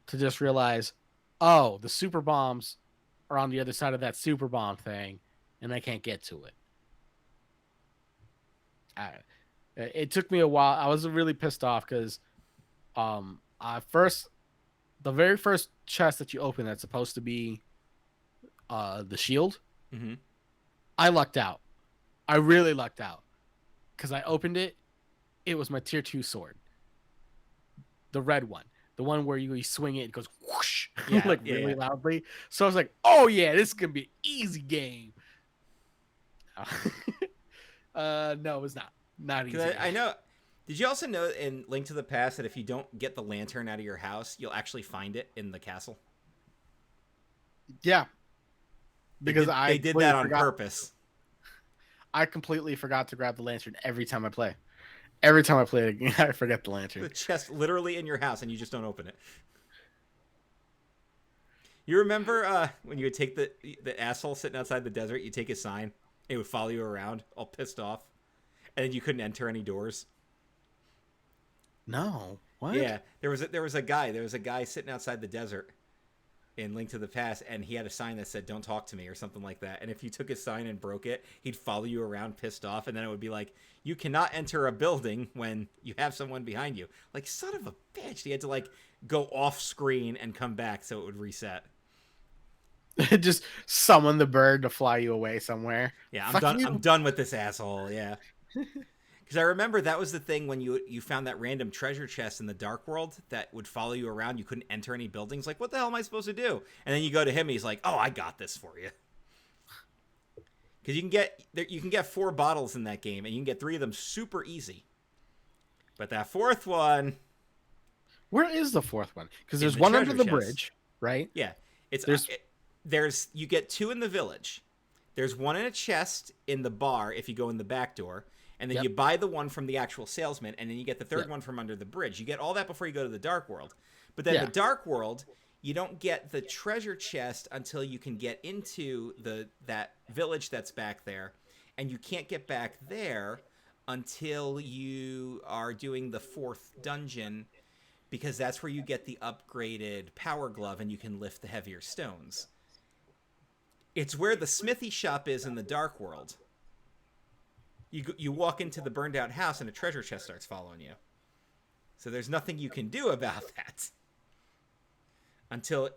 to just realize, oh, the super bombs are on the other side of that super bomb thing and I can't get to it. It took me a while. I was really pissed off because the very first chest that you open that's supposed to be the shield, I lucked out. I really lucked out because I opened it. It was my tier 2 sword, the red one, the one where you swing it, it goes whoosh, really loudly. So I was like, oh yeah, this is gonna be an easy game. No, it was not easy. I know. Did you also know in Link to the Past that if you don't get the lantern out of your house, you'll actually find it in the castle? Yeah. Because they did that on purpose. I completely forgot to grab the lantern every time I play. Every time I play a game, I forget the lantern. The chest literally in your house and you just don't open it. You remember when you would take the asshole sitting outside the desert, you take his sign, it would follow you around, all pissed off, and then you couldn't enter any doors? No. What? Yeah, there was a guy sitting outside the desert in Link to the Past, and he had a sign that said "Don't talk to me" or something like that. And if you took his sign and broke it, he'd follow you around, pissed off, and then it would be like, "You cannot enter a building when you have someone behind you." Like, son of a bitch! He had to like go off screen and come back so it would reset. Just summon the bird to fly you away somewhere. Yeah, I'm done. I'm done with this asshole. Yeah. Because I remember that was the thing when you found that random treasure chest in the Dark World that would follow you around. You couldn't enter any buildings. Like, what the hell am I supposed to do? And then you go to him, and he's like, "Oh, I got this for you." Because you can get 4 bottles in that game, and you can get 3 of them super easy. But that 4th one, where is the 4th one? Because there's one under the bridge, right? Yeah, you get 2 in the village. There's 1 in a chest in the bar if you go in the back door. And then you buy the one from the actual salesman, and then you get the 3rd one from under the bridge. You get all that before you go to the Dark World. But then the Dark World, you don't get the treasure chest until you can get into that village that's back there. And you can't get back there until you are doing the 4th dungeon, because that's where you get the upgraded power glove and you can lift the heavier stones. It's where the smithy shop is in the Dark World. You walk into the burned out house and a treasure chest starts following you. So there's nothing you can do about that. Until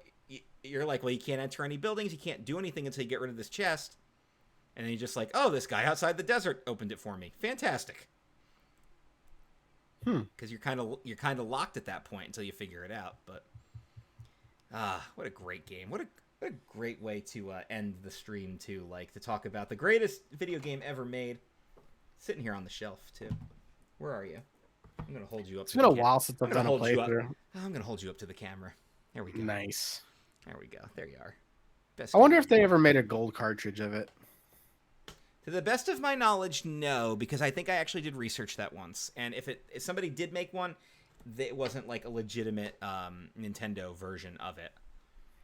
you're like, well, you can't enter any buildings, you can't do anything until you get rid of this chest. And then you're just like, oh, this guy outside the desert opened it for me. Fantastic. Because you're kind of locked at that point until you figure it out. But what a great game. What a great way to end the stream too. Like, to talk about the greatest video game ever made. Sitting here on the shelf too. Where are you? I'm gonna hold you up. It's been a while since I've done a playthrough. I'm gonna hold you up to the camera. There we go. Nice. There we go. There you are. I wonder if they ever made a gold cartridge of it. To the best of my knowledge, no, because I think I actually did research that once. And if somebody did make one, it wasn't like a legitimate Nintendo version of it.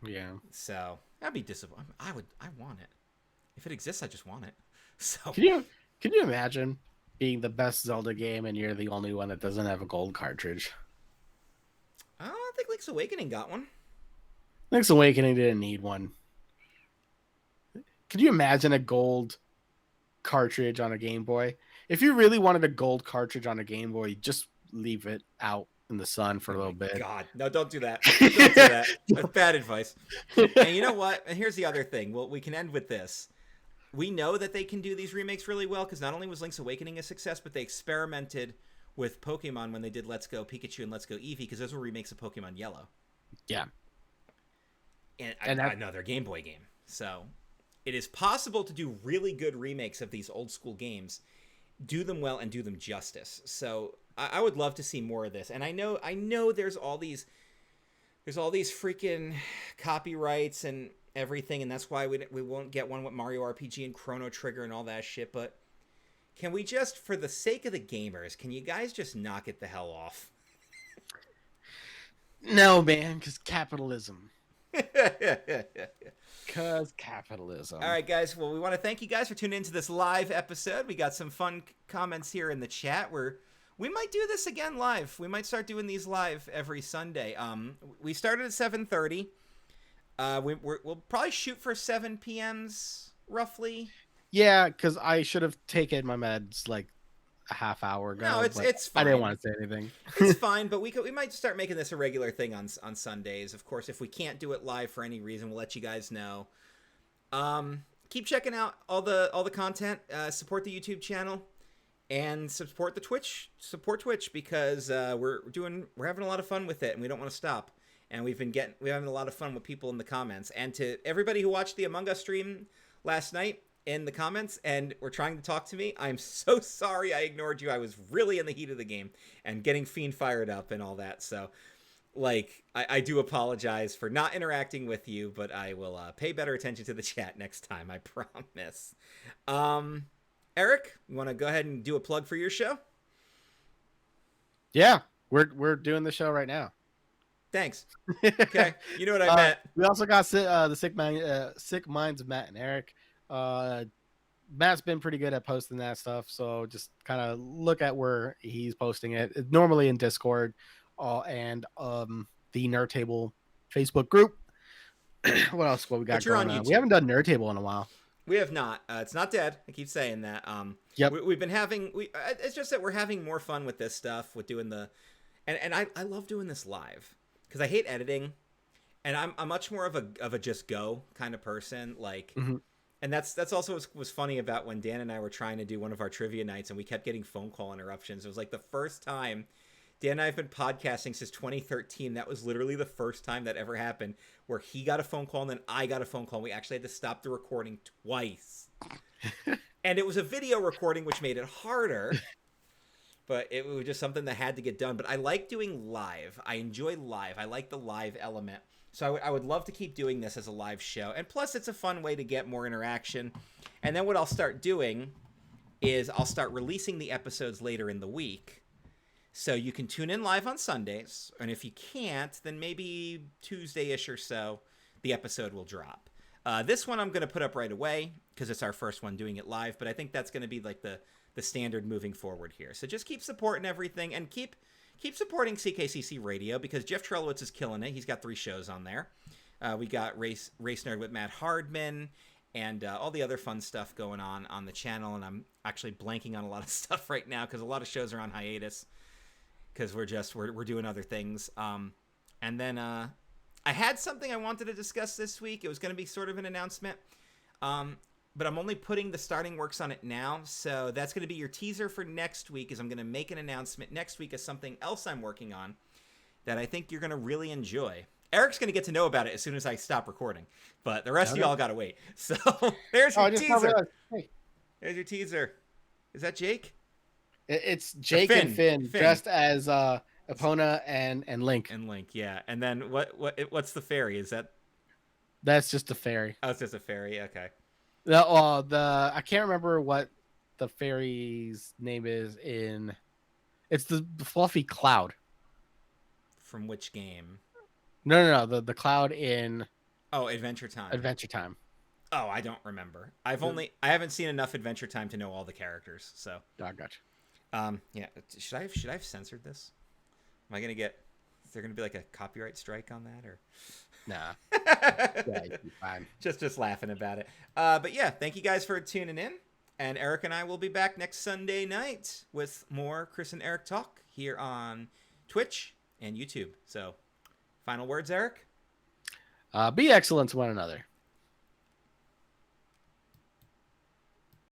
Yeah. So that'd be disappointing. I want it. If it exists, I just want it. So Can you imagine being the best Zelda game and you're the only one that doesn't have a gold cartridge? I think Link's Awakening got one. Link's Awakening didn't need one. Could you imagine a gold cartridge on a Game Boy? If you really wanted a gold cartridge on a Game Boy, just leave it out in the sun for a Oh little my bit. God. No, don't do that. Don't do that. That's bad advice. And you know what? And here's the other thing. Well, we can end with this. We know that they can do these remakes really well because not only was Link's Awakening a success, but they experimented with Pokemon when they did Let's Go Pikachu and Let's Go Eevee because those were remakes of Pokemon Yellow. Yeah. And another Game Boy game. So it is possible to do really good remakes of these old school games, do them well, and do them justice. So I would love to see more of this. And I know there's all these freaking copyrights and everything, and that's why we won't get one with Mario RPG and Chrono Trigger and all that shit. But can we just, for the sake of the gamers, can you guys just knock it the hell off? No, man, because capitalism. Because capitalism. All right, guys. Well, we want to thank you guys for tuning into this live episode. We got some fun comments here in the chat. We might do this again live. We might start doing these live every Sunday. We started at 7:30. We'll probably shoot for 7 p.m.s roughly. Yeah, because I should have taken my meds like a half hour ago. No, it's fine. I didn't want to say anything. It's fine, but we might start making this a regular thing on Sundays. Of course, if we can't do it live for any reason, we'll let you guys know. Keep checking out all the content. Support the YouTube channel and support the Twitch. Support Twitch because we're having a lot of fun with it, and we don't want to stop. And we're having a lot of fun with people in the comments. And to everybody who watched the Among Us stream last night in the comments and were trying to talk to me, I'm so sorry I ignored you. I was really in the heat of the game and getting Fiend fired up and all that. So, like, I do apologize for not interacting with you, but I will pay better attention to the chat next time, I promise. Eric, you want to go ahead and do a plug for your show? Yeah, we're doing the show right now. Thanks. Okay, you know what I meant. We also got the Sick Minds of Matt and Eric. Matt's been pretty good at posting that stuff, so just kind of look at where he's posting it. It's normally in Discord and the Nerd Table Facebook group. What else? What we got? But you're going on YouTube. We haven't done Nerd Table in a while. We have not. It's not dead. I keep saying that. Yep. We've been having. It's just that we're having more fun with this stuff. With doing the, and I love doing this live because I hate editing, and I'm much more of a just go kind of person. Like. Mm-hmm. And that's also what was funny about when Dan and I were trying to do one of our trivia nights and we kept getting phone call interruptions. It was like the first time. Dan and I have been podcasting since 2013. That was literally the first time that ever happened where he got a phone call and then I got a phone call. We actually had to stop the recording twice. And it was a video recording, which made it harder. But it was just something that had to get done. But I like doing live. I enjoy live. I like the live element. So I would love to keep doing this as a live show. And plus, it's a fun way to get more interaction. And then what I'll start doing is I'll start releasing the episodes later in the week. So you can tune in live on Sundays. And if you can't, then maybe Tuesday-ish or so, the episode will drop. This one I'm going to put up right away because it's our first one doing it live. But I think that's going to be like the standard moving forward here. So just keep supporting everything and keep supporting CKCC Radio because Jeff Trelowitz is killing it. He's got 3 shows on there. We got Race Nerd with Matt Hardman and all the other fun stuff going on the channel. And I'm actually blanking on a lot of stuff right now because a lot of shows are on hiatus because we're doing other things. And then I had something I wanted to discuss this week. It was going to be sort of an announcement. But I'm only putting the starting works on it now, so that's going to be your teaser for next week. Is I'm going to make an announcement next week of something else I'm working on that I think you're going to really enjoy. Eric's going to get to know about it as soon as I stop recording, but the rest of y'all got to wait. So there's your teaser. Hey. There's your teaser. Is that Jake? It's Jake and Finn dressed as Epona and Link. And Link, yeah. And then what's the fairy? Is that? That's just a fairy. Oh, it's just a fairy. Okay. I can't remember what the fairy's name is it's the fluffy cloud. From which game? No, the cloud in Adventure Time. Adventure Time. Oh, I don't remember. I haven't seen enough Adventure Time to know all the characters, so. I gotcha. Yeah. Should I have censored this? Am I gonna get? Is there gonna be like a copyright strike on that or? Nah. Yeah, you'd be fine. just laughing about it. But yeah, thank you guys for tuning in. And Eric and I will be back next Sunday night with more Chris and Eric talk here on Twitch and YouTube. So, final words, Eric? Be excellent to one another.